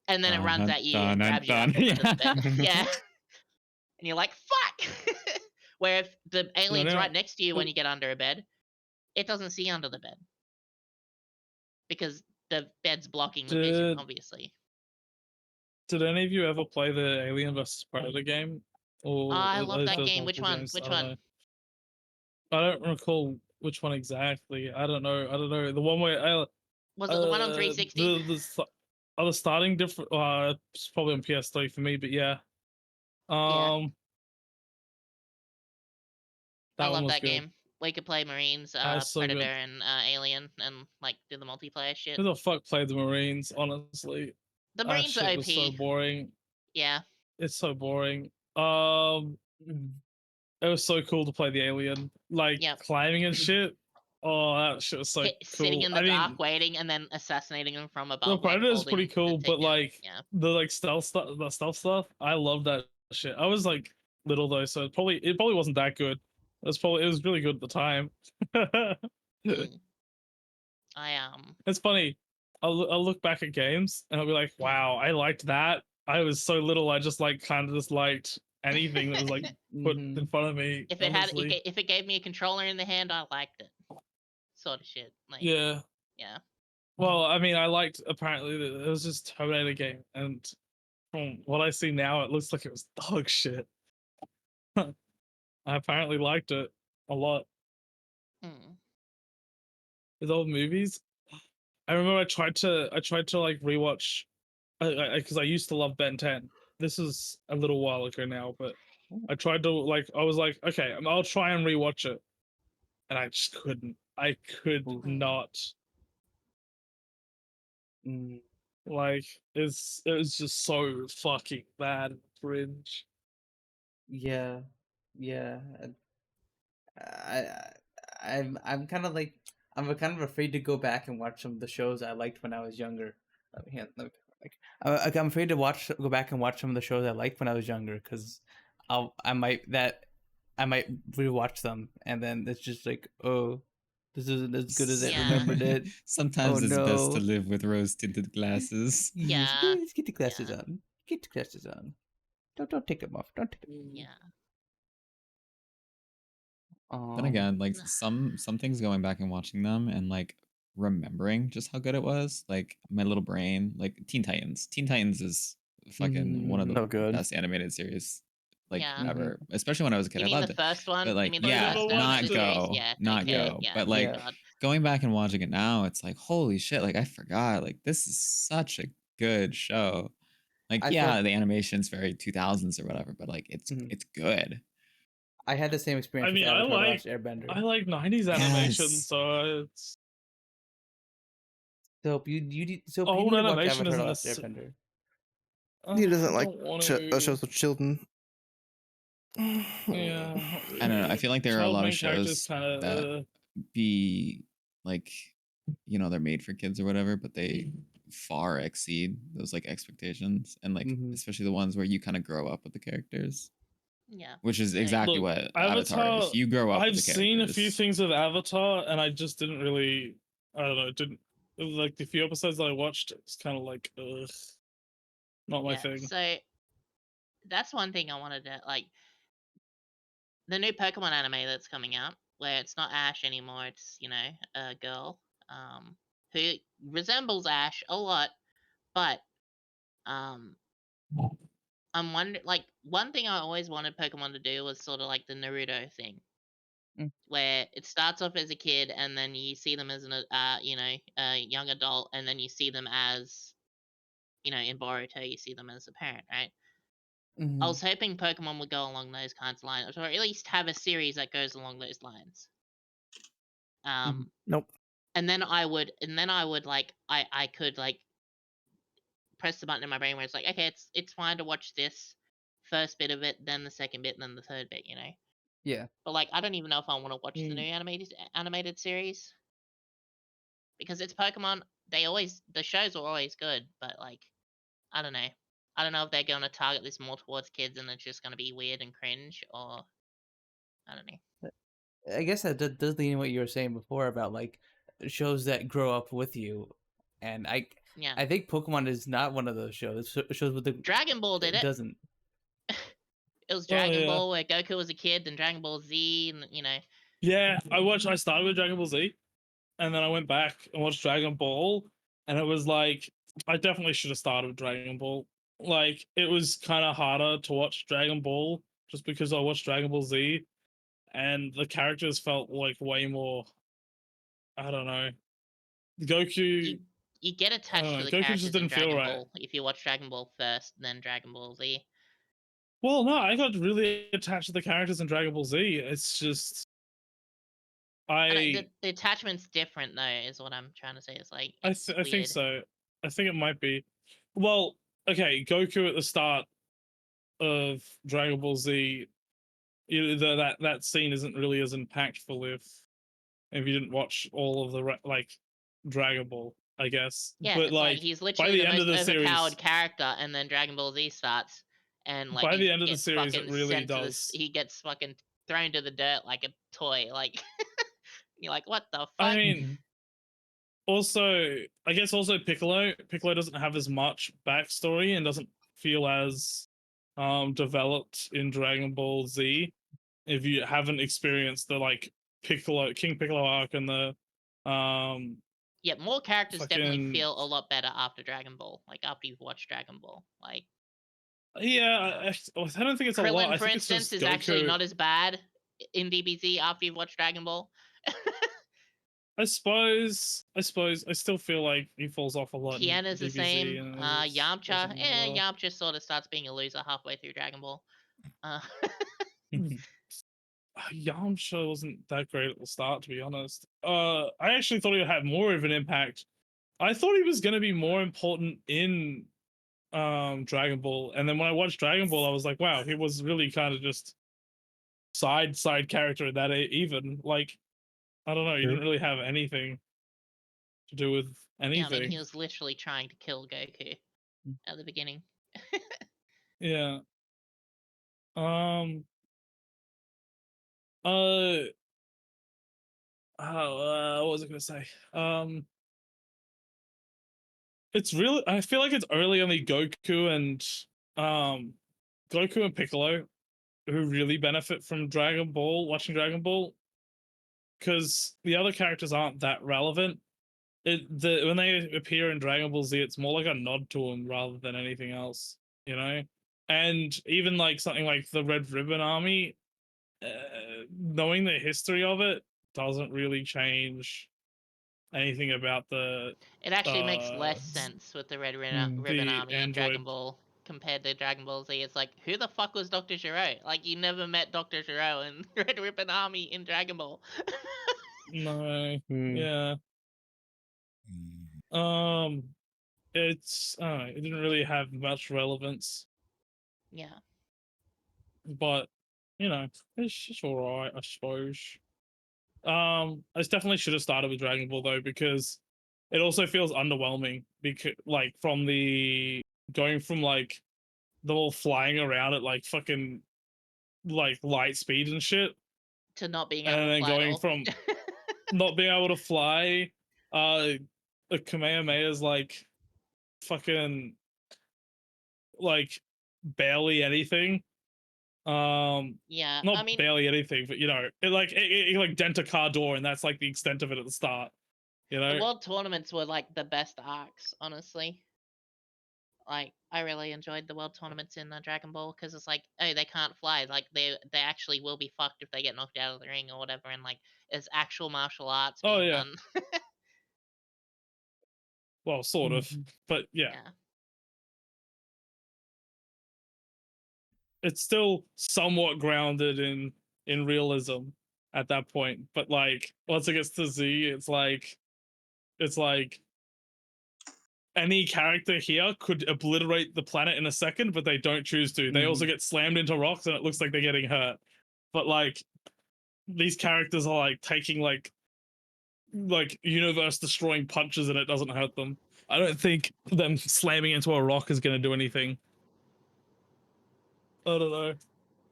And then it runs at you and grabs you up from under the bed. Yeah. And you're like, fuck! Where if the alien's right next to you when you get under a bed, it doesn't see under the bed. Because the bed's blocking the vision, obviously. Did any of you ever play the Alien vs Predator game? Or I are love that those game. Which multiple one? games? Which I don't one? know. I don't recall which one exactly. I don't know. The one where Was it the one on 360? The starting different. It's probably on PS3 for me, but yeah. I That one love was that good. game. We could play Marines, So Predator, good. and Alien, and like do the multiplayer shit. Who the fuck played the Marines? Honestly, The that Marines are shit OP. was so boring. Yeah. It's so boring. It was so cool to play the Alien, like climbing and shit. Oh, that shit was so cool. Sitting in the dark, waiting, and then assassinating them from above. The Predator is pretty cool, but takedown. like Yeah. the like stealth stuff, I love that shit. I was like little though, so it probably wasn't that good. It was really good at the time. It's funny. I'll look back at games and I'll be like, wow, I liked that. I was so little, I just like kind of just liked anything that was like put in front of me. If it gave me a controller in the hand, I liked it. Sort of shit. Like, yeah. Yeah. Well, I mean, I liked apparently that it was just Terminator game, and from what I see now, it looks like it was dog shit. I apparently liked it a lot. With old movies, I remember I tried to like rewatch, because I used to love Ben 10. This is a little while ago now, but I tried to I was like, okay, I'll try and rewatch it, and I just couldn't. I could not. Like it was just so fucking bad and cringe. Yeah. I'm kind of like I'm kind of afraid to go back and watch some of the shows I liked when I was younger. I'm afraid to go back and watch some of the shows I liked when I was younger because I might rewatch them and then it's just like, oh, this isn't as good as I remembered it. Sometimes it's best to live with rose-tinted glasses. Yeah. Let's get the glasses on. Get the glasses on. Don't take them off. Don't take them off. Yeah. Then again, like some things, going back and watching them and like remembering just how good it was, like my little brain, like Teen Titans. Teen Titans is fucking one of the best animated series like ever, especially when I was a kid. You mean I loved the first one? But like, you mean the yeah, first not series? go, Yeah, not okay, go. yeah, But like God. going back and watching it now, it's like, holy shit! Like I forgot. Like this is such a good show. Like the animation's very 2000s or whatever, but like it's good. I had the same experience. I mean, with Avatar: The Last Airbender. I like 90s animation, so it's so you old need to watch animation Avatar: The isn't Last a Airbender. He doesn't like shows with children. Yeah, I don't know. I feel like there are a lot of shows that be like, they're made for kids or whatever, but they far exceed those like expectations, and like Mhm. especially the ones where you kind of grow up with the characters, Yeah. which is So- exactly Look, what Avatar is. You grow up with I've the seen a few characters. things with Avatar, and I just didn't really. I don't know. It didn't like the few episodes that I watched. It's kind of like, ugh, not my yeah. thing. So that's one thing I wanted to like. The new Pokemon anime that's coming out, where it's not Ash anymore, it's a girl, who resembles Ash a lot, but um, I'm wondering, like, one thing I always wanted Pokemon to do was sort of like the Naruto thing, Mm. where it starts off as a kid and then you see them as a young adult, and then you see them as, in Boruto, you see them as a parent, right? I Mhm. was hoping Pokemon would go along those kinds of lines, or at least have a series that goes along those lines. Nope. And then I would like I could like press the button in my brain where it's like, okay, it's fine to watch this first bit of it, then the second bit, and then the third bit, Yeah. But like, I don't even know if I want to watch the new Mm. animated series, because it's Pokemon. The shows are always good, but like, I don't know. I don't know if they're going to target this more towards kids and it's just going to be weird and cringe, or I don't know. I guess that does lean in what you were saying before about like shows that grow up with you, and Yeah, I think Pokemon is not one of those shows. Shows with the Dragon Ball did it it. doesn't. It was Oh, Dragon yeah. Ball where Goku was a kid, then Dragon Ball Z, and Yeah, I started with Dragon Ball Z, and then I went back and watched Dragon Ball, and it was like I definitely should have started with Dragon Ball. Like it was kind of harder to watch Dragon Ball just because I watched Dragon Ball Z, and the characters felt like way more. I don't know. Goku. you get I attached don't to know. the Goku characters just in didn't feel Dragon right. Ball if you watch Dragon Ball first, then Dragon Ball Z. Well, no, I got really attached to the characters in Dragon Ball Z. It's just The attachment's different though, is what I'm trying to say. It's like I it's think weird. so. I think it might be. Well, okay, Goku at the start of Dragon Ball Z, that scene isn't really as impactful if you didn't watch all of the like Dragon Ball, I guess. Yeah, But it's like like he's by literally the the end most of the overpowered series, character, and then Dragon Ball Z starts, and like by he the end of the gets series, it fucking really sent to does. he gets fucking thrown to the dirt like a toy. Like you're like, what the fuck? I mean, also, I guess also Piccolo doesn't have as much backstory and doesn't feel as developed in Dragon Ball Z. If you haven't experienced the like King Piccolo arc and the Yeah, more characters definitely fucking feel a lot better after Dragon Ball. Like after you've watched Dragon Ball, like yeah, I don't think it's a lot. Krillin, I for think it's instance, just is actually Goku. not as bad in DBZ after you've watched Dragon Ball. I suppose I still feel like he falls off a lot in Tiena's the DBZ same. and others Yamcha, doesn't well. Yamcha sort of starts being a loser halfway through Dragon Ball. Yamcha wasn't that great at the start, to be honest. I actually thought he would have more of an impact. I thought he was going to be more important in Dragon Ball, and then when I watched Dragon Ball, I was like, wow, he was really kind of just side character in that. Even like, I don't know, he didn't really have anything to do with anything. Yeah, I mean, he was literally trying to kill Goku at the beginning. Yeah. What was I gonna say? It's really. I feel like it's only Goku and Piccolo who really benefit from Dragon Ball. Watching Dragon Ball, because the other characters aren't that relevant. When they appear in Dragon Ball Z, it's more like a nod to them rather than anything else, you know. And even like something like the Red Ribbon Army, knowing the history of it doesn't really change anything about the. It actually makes less sense with the Red Ribbon Army in Dragon Ball compared to Dragon Ball Z. It's like, who the fuck was Dr. Gero? Like, you never met Dr. Gero in Red Ribbon Army in Dragon Ball. No. Hmm. Yeah. It's it didn't really have much relevance, Yeah. but you know, it's just alright, I suppose. I definitely should have started with Dragon Ball though, because it also feels underwhelming. Because like from the going from like the all flying around at like fucking like light speed and shit, To not being able and to then fly at going all. from not being able to fly, the Kamehameha is like fucking like barely anything. Yeah, Not I mean, barely anything, but you know, it like dent a car door, and that's like the extent of it at the start. You the know, world tournaments were like the best arcs, honestly. Like, I really enjoyed the world tournaments in Dragon Ball because it's like, oh, they can't fly. Like, they actually will be fucked if they get knocked out of the ring or whatever. And like, it's actual martial arts Oh, being yeah. done. well, sort of, Mhm. but yeah, Yeah. it's still somewhat grounded in realism at that point. But like once it gets to Z, it's like any character here could obliterate the planet in a second, but they don't choose to. They also get slammed into rocks, and it looks like they're getting hurt. But like these characters are like taking like universe destroying punches, and it doesn't hurt them. I don't think them slamming into a rock is going to do anything. I don't know.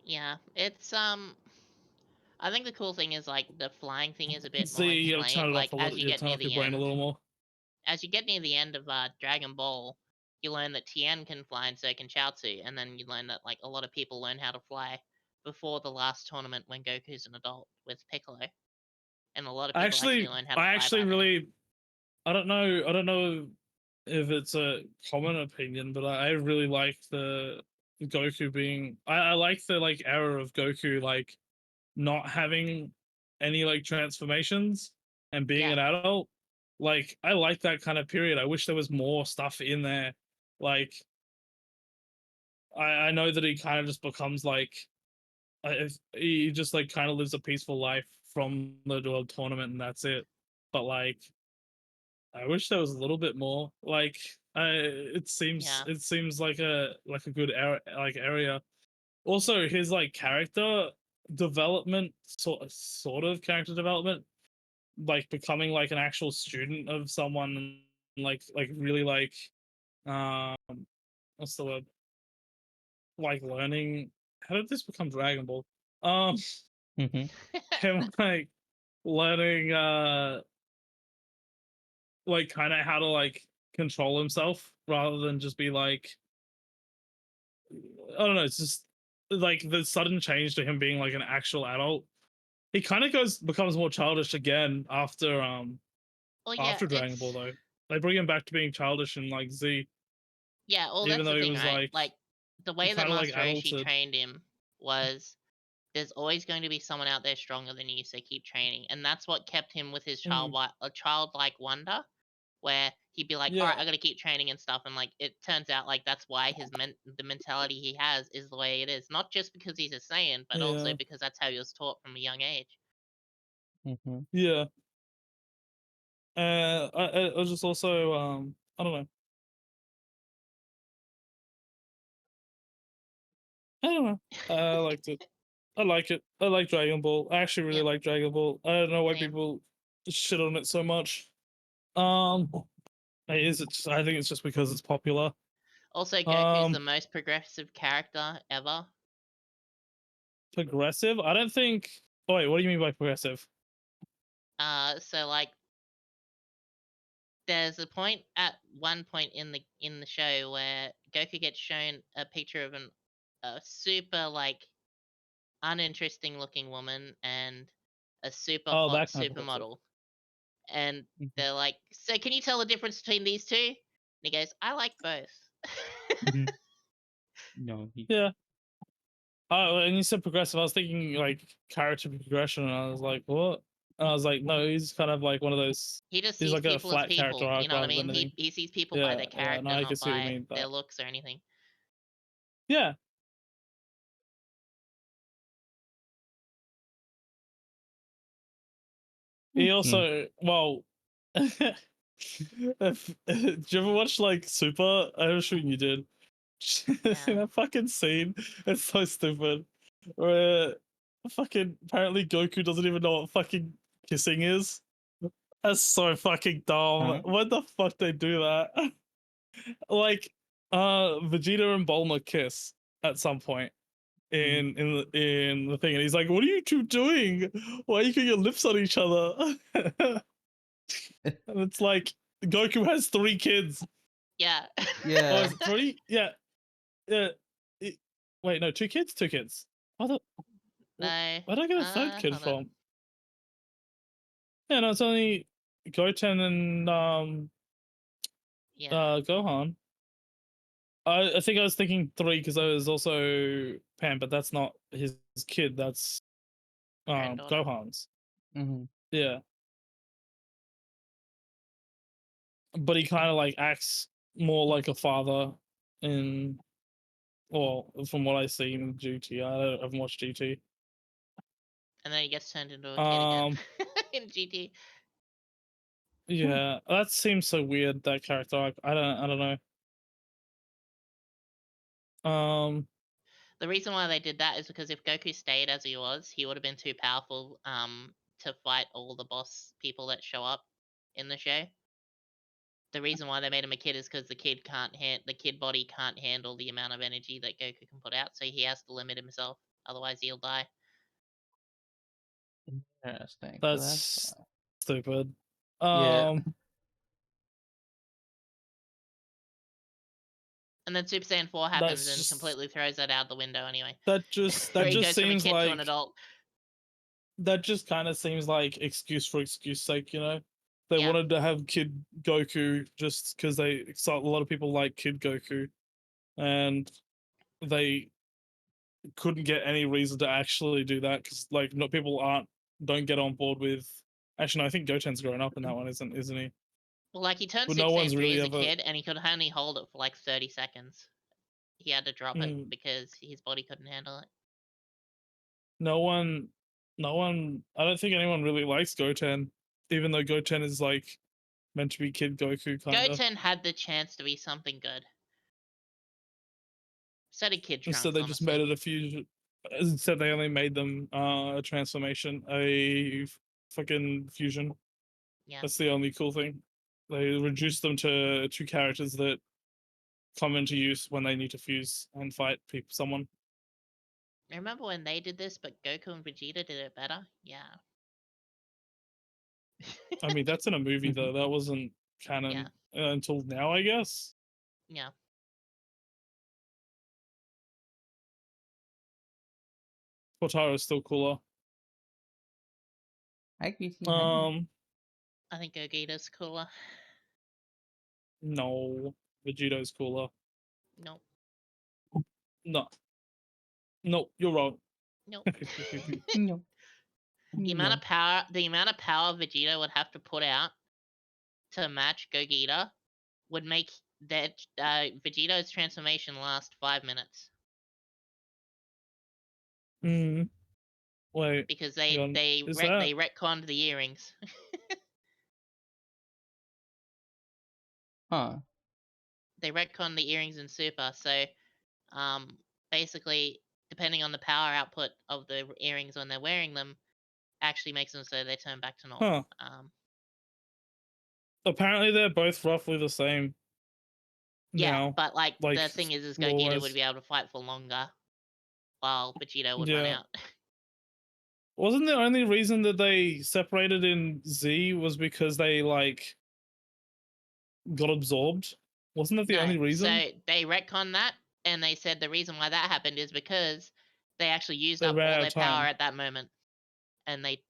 Yeah. It's, I think the cool thing is like the flying thing is a bit more See, you gotta turn explained. it Like, off a as little. you You get turn near off your the brain a end, little more. as you get near the end of Dragon Ball, you learn that Tien can fly and so can Chaozu, and then you learn that like a lot of people learn how to fly before the last tournament when Goku's an adult with Piccolo, and a lot of people actually learn how to I fly actually by then. really, I don't know if it's a common opinion, but I really like the Goku being. I like the like era of Goku like not having any like transformations and being an Yeah. adult. Like I like that kind of period. I wish there was more stuff in there. Like I know that he kind of just becomes like he just like kind of lives a peaceful life from the world tournament, and that's it. But like I wish there was a little bit more. Like it Yeah. seems like a good area. Also, his like character development, sort of character development, like becoming like an actual student of someone, like really like um what's the word, like learning. How did this become Dragon Ball? Um, Mhm. him like learning like kind of how to like control himself rather than just be like, I don't know, it's just like the sudden change to him being like an actual adult. He kind of becomes more childish again Well, yeah, after Dragon it's Ball though. They bring him back to being childish in like Z, yeah. Well, even that's though the he thing, was right? Like the way that kind of like Master Roshi adulted. trained him was there's always going to be someone out there stronger than you, so keep training, and that's what kept him with his childlike wonder, where he'd be like, all right, Yeah, I gotta keep training and stuff, and like it turns out like that's why the mentality he has is the way it is, not just because he's a Saiyan, but also yeah, because that's how he was taught from a young age. Mhm. yeah. I was just also I don't know. I don't know. I liked it. I like it. I like Dragon Ball. I actually really Yep, like Dragon Ball. I don't know why same. people shit on it so much. Um, is it? I think it's just because it's popular. Also, Goku's the Um, most progressive character ever. progressive. I don't think. Oh wait, what do you mean by progressive? So like there's a point at one point in the show where Goku gets shown a picture of a super like uninteresting looking woman and a super Oh, hot that kind of progressive. supermodel. And Mhm. they're like, so can you tell the difference between these two? And he goes, I like both. Mhm. No. Yeah. Oh, and you said progressive. I was thinking like character progression, and I was like, what? And I was like, no, he's kind of like one of those. He just He's sees like a people as flat character people. You arc know what I rather mean? than anything. He sees people by Yeah, their yeah. No, character, I can not see what you by mean. their But looks or anything. yeah. He Okay. also, well, do you ever watch like Super? I'm sure you did. Yeah. That fucking scene, it's so stupid. Where fucking apparently Goku doesn't even know what fucking kissing is. That's so fucking dumb. Huh? What the fuck they do that? Like, Vegeta and Bulma kiss at some point in the thing, and he's like, "What are you two doing? Why are you putting your lips on each other?" And it's like Goku has 3 kids. Yeah. Oh, Yeah. is it 3? Yeah. Yeah. Wait, no, 2 kids. 2 kids. No. Where did I get a 3rd kid Hold on. from? Yeah, no, it's only Goten and Yeah. Gohan. I think I was thinking 3 because there was also Pan, but that's not his kid. That's Granddaughter. Gohan's. Hmm. Yeah, but he kind of like acts more like a father in, well, from what I see in GT. I haven't watched GT. And then he gets turned into a kid again in GT. Yeah, that seems so weird. That character arc. I don't know. The reason why they did that is because if Goku stayed as he was, he would have been too powerful to fight all the boss people that show up in the show. The reason why they made him a kid is because the kid body can't handle the amount of energy that Goku can put out, so he has to limit himself. Otherwise, he'll die. Interesting. So That's stupid. Yeah. And then Super Saiyan 4 happens That's and just- completely throws that out the window anyway. That just Where he just goes from a seems kid to an like adult. that just kind of seems like excuse for excuse sake, you know. They Yeah. wanted to have Kid Goku just because a lot of people like Kid Goku, and they couldn't get any reason to actually do that because like no people don't get on board with. Actually, no, I think Goten's grown up in that one, isn't he? Well, like he turned But Super no Saiyan one's 3 really as a ever- kid, and he could only hold it for like 30 seconds. He had to drop it because his body couldn't handle it. No one. I don't think anyone really likes Goten, even though Goten is like meant to be Kid Goku kind of. Goten had the chance to be something good. Instead of Kid Trunks, Instead, they just made it a fusion. Instead, they only made them a transformation, a fucking fusion. Yeah. That's the only cool thing. They reduced them to 2 characters that come into use when they need to fuse and fight someone. I remember when they did this, but Goku and Vegeta did it better. Yeah. I mean, that's in a movie though. That wasn't canon until now, I guess. Yeah. Hotaro's still cooler. I agree. I think Gogeta's cooler. No, Vegeto's cooler. Nope. No, you're wrong. Nope. No. The amount of power Vegeta would have to put out to match Gogeta would make that Vegeta's transformation last 5 minutes. Wait. Because hang on. they Is that- retconned the earrings. Huh. They retconned the earrings in Super, so basically depending on the power output of the earrings when they're wearing them actually makes them so they turn back to normal. Apparently they're both roughly the same. Yeah, now. but like the like, thing is more or Gogeta less. would be able to fight for longer while Vegeta would run Yeah. out. Wasn't the only reason that they separated in Z was because they like got absorbed? Wasn't that the No, only reason? So they retconned that and they said the reason why that happened is because they actually used They up ran all out their of time. power at that moment. And they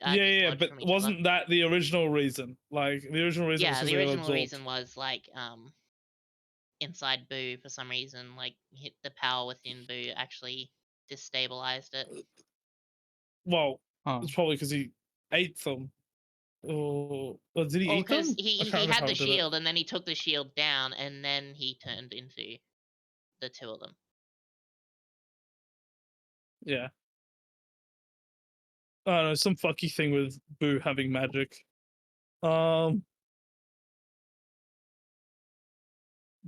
yeah, dislodged but from each wasn't other. that the original reason? Like the original reason was Yeah, because the they got original absorbed. reason was like inside Boo for some reason, like hit the power within Boo actually destabilized it. Well, Huh. it's probably because he ate them. Or did he Well, eat them? because I he can't remember had how the he did it. shield and then he took the shield down and then he turned into the 2 of them. Yeah. I don't know, some fucky thing with Boo having magic.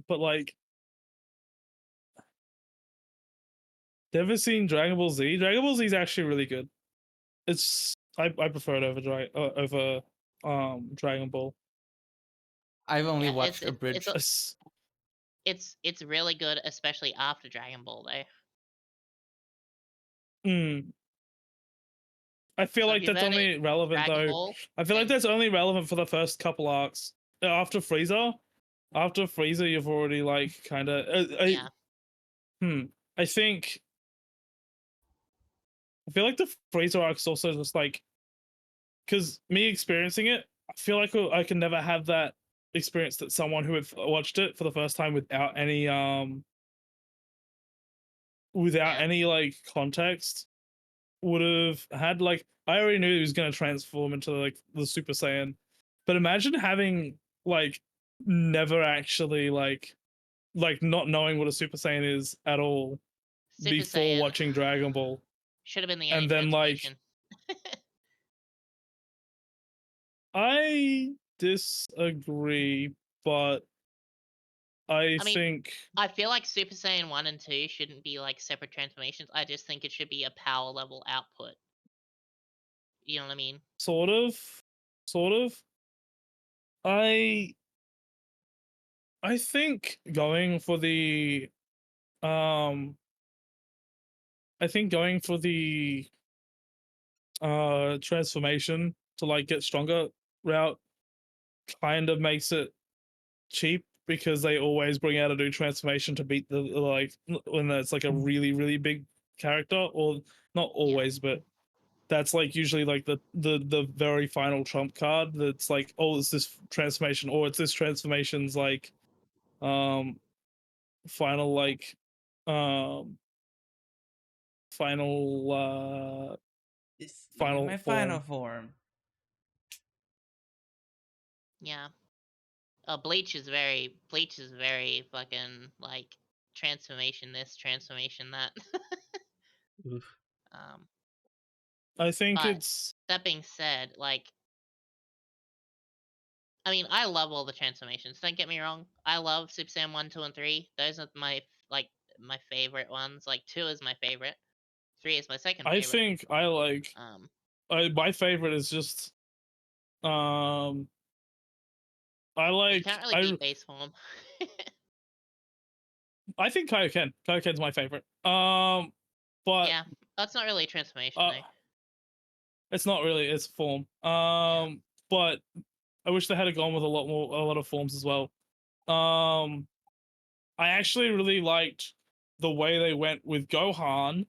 But like, never seen Dragon Ball Z. Dragon Ball Z is actually really good. It's I prefer it over Dragon Ball. I've only Yeah, watched it's abridged. it's really good, especially after Dragon Ball though. I feel So like if you've that's heard it, only relevant Dragon though. Ball, I feel like then that's only relevant for the first couple arcs. After Frieza, you've already like kind of. yeah, I think. I feel like the Frieza arc is also just like, because me experiencing it, I feel like I can never have that experience that someone who had watched it for the first time without any yeah, like context would have had. Like, I already knew he was going to transform into like the Super Saiyan, but imagine having like never actually like not knowing what a Super Saiyan is at all Super before Saiyan watching Dragon Ball, should have been the only and then like transformation. I disagree, but I mean, think I feel like Super Saiyan 1 and 2 shouldn't be like separate transformations. I just think it should be a power level output. You know what I mean? sort of. I think going for the transformation to like get stronger route kind of makes it cheap, because they always bring out a new transformation to beat the like when it's like a really big character, or not always, but that's like usually like the very final trump card. That's like, oh, it's this transformation, or it's this transformation's like final like final final my form. final form. Yeah. Bleach is very fucking like transformation this, transformation that. I think But it's that being said, like, I mean, I love all the transformations. Don't get me wrong. I love Super Saiyan 1, 2, and 3. Those are my my favorite ones. Like 2 is my favorite. 3 is my second I favorite. think I like my favorite is just I you like can't really beat base form. I think Kaioken's my favorite. But Yeah, that's not really a transformation though. it's not really, it's form. But I wish they had gone with a lot of forms as well. I actually really liked the way they went with Gohan.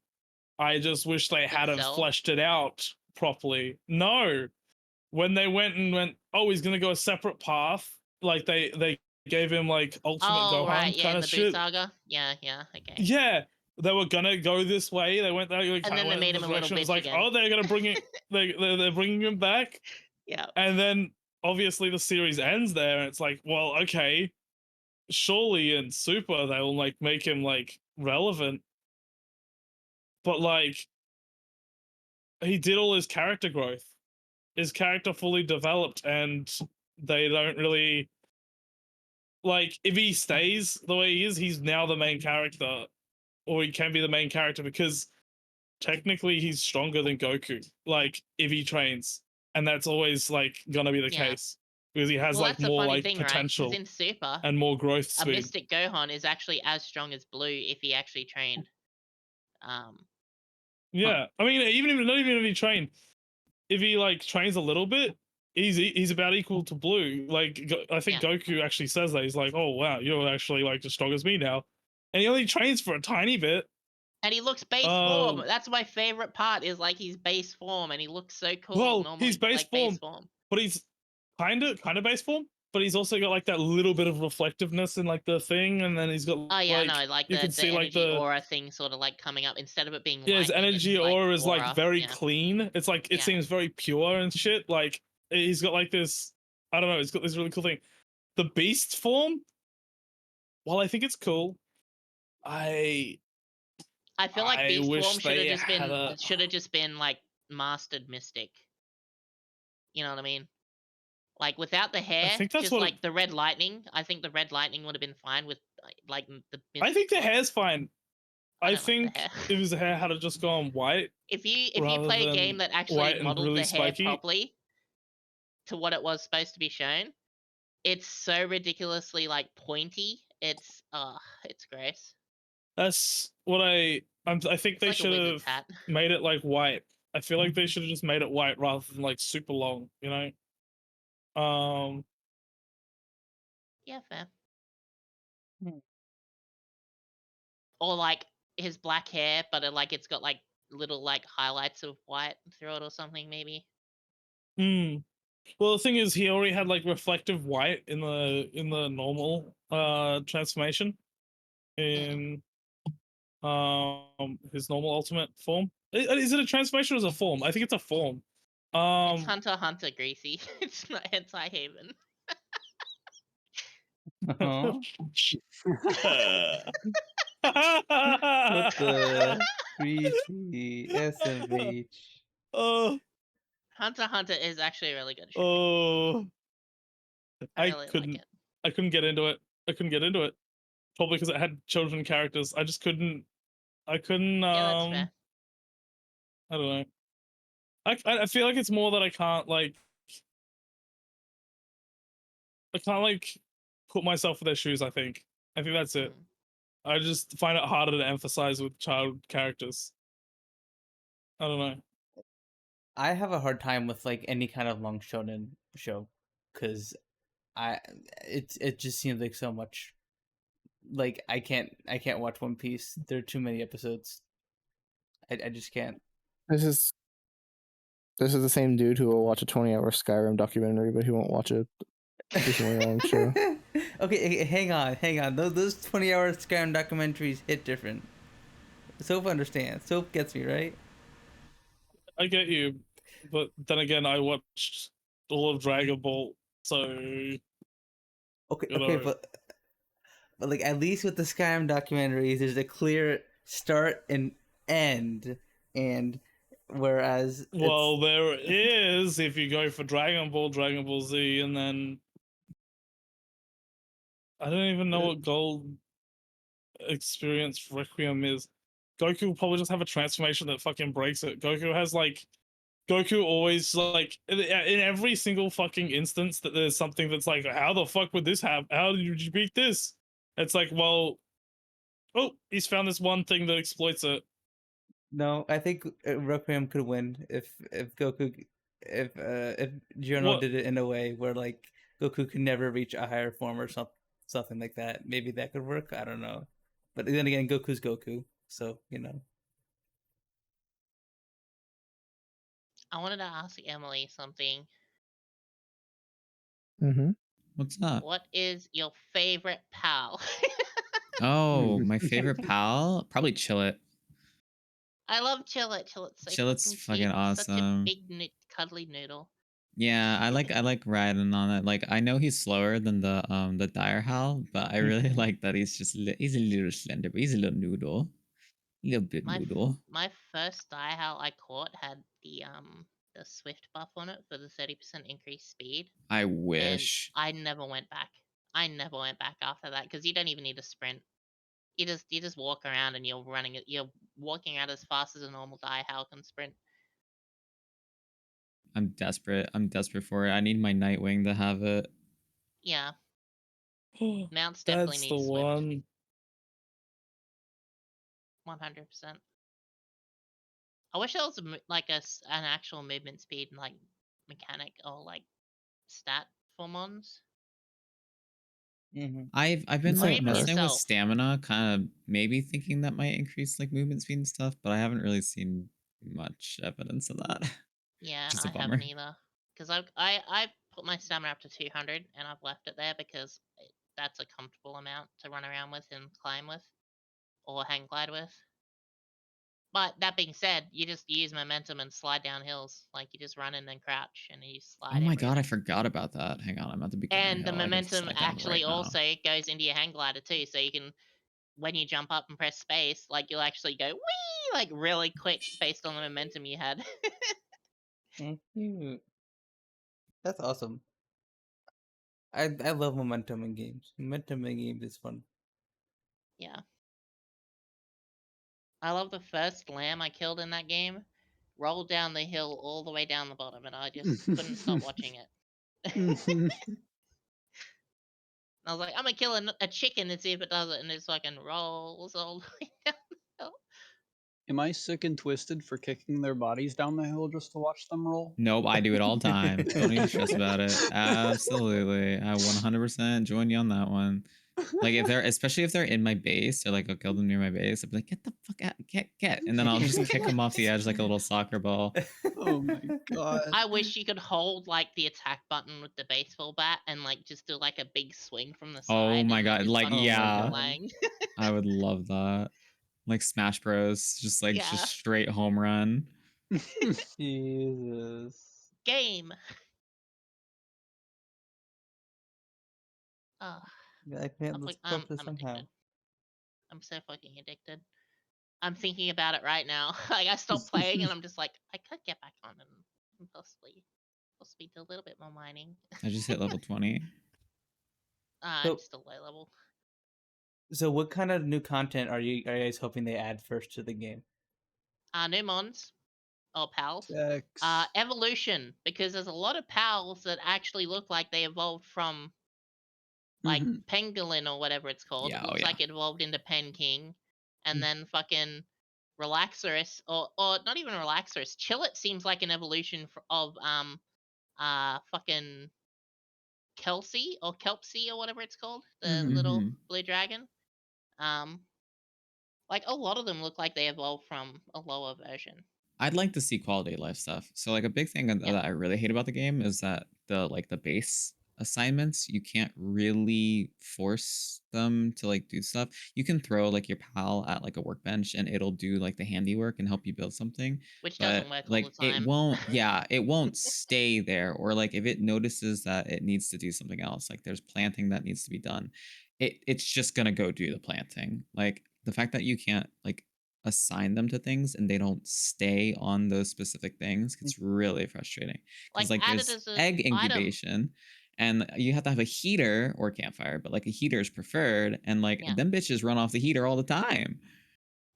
I just wish they hadn't Cell? fleshed it out properly. No, when they went, oh, he's gonna go a separate path. Like they gave him like ultimate Gohan Right, yeah, kind in of the shit. Boo Saga. Yeah, okay. Yeah, they were gonna go this way. They went there, like, And then they made him a little bitch It's like, again. oh, they're gonna bring it. They're bringing him back. Yeah. And then obviously the series ends there, and it's like, well, okay, surely in Super they will like make him like relevant, but like he did all his character growth, his character fully developed, and they don't really like, if he stays the way he is, he's now the main character, or he can be the main character, because technically he's stronger than Goku, like if he trains, and that's always like gonna be the case, because he has Well, like that's the more funny like thing, right? potential Because in Super, and more growth a speed. Mystic Gohan is actually as strong as Blue if he actually trained. Yeah, I mean, not even if he trained, if he like trains a little bit, he's about equal to Blue. Like, I think Goku actually says that, he's like, oh wow, you're actually like as strong as me now, and he only trains for a tiny bit. And he looks base form. That's my favorite part. Is like he's base form, and he looks so cool. Well, normally, he's base form, but he's kind of base form. But he's also got like that little bit of reflectiveness in like the thing, and then he's got Oh yeah, no, like you the can see energy like the aura thing sort of like coming up instead of it being his lightning, energy it's, aura is aura. like very clean. It's like it seems very pure and shit. Like he's got like this, I don't know, he's got this really cool thing. The beast form, while I think it's cool, I feel like beast form wish should have just been like mastered mystic. You know what I mean? Like without the hair, think that's just what like the red lightning. I think the red lightning would have been fine with like the. I think the hair's fine. I I don't like the think hair. if his hair had just gone white, If you rather play a game than that actually white and modeled really the hair spiky. properly to what it was supposed to be shown, it's so ridiculously like pointy. It's gross. That's what I think It's they like a should wizard's have hat. made it like white. I feel like they should have just made it white rather than like super long, you know? Yeah, fair. Hmm. Or like his black hair, but it's got like little like highlights of white through it or something maybe. Well, the thing is, he already had like reflective white in the normal transformation in his normal ultimate form. Is it a transformation or is it a form? I think it's a form. It's Hunter Greasy. It's not Hentai Haven. Uh-huh. What What the greasy SMH? Oh, Hunter is actually a really good show. oh! I I really like couldn't. it. I couldn't get into it. I couldn't get into it. Probably because it had children characters. I just couldn't. I couldn't. Yeah, that's fair. I don't know. I feel like it's more that I can't like put myself in their shoes. I think that's it. Mm. I just find it harder to emphasize with child characters. I don't know. I have a hard time with like any kind of long shonen show, because it just seems like so much. Like I can't watch One Piece. There are too many episodes. I just can't. This is the same dude who will watch a 20-hour Skyrim documentary, but he won't watch a decently long show. Okay, hang on. Those 20-hour Skyrim documentaries hit different. Soap understands. Soap gets me, right? I get you, but then again, I watched all of Dragon Ball, so Okay, you okay, know. but like at least with the Skyrim documentaries, there's a clear start and end, and whereas Well, there is if you go for Dragon Ball Z, and then I don't even know what Gold Experience Requiem is. Goku will probably just have a transformation that fucking breaks it. Goku always like in every single fucking instance that there's something that's like, how the fuck would this happen? How did you beat this? It's like, well, oh, he's found this one thing that exploits it. No, I think Requiem could win if Goku if Giorno What? did it in a way where like Goku could never reach a higher form or something like that. Maybe that could work. I don't know. But then again, Goku's Goku, so you know. I wanted to ask Emily something. Mm-hmm. What's up? What is your favorite pal? Oh, my favorite pal? Probably Chillet. I love Chillet. Chillet's so Chillet's fucking cute. Such a awesome. big, cuddly noodle. Yeah, I like riding on it. Like I know he's slower than the dire howl, but I really like that he's just he's a little slender, but he's a little noodle, a little bit noodle. My first diehal I caught had the swift buff on it for the 30% increased speed. I And wish. I never went back. I never went back after that because you don't even need to sprint. You just walk around and you're walking out as fast as a normal diehal can sprint. I'm desperate. I'm desperate for it. I need my Nightwing to have it. Yeah. Mounts definitely That's need the swift. one. 100%. I wish there was like an actual movement speed like mechanic or like stat for mons. Mm-hmm. I've been It's like like messing with yourself. stamina, kind of maybe thinking that might increase like movement speed and stuff, but I haven't really seen much evidence of that. Yeah, Just a I bummer. haven't either. Because I put my stamina up to 200 and I've left it there because that's a comfortable amount to run around with and climb with, or hang glide with. But that being said, you just use momentum and slide down hills. Like you just run and then crouch and you slide. Oh my god, I everywhere. forgot about that. Hang on, I'm at the beginning. And the hill. I can momentum slide down actually right now. also goes into your hang glider too, so you can, when you jump up and press space, like you'll actually go wee like really quick based on the momentum you had. Cute. That's awesome. I love momentum in games. Momentum in games is fun. Yeah. I love the first lamb I killed in that game. Rolled down the hill all the way down the bottom, and I just couldn't stop watching it. I was like, I'm gonna kill a chicken and see if it does it, and it fucking rolls all the way down the hill. Am I sick and twisted for kicking their bodies down the hill just to watch them roll? Nope, I do it all the time. Don't even stress about it. Absolutely. I 100% join you on that one. Like if they're, especially if they're in my base, or like I'll kill them near my base, I'll be like, get the fuck out, get, and then I'll just kick them off the edge like a little soccer ball. Oh my god. I wish you could hold like the attack button with the baseball bat and like just do like a big swing from the side. Oh my and god, just like fucking yeah, lang. I would love that. Like Smash Bros, just like Yeah. just straight home run. Jesus. Game. Oh, I can't. Let's I'm clip this somehow. addicted. I'm so fucking addicted. I'm thinking about it right now. Like I stopped playing and I'm just like, I could get back on and possibly do a little bit more mining. I just hit level 20. I'm So- still low level. So, what kind of new content are you guys hoping they add first to the game? New mons or pals. Sex. Evolution, because there's a lot of pals that actually look like they evolved from like Mhm. Pangolin or whatever it's called. Yeah, It oh looks yeah. like it evolved into Pen King. And Mm. then fucking Relaxorus, or not even Relaxorus, Chillet seems like an evolution of fucking Kelsey or Kelpsy or whatever it's called, the Mhm. little Mhm. blue dragon. Like a lot of them look like they evolved from a lower version. I'd like to see quality of life stuff. So like a big thing that I really hate about the game is that the base assignments, you can't really force them to like do stuff. You can throw like your pal at like a workbench and it'll do like the handiwork and help you build something. Which But doesn't work all like the time. it won't, yeah, it won't stay there. Or like if it notices that it needs to do something else, like there's planting that needs to be done, it's just gonna go do the planting. Like the fact that you can't like assign them to things and they don't stay on those specific things gets really frustrating. Because like added there's as an egg item. incubation and you have to have a heater or campfire, but like a heater is preferred, and like Yeah. them bitches run off the heater all the time,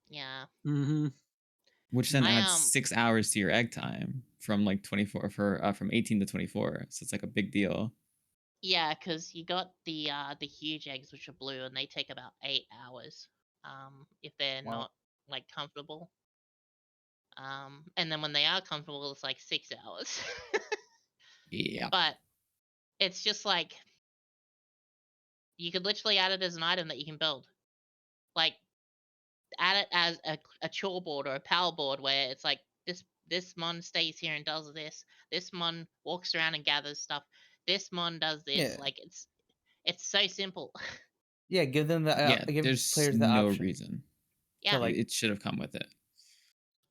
Yeah. Mhm. which then I, adds 6 hours to your egg time from like 24 for from 18 to 24. So it's like a big deal. Yeah, because you got the huge eggs, which are blue, and they take about 8 hours. If they're Wow. not like comfortable. And then when they are comfortable, it's like 6 hours. Yeah. But it's just like you could literally add it as an item that you can build. Like add it as a chore board or a power board where it's like this mon stays here and does this. This mon walks around and gathers stuff. This mon does this. Yeah. Like it's so simple. Yeah, give them the Yeah, give there's players the no option. reason. Yeah. like- It should have come with it.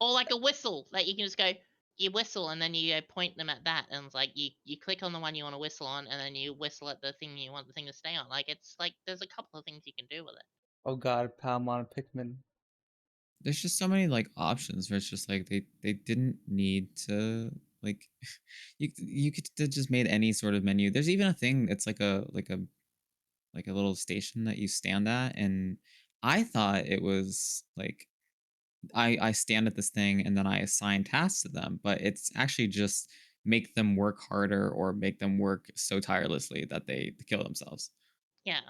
Or like a whistle that you can just go, you whistle and then you point them at that, and it's like you click on the one you want to whistle on, and then you whistle at the thing you want the thing to stay on. Like it's like there's a couple of things you can do with it. Oh god, Palmon Pikmin. There's just so many like options where it's just like they didn't need to like you could have just made any sort of menu. There's even a thing that's like a little station that you stand at, and I thought it was like I stand at this thing and then I assign tasks to them, but it's actually just make them work harder or make them work so tirelessly that they kill themselves. Yeah.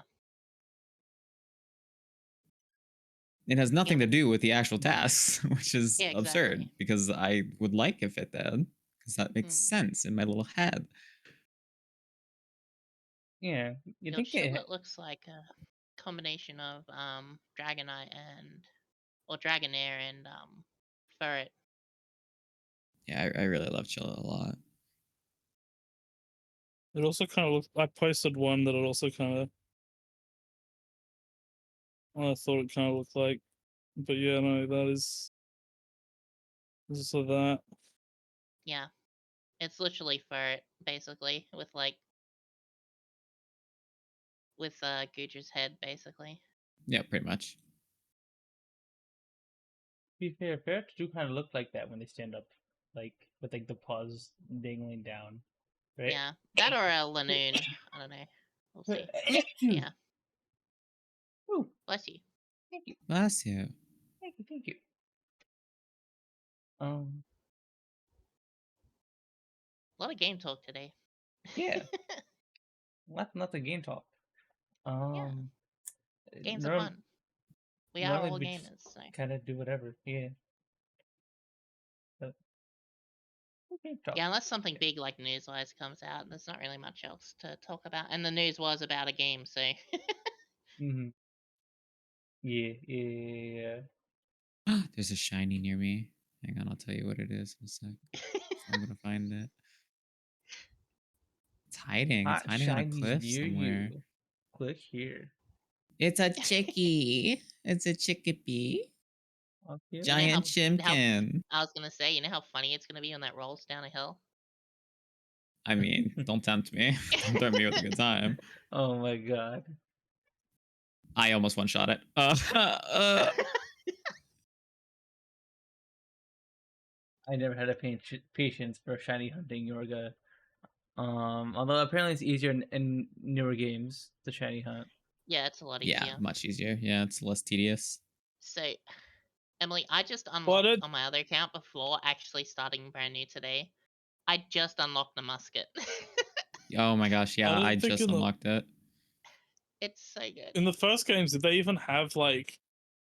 It has nothing to do with the actual tasks, which is Yeah, absurd exactly. because I would like if it did, because that makes sense in my little head. Yeah, you Your think Chillet looks like a combination of Dragonite or Dragonair and Ferret. Yeah, I really love Chilla a lot. It also kind of looks. I posted one that it also kind of. I thought it kind of looked like, but yeah, no, that is. So that. Yeah. It's literally Ferret, basically, with Googer's head, basically. Yeah, pretty much. To be fair, ferrets do kind of look like that when they stand up, like with like the paws dangling down, right? Yeah. That or a Lanoon. I don't know. We'll see. Yeah. Ooh, Bless you. thank you, Bless you. thank you, thank you. Um, A lot of game talk today. yeah, not the game talk. Games are norm- fun. We are normally all we just gamers, so kind of do whatever. Yeah. But game talk. yeah, unless something big like news-wise comes out, there's not really much else to talk about. And the news was about a game, so Mm-hmm. Yeah. There's a shiny near me. Hang on, I'll tell you what it is in a sec. I'm gonna find it. It's hiding. It's Hot hiding on a shinies cliff near somewhere. you. Click here. It's a chickie. It's a chickapee. Okay. You know Giant how chimkin. I was gonna say, you know how funny it's gonna be when that rolls down a hill. I mean, don't tempt me. Don't tempt me with a good time. Oh my god. I almost one-shot it. I never had a patience for shiny hunting Yorga. Although apparently it's easier in newer games to shiny hunt. Yeah, it's a lot Yeah, easier. much easier. Yeah, it's less tedious. So, Emily, I just unlocked Spotted. on my other account before actually starting brand new today. I just unlocked the musket. Oh my gosh, yeah, don't I think just in the- unlocked it. It's so good. In the first games, did they even have like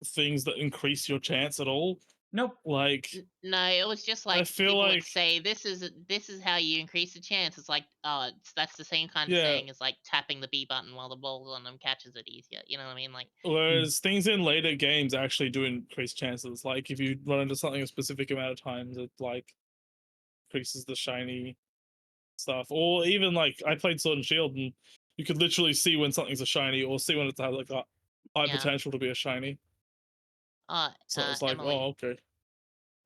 things that increase your chance at all? Nope. Like, No, it was just like feel people would like- say this is how you increase the chance. It's like that's the same kind of Yeah. saying as like tapping the B button while the ball's on them catches it easier. You know what I mean? Like whereas things in later games actually do increase chances. Like if you run into something a specific amount of times, it like increases the shiny stuff. Or even like I played Sword and Shield, and you could literally see when something's a shiny, or see when it's had like a high Yeah. potential to be a shiny. So it's like, Emily, oh, okay.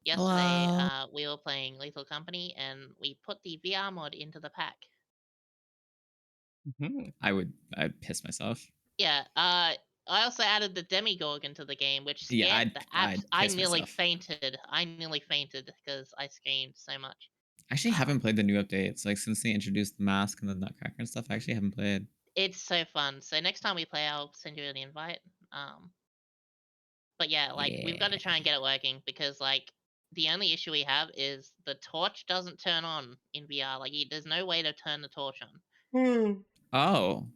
yesterday Hello? we were playing Lethal Company and we put the VR mod into the pack. I'd piss myself. Yeah, I also added the Demigorg into the game, which scared Yeah, the abs. I piss nearly myself. fainted. I nearly fainted because I screamed so much. I actually haven't played the new updates. Like since they introduced the mask and the Nutcracker and stuff, I actually haven't played. It's so fun. So next time we play, I'll send you an invite. But yeah, like we've got to try and get it working because like the only issue we have is the torch doesn't turn on in VR. Like there's no way to turn the torch on. Oh.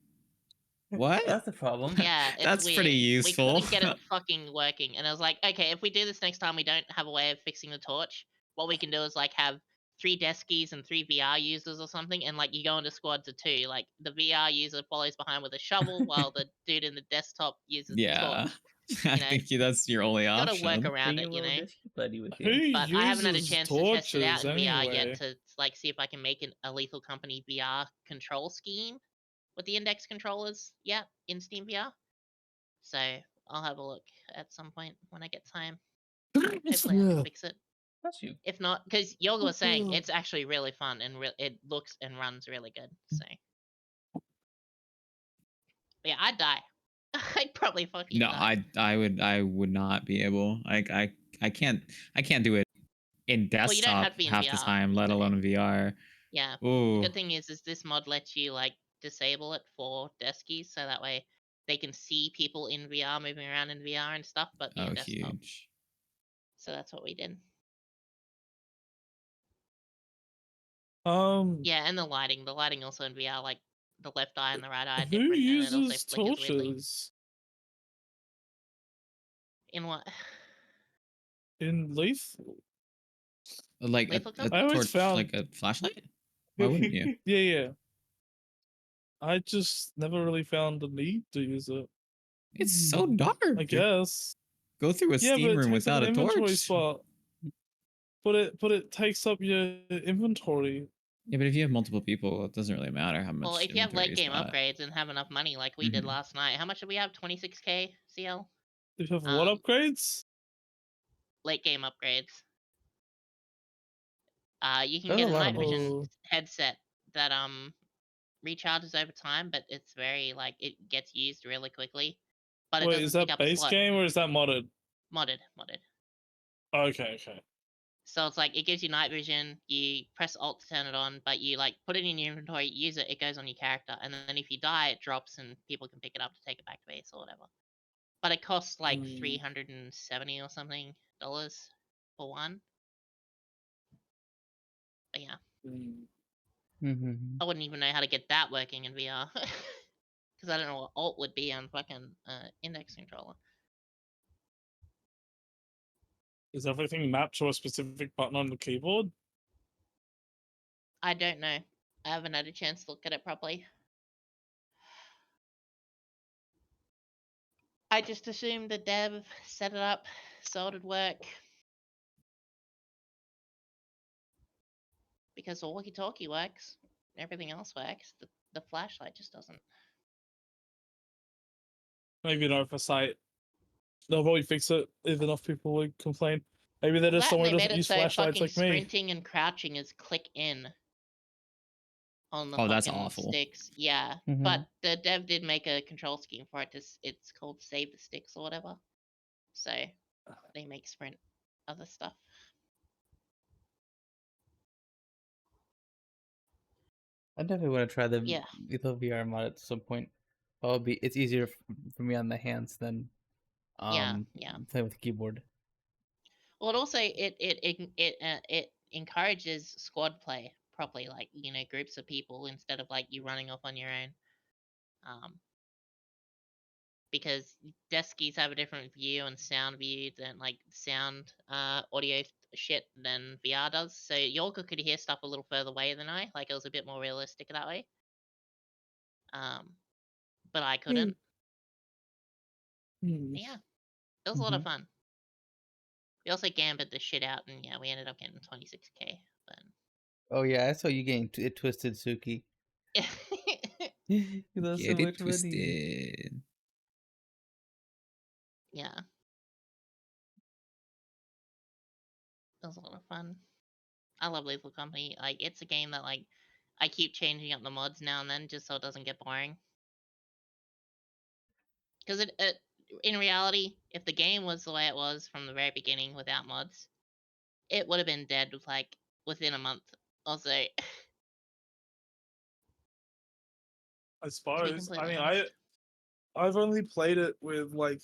What? That's the problem. Yeah, it's That's weird. pretty useful. We couldn't get it fucking working, and I was like, okay, if we do this next time, we don't have a way of fixing the torch. What we can do is like have 3 deskies and 3 VR users or something, and like you go into squads of 2. Like the VR user follows behind with a shovel, while the dude in the desktop uses the Yeah. torch. I know, think that's your only Gotta option. work around Bring it, your you little know. disky buddy with Who you. But I haven't had a uses chance to test it out torches in VR anyway? yet to like see if I can make a Lethal Company VR control scheme with the index controllers yet in Steam VR. So I'll have a look at some point when I get time. Hopefully I can fix it. That's you. If not, because Yoga was saying it's actually really fun and it looks and runs really good. So yeah, I'd die. I'd probably fucking No, die. I would not be able. I can't do it in Well, you don't desktop have to be in half the VR, time, let so- alone in VR. Yeah. The Ooh. good thing is this mod lets you like disable it for deskies, so that way they can see people in VR moving around in VR and stuff, but be Oh, in desktop. huge. So that's what we did. Yeah, and the lighting also in VR, like the left eye and the right eye are Who different, and it also uses flickers weirdly. torches In what? in Lethal? Like Lethal a Company? I always torch, found- like a flashlight? Why wouldn't you? Yeah. I just never really found the need to use it. It's so dark. I guess. Go through a Yeah, but steam it room takes up without an a inventory torch. spot. But it takes up your inventory. Yeah, but if you have multiple people, it doesn't really matter how much. Well, if you have inventory late game got. upgrades and have enough money like we did Mhm. last night, how much did we have? 26k CL? If you have what Um, upgrades? Late game upgrades. You can That's get a a lot night of vision money. headset that recharges over time, but it's very like it gets used really quickly. But it Wait, doesn't is pick that up a base slot. game or is that modded? Modded. Okay. So it's like it gives you night vision. You press Alt to turn it on, but you like put it in your inventory, use it, it goes on your character, and then if you die, it drops and people can pick it up to take it back to base or whatever. But it costs like $370 or something for one. But yeah, Mm-hmm. I wouldn't even know how to get that working in VR because I don't know what Alt would be on fucking index controller. Is everything mapped to a specific button on the keyboard? I don't know. I haven't had a chance to look at it properly. I just assumed the dev set it up so it'd work. Because the walkie-talkie works, everything else works. The flashlight just doesn't. Maybe an oversight. They'll probably fix it if enough people would complain. Maybe they're just That and someone they who made doesn't it use so flashlights fucking like me. sprinting and crouching is click in on the Oh, that's fucking awful. sticks. Yeah, Mhm. but the dev did make a control scheme for it. It's called Save the Sticks or whatever. So they make sprint other stuff. I definitely want to try the Yeah. VR mod at some point. It's easier for me on the hands than Yeah. playing with the keyboard. Well, it also it encourages squad play properly, like groups of people instead of like you running off on your own. Because deskies have a different view and sound view than like sound audio shit than VR does. So Yorka could hear stuff a little further away than I. Like it was a bit more realistic that way. But I couldn't. Yeah, it was a lot of fun. We also gambit the shit out, and yeah, we ended up getting 26k. But Oh yeah, I saw you getting it twisted, Sooky. You lost so Get it much money. twisted. Yeah, it was a lot of fun. I love Lethal Company. Like it's a game that like I keep changing up the mods now and then just so it doesn't get boring. Because it in reality, if the game was the way it was from the very beginning without mods, it would have been dead with like within a month. Also, I suppose. I completely mean, honest. I've only played it with like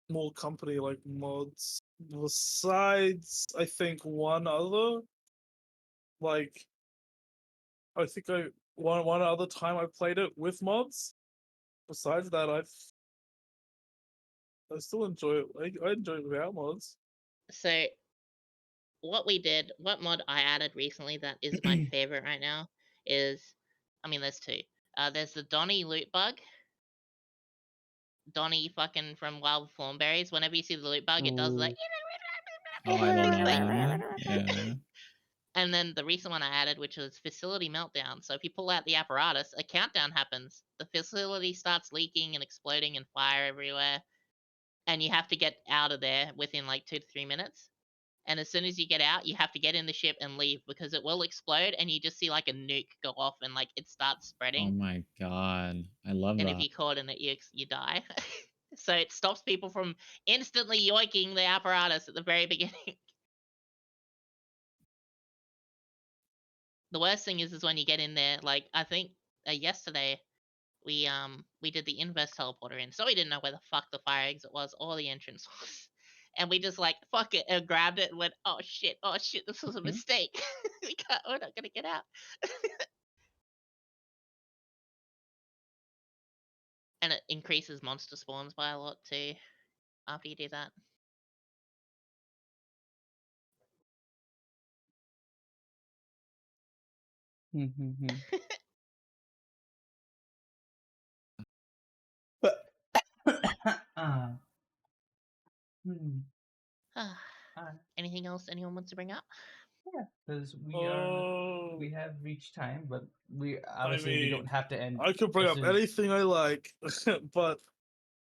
more company like mods. Besides, I think one other. Like, I think one other time I played it with mods. Besides that, I still enjoy it. I enjoy it without mods. So what mod I added recently that is my favorite right now is, I mean, there's two. There's the Donnie loot bug. Donnie fucking from Wild Thornberries. Whenever you see the loot bug, it does like. Oh, I love that. Yeah. And then the recent one I added, which was Facility Meltdown. So if you pull out the apparatus, a countdown happens. The facility starts leaking and exploding and fire everywhere. And you have to get out of there within like 2 to 3 minutes. And as soon as you get out, you have to get in the ship and leave because it will explode and you just see like a nuke go off and like it starts spreading. Oh my god. I love And that. if you're caught in it, you die. So it stops people from instantly yoiking the apparatus at the very beginning. The worst thing is when you get in there, like I think yesterday we did the inverse teleporter in, so we didn't know where the fuck the fire exit was or the entrance was. And we just like fuck it and grabbed it and went, oh shit, this was a mistake. We're not gonna get out. And it increases monster spawns by a lot too after you do that. Anything else anyone wants to bring up? Yeah, because Oh, we have reached time, but we obviously we don't have to end. I could bring as up soon as- anything I like, but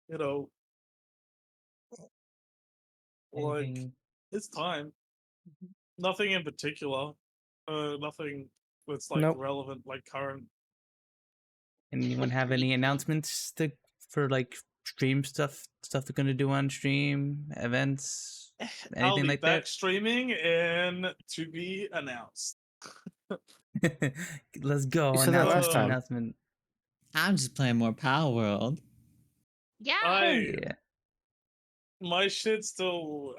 you know, like anything. it's time. Nothing in particular. Nothing that's like Nope. relevant, like current. Anyone have any announcements for like stream stuff they're gonna do on stream, events, I'll anything be like back that? streaming and to be announced. Let's go. You said that last time. Announcement. I'm just playing more Power World. Yeah. Oh, yeah. My shit still.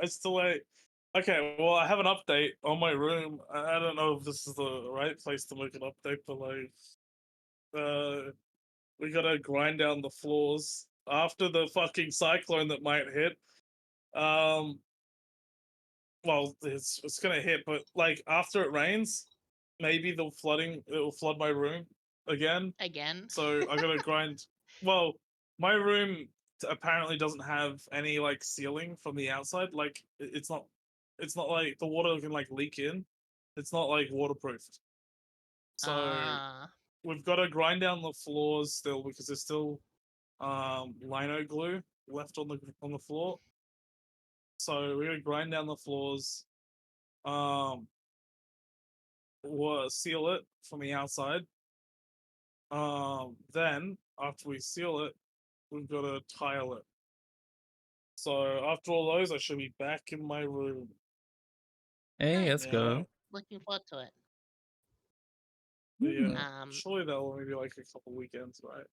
Okay, well, I have an update on my room. I don't know if this is the right place to make an update, but like, we gotta grind down the floors after the fucking cyclone that might hit. Well, it's gonna hit, but like after it rains, maybe it will flood my room again. Again. So I gotta grind. Well, my room apparently doesn't have any like ceiling from the outside. Like it's not like the water can like leak in. It's not like waterproofed. So Ah. we've got to grind down the floors still because there's still lino glue left on the floor. So we're gonna grind down the floors. We'll seal it from the outside. Then after we seal it, we've got to tile it. So after all those, I should be back in my room. Hey, Nice. let's go. Looking forward to it. But yeah, Um, surely that'll only be like a couple weekends, right?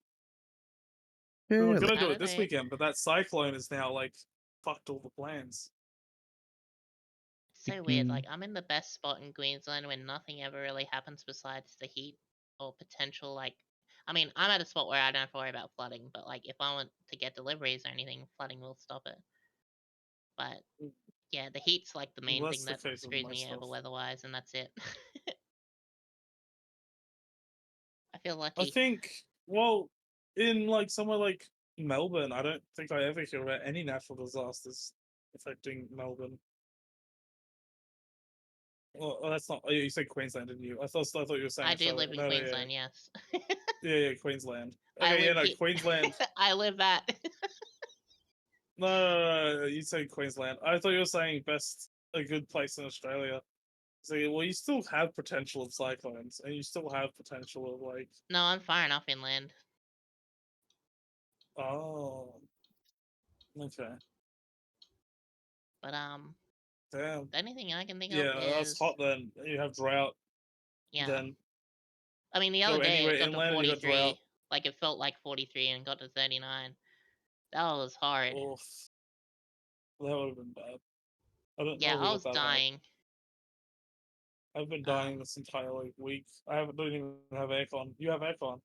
Yeah, We were like- gonna do it this Saturday. weekend, but that cyclone is now like fucked all the plans. It's so weird. Like I'm in the best spot in Queensland when nothing ever really happens besides the heat or potential like. I mean, I'm at a spot where I don't have to worry about flooding, but like if I want to get deliveries or anything, flooding will stop it. But yeah, the heat's like the main Well, thing that's the that case with screws my me over stuff. weather-wise, and that's it. I feel I lucky. think, well, in like somewhere like Melbourne, I don't think I ever hear about any natural disasters affecting Melbourne. Well, that's not. You said Queensland, didn't you? I thought you were saying. I do Australia. live in No, Queensland, yes. Yeah, Queensland. I Okay, yeah, live no, he- Queensland. I live that. No, you said Queensland. I thought you were saying a good place in Australia. So, well, you still have potential of cyclones, and you still have potential of like, No, I'm far enough inland. oh, okay, But damn, the only thing I can think yeah, of that's is hot. Then you have drought. yeah. Then I mean, the go other day anywhere it got to inland, you got drought. 43. Like it felt like 43 and got to 39. That was hard. Oof, that would have been bad. I don't Yeah, know if I it was got that hot. dying. I've been dying this entire like week. Don't even have aircon. You have aircon.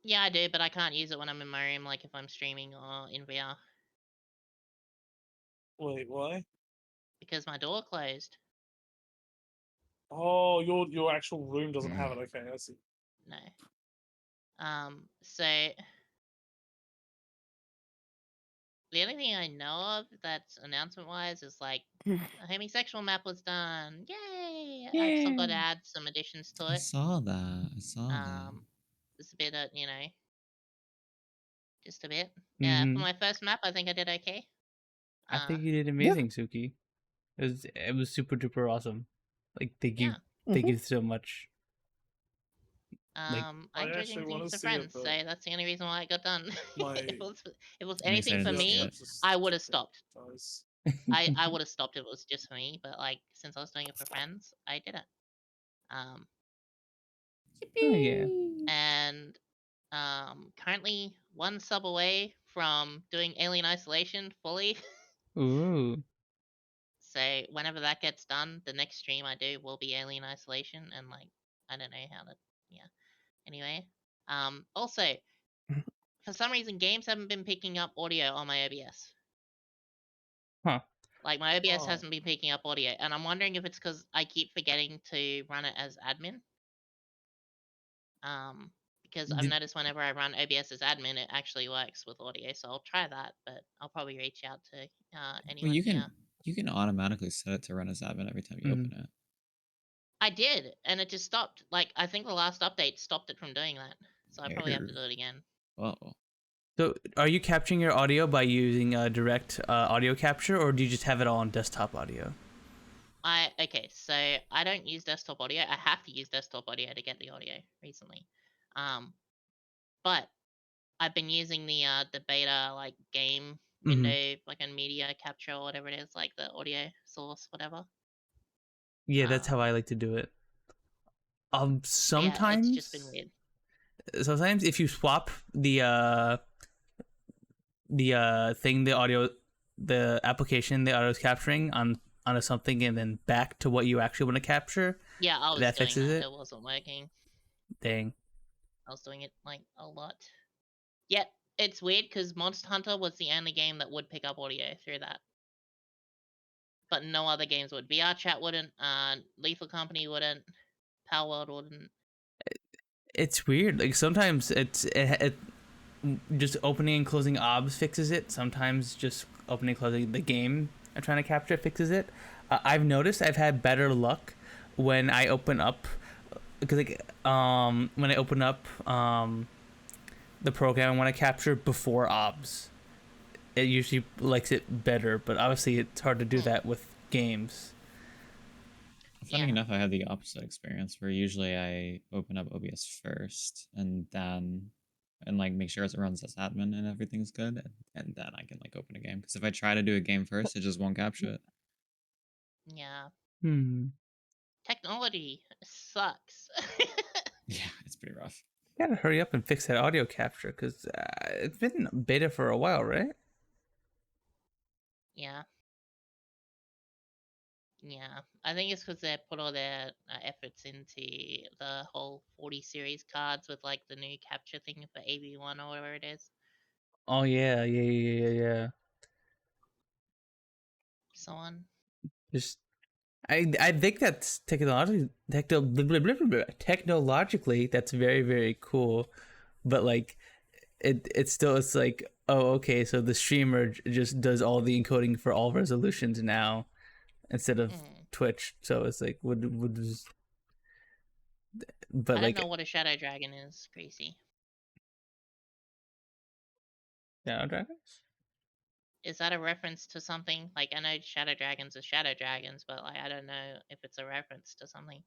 Yeah, I do, but I can't use it when I'm in my room, like if I'm streaming or in VR, Wait, why? because my door closed. Oh, your actual room doesn't have it. Okay, I see. No. So the only thing I know of that's announcement wise is like a homosexual map was done. Yay! I've still got to add some additions to I it. saw that. I saw that. It's a bit of, just a bit. Yeah, for my first map, I think I did okay. I think you did amazing, Sooky. It was super duper awesome. Like thank you, Yeah. thank you so much. I enjoyed actually doing wanna things with see it, friends, so but that's the only reason why it got done. my if it was I'm anything excited for to see me, it. I would have stopped. Guys. I would have stopped if it was just for me, but like since I was doing it for friends, I did it. Oh, yeah. And currently one sub away from doing Alien Isolation fully. Ooh. So whenever that gets done, the next stream I do will be Alien Isolation, and like I don't know how to. Yeah. Anyway, also for some reason games haven't been picking up audio on my OBS. Huh. Like my OBS Oh. hasn't been picking up audio, and I'm wondering if it's because I keep forgetting to run it as admin. Because I've Did- noticed whenever I run OBS as admin, it actually works with audio. So I'll try that, but I'll probably reach out to anyone Well, you here. can automatically set it to run as admin every time you open it. I did, and it just stopped. Like I think the last update stopped it from doing that, so I probably have to do it again. Whoa. So, are you capturing your audio by using direct audio capture, or do you just have it all on desktop audio? Okay, so I don't use desktop audio. I have to use desktop audio to get the audio recently. But I've been using the beta like game window, like a media capture or whatever it is, like the audio source, whatever. Yeah, that's how I like to do it. Sometimes yeah, it's just been weird. Sometimes if you swap the thing, the application the audio is capturing on onto something and then back to what you actually want to capture. Yeah, I was That doing fixes that. it? It wasn't working. Dang. I was doing it like a lot. Yet it's weird because Monster Hunter was the only game that would pick up audio through that. But no other games would. VR Chat wouldn't. Lethal Company wouldn't. Power World wouldn't. It's weird. Like sometimes it just opening and closing obs fixes it. Sometimes just opening and closing the game I'm trying to capture fixes it. I've noticed I've had better luck when I open up, because when I open up the program I want to capture before obs, it usually likes it better. But obviously it's hard to do that with games. Funny Yeah. enough, I had the opposite experience where usually I open up OBS first and then like make sure it runs as admin and everything's good, and then I can like open a game. Because if I try to do a game first, it just won't capture it. Yeah. Technology Technology sucks. Yeah, it's pretty rough. Gotta hurry up and fix that audio capture, because it's been beta for a while, right? Yeah. Yeah. I think it's because they put all their efforts into the whole 40 series cards with like the new capture thing for AV1 or whatever it is. Oh yeah. So on. Just I think that's technologically that's very, very cool, but like it's like, oh, okay, so the streamer just does all the encoding for all resolutions now instead of Twitch. So it's like but I like don't know what a Shadow Dragon is, Gracie. Shadow Dragons? Is that a reference to something? Like, I know Shadow Dragons are Shadow Dragons, but like, I don't know if it's a reference to something.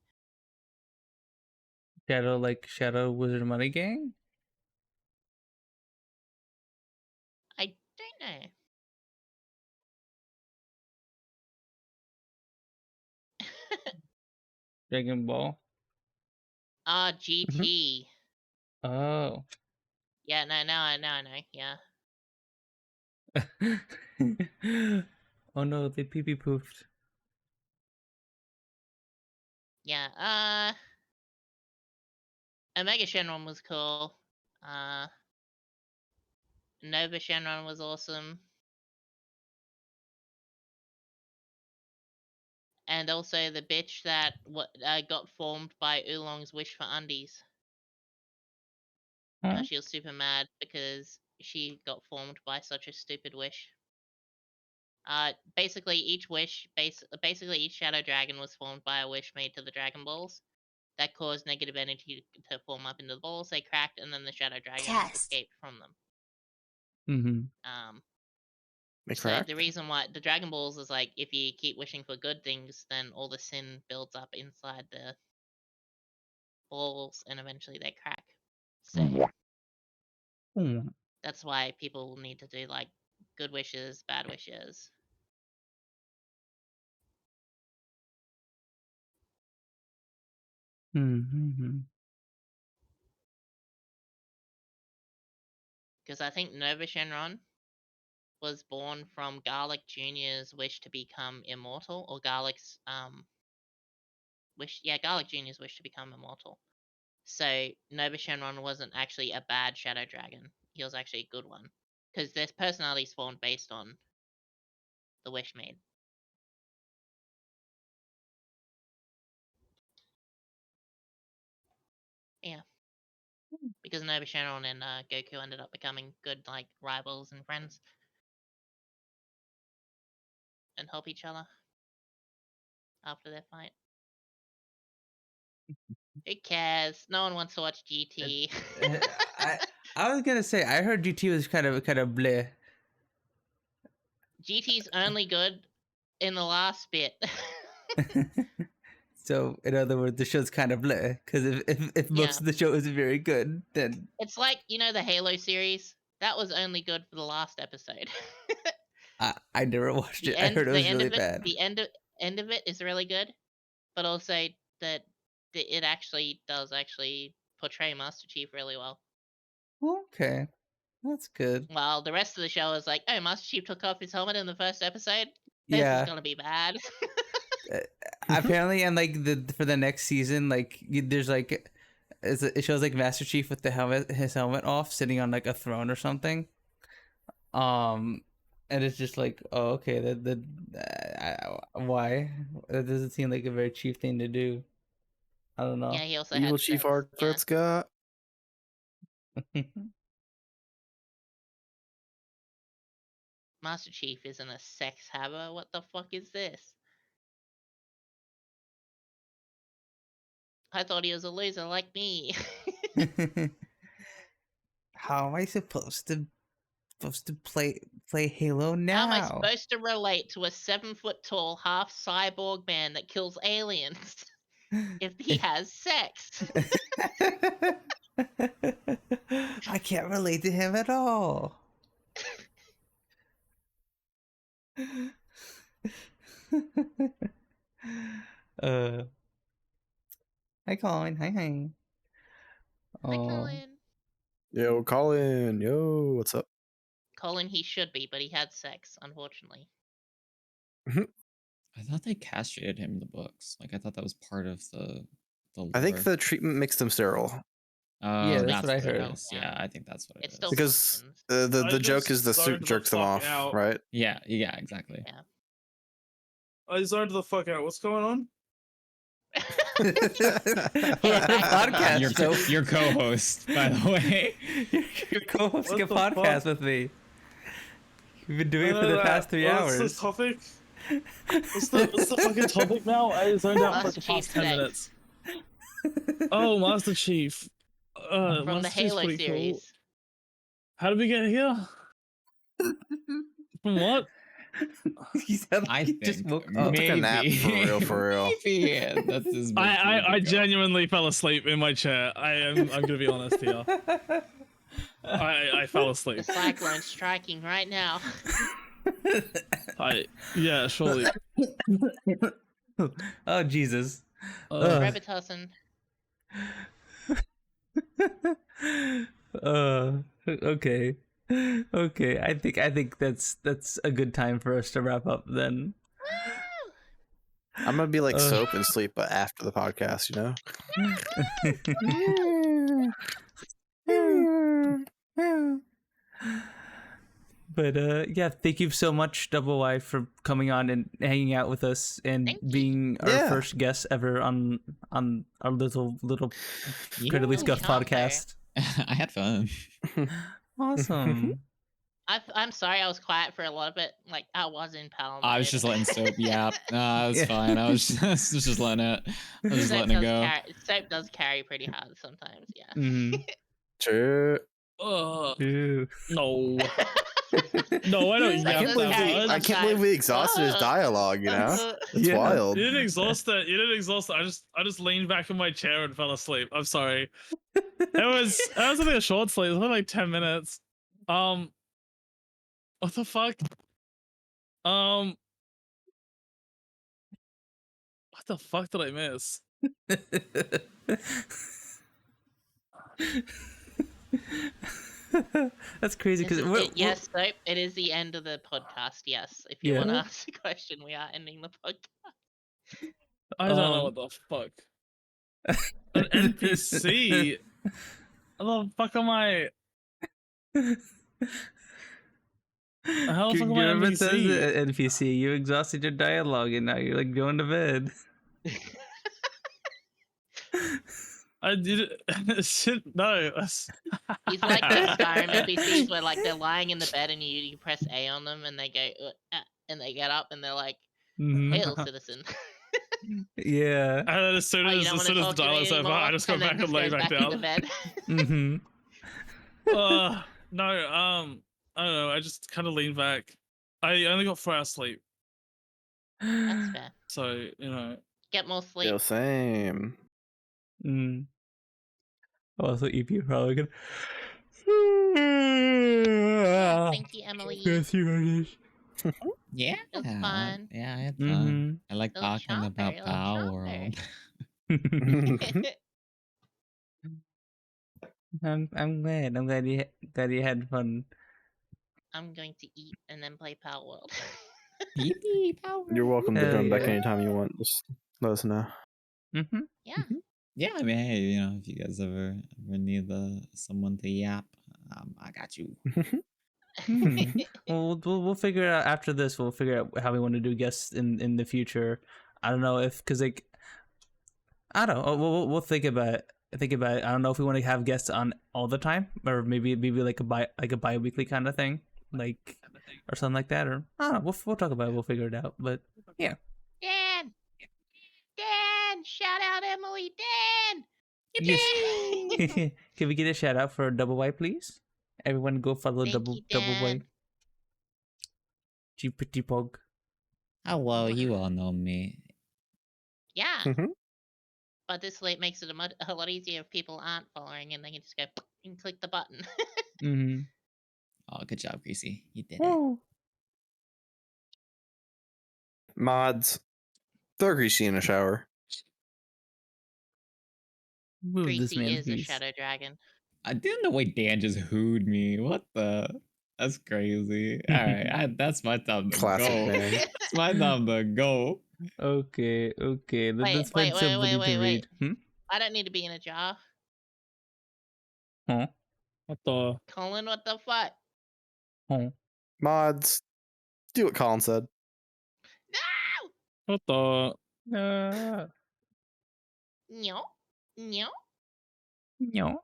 Shadow Wizard Money Gang? I don't know. Dragon Ball? GT. Oh. Yeah, now I know. Yeah. Oh no, they pee-pee poofed. Yeah. Omega Shenron was cool. Nova Shenron was awesome. And also the bitch that got formed by Oolong's wish for undies. Huh? She was super mad because she got formed by such a stupid wish. Basically each wish, basically each Shadow Dragon was formed by a wish made to the Dragon Balls that caused negative energy to form up into the balls. They cracked, and then the Shadow Dragon escaped from them. They So crack. the reason why the Dragon Balls is like, if you keep wishing for good things, then all the sin builds up inside the balls, and eventually they crack. So that's why people need to do like good wishes, bad wishes. Because I think Nova Shenron was born from Garlic Jr.'s wish to become immortal, or Garlic's Garlic Jr.'s wish to become immortal. So Nova Shenron wasn't actually a bad Shadow Dragon. He was actually a good one. Because their personalities formed based on the wish made. Yeah. Because Nova Shenron and Goku ended up becoming good like rivals and friends. And help each other after their fight. Who cares? No one wants to watch GT. I was gonna say, I heard GT was kind of bleh. GT's only good in the last bit. So in other words, the show's kind of bleh, because if most of the show isn't very good, then it's like, you know, the Halo series that was only good for the last episode. I never watched it. I heard it was really bad. The end of it is really good, but also that it actually does portray Master Chief really well. Okay, that's good. Well, the rest of the show is like, oh, Master Chief took off his helmet in the first episode. This is Yeah. gonna be bad. Apparently, and like for the next season, like there's like it shows like Master Chief with his helmet off, sitting on like a throne or something. And it's just like, oh, okay, why? That doesn't seem like a very Chief thing to do. I don't know. Yeah, he also Evil had Chief sex. Arthur Scott. Master Chief isn't a sex haver. What the fuck is this? I thought he was a loser like me. How am I supposed to play Halo now? How am I supposed to relate to a 7-foot-tall, half cyborg man that kills aliens if he has sex? I can't relate to him at all. Hi Colin. Hi. Hi, Colin. Yo, Colin. Yo, what's up? Colin, he should be, but he had sex, unfortunately. I thought they castrated him in the books. Like I thought that was part of the lore. I think the treatment makes them sterile. Oh, Yeah, that's what I it heard. is. Yeah, I think that's what it It's is. still Because functions. the I joke is the just suit zoned the jerks them fuck off, out. right? Yeah, exactly. Yeah. I zoned the fuck out. What's going on? We're on a podcast. Your co-host, by the way. Your co-hosting a What the podcast fuck? with me. We've been doing it for the past 3 What's the hours. topic? What's the fucking topic now? I zoned out for Master the past Chief 10 sex. minutes. Oh, Master Chief. From the Master Chief's Halo pretty cool. series. How did we get here? From what? He sounded like I he think just woke I up. took a nap, for real. Maybe, yeah, that's as much as we I can go. genuinely fell asleep in my chair. I'm gonna be honest here. I fell The asleep. cyclone's striking right now. Yeah, surely. Oh Jesus. Rebitussin. Okay. Okay. I think that's a good time for us to wrap up then. I'm gonna be like soap and sleep, but after the podcast, you know. But yeah, thank you so much, Double Y, for coming on and hanging out with us and Thank you. being our Yeah. first guest ever on our little incredibly Yeah. scuffed Charm player. podcast. I had fun. Awesome. I'm sorry I was quiet for a lot of it. Like, I was in Palm. I was just letting soap yap. No, it was fine. I was just letting it. I was just letting it go. Soap does carry pretty hard sometimes, yeah. Mhm. True. Ew. No. No, I don't I Soap can't does believe carry I can't sometimes. believe we exhausted his dialogue. You know, it's Yeah. wild. You didn't exhaust it. You didn't exhaust it. I just leaned back in my chair and fell asleep. I'm sorry. It was only a short sleep. It was only like 10 minutes. What the fuck? What the fuck did I miss? That's crazy because Yes, Soap, it is the end of the podcast, yes. If you Yeah. want to ask a question, we are ending the podcast. I don't know what the fuck. An NPC? How the fuck am I? How the fuck am I remember it says NPC? NPC? You exhausted your dialogue and now you're like going to bed. I did it. Shit, no. He's like the Skyrim NPCs where like they're lying in the bed and you press A on them and they go and they get up and they're like, Mhm. "Hail, citizen." Yeah. And then as soon Oh, you as, don't as wanna soon as the talk to me dialogue's over, I anymore? just go And then back and lay goes back into down. bed. Mm-hmm. No, I don't know. I just kind of leaned back. I only got 4 hours sleep, That's fair. so you know. Get more sleep. Yo, same. Mm. Also, EP probably gonna. Thank you, Emily. Yes, you are. Yeah, It was fun. Yeah, I had fun. Mm-hmm. I like Little talking chomper, about little Power chomper. World. I'm glad. I'm glad you had fun. I'm going to eat and then play Power World. Yippee, power. You're welcome to Hell come back yeah. anytime you want. Just let us know. Mm-hmm. Yeah. Yeah, I mean, hey, you know, if you guys ever need someone to yap, I got you. Well, we'll figure it out after this. We'll figure out how we want to do guests in the future. I don't know if because like I don't know. We'll think about it. Think about it. I don't know if we want to have guests on all the time, or maybe like a bi-weekly kind of thing, like or something like that. Or I don't know. We'll talk about it. We'll figure it out. But yeah. Dan! Dan! Shout out Emily! Dan! Yes. Yippee! Can we get a shout out for Double Y, please? Everyone go follow Thank Double you, Y. Dan. You pretty pog. Oh, well, you all know me. Yeah. Mhm. But this late makes it a lot easier if people aren't following and they can just go and click the button. Mm-hmm. Oh, good job, Greasy. You did it. Woo. Mods. Throw Greasy in a shower. Move this Greasy man's is a grease. shadow dragon. I didn't know why Dan just hooed me. What the? That's crazy. All right, that's my time to Classic go. man. It's my time to go. Okay. Let's find somebody to read. Hmm? I don't need to be in a jar. Huh? What the? Colin, what the fuck? Huh? Mods. Do what Colin said. No! What the? No. No. No.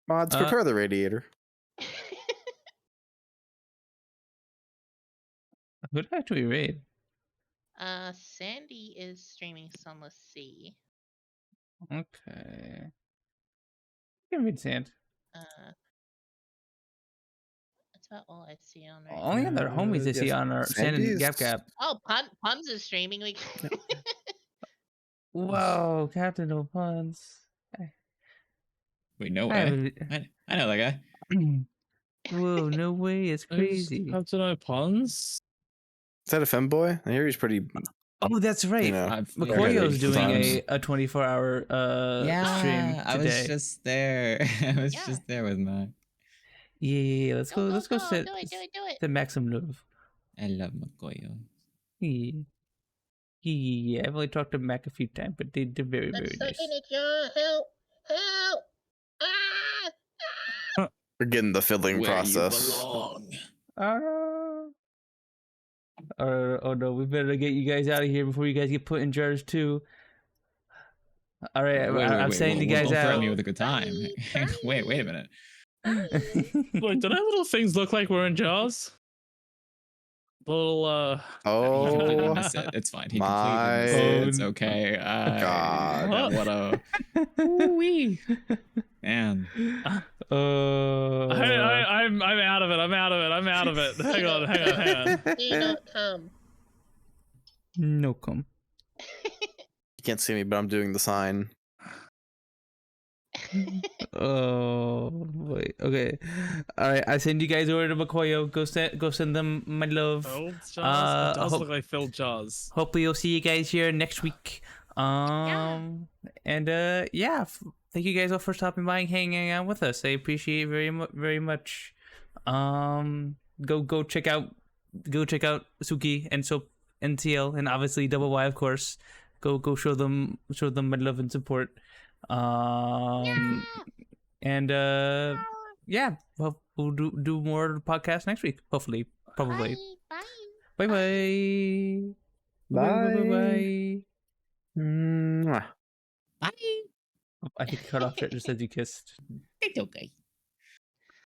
Mods, prepare the radiator. Who did I actually read? Sandy is streaming Sunless Sea. Okay. You can read Sand. That's about all I see on right Only other homies I see yes, on our Sand Sandy and is- Gap Gap. Oh, Punz is streaming. We Whoa, Captain O'Punz. Wait, no I way. I know that guy. Whoa, no way, it's crazy. Captain O Punz? Is that a femboy? I hear he's pretty. Oh, that's right. You know, Makoyo's doing sometimes. a 24-hour stream today. I was just there. I was Yeah. just there with Mac. Yeah. Let's go. Let's go sit. Do it. The Maxim Love. I love Makoyo. Yeah. I've only talked to Mac a few times, but they're very, I'm very stuck nice. in a jar. Help! Ah! We're getting the fiddling process. Oh no, we better get you guys out of here before you guys get put in jars too. All right, I'm saying you guys don't out. threaten me with a good time. Wait a minute. Wait, don't our little things look like we're in jars? Little He completely Oh, missed it. It's fine. He my completely missed it. It's okay. God. What a wee man. I'm out of it. I'm out of it. Hang on. Do not come. No come. You can't see me, but I'm doing the sign. Oh boy. Okay. All right. I send you guys over to Makoyo. Go send them my love. Filled jars? It does hope- look like filled jars. Hopefully, you'll see you guys here next week. And yeah. Thank you guys all for stopping by and hanging out with us. I appreciate it very much. Go check out Sooky and Siel and obviously Double Y, of course. Go show them my love and support. And yeah, well, we'll do more podcast next week, hopefully, probably. Bye. Bye. Bye. Mwah. Bye. I think cut off it just as you kissed. It's okay.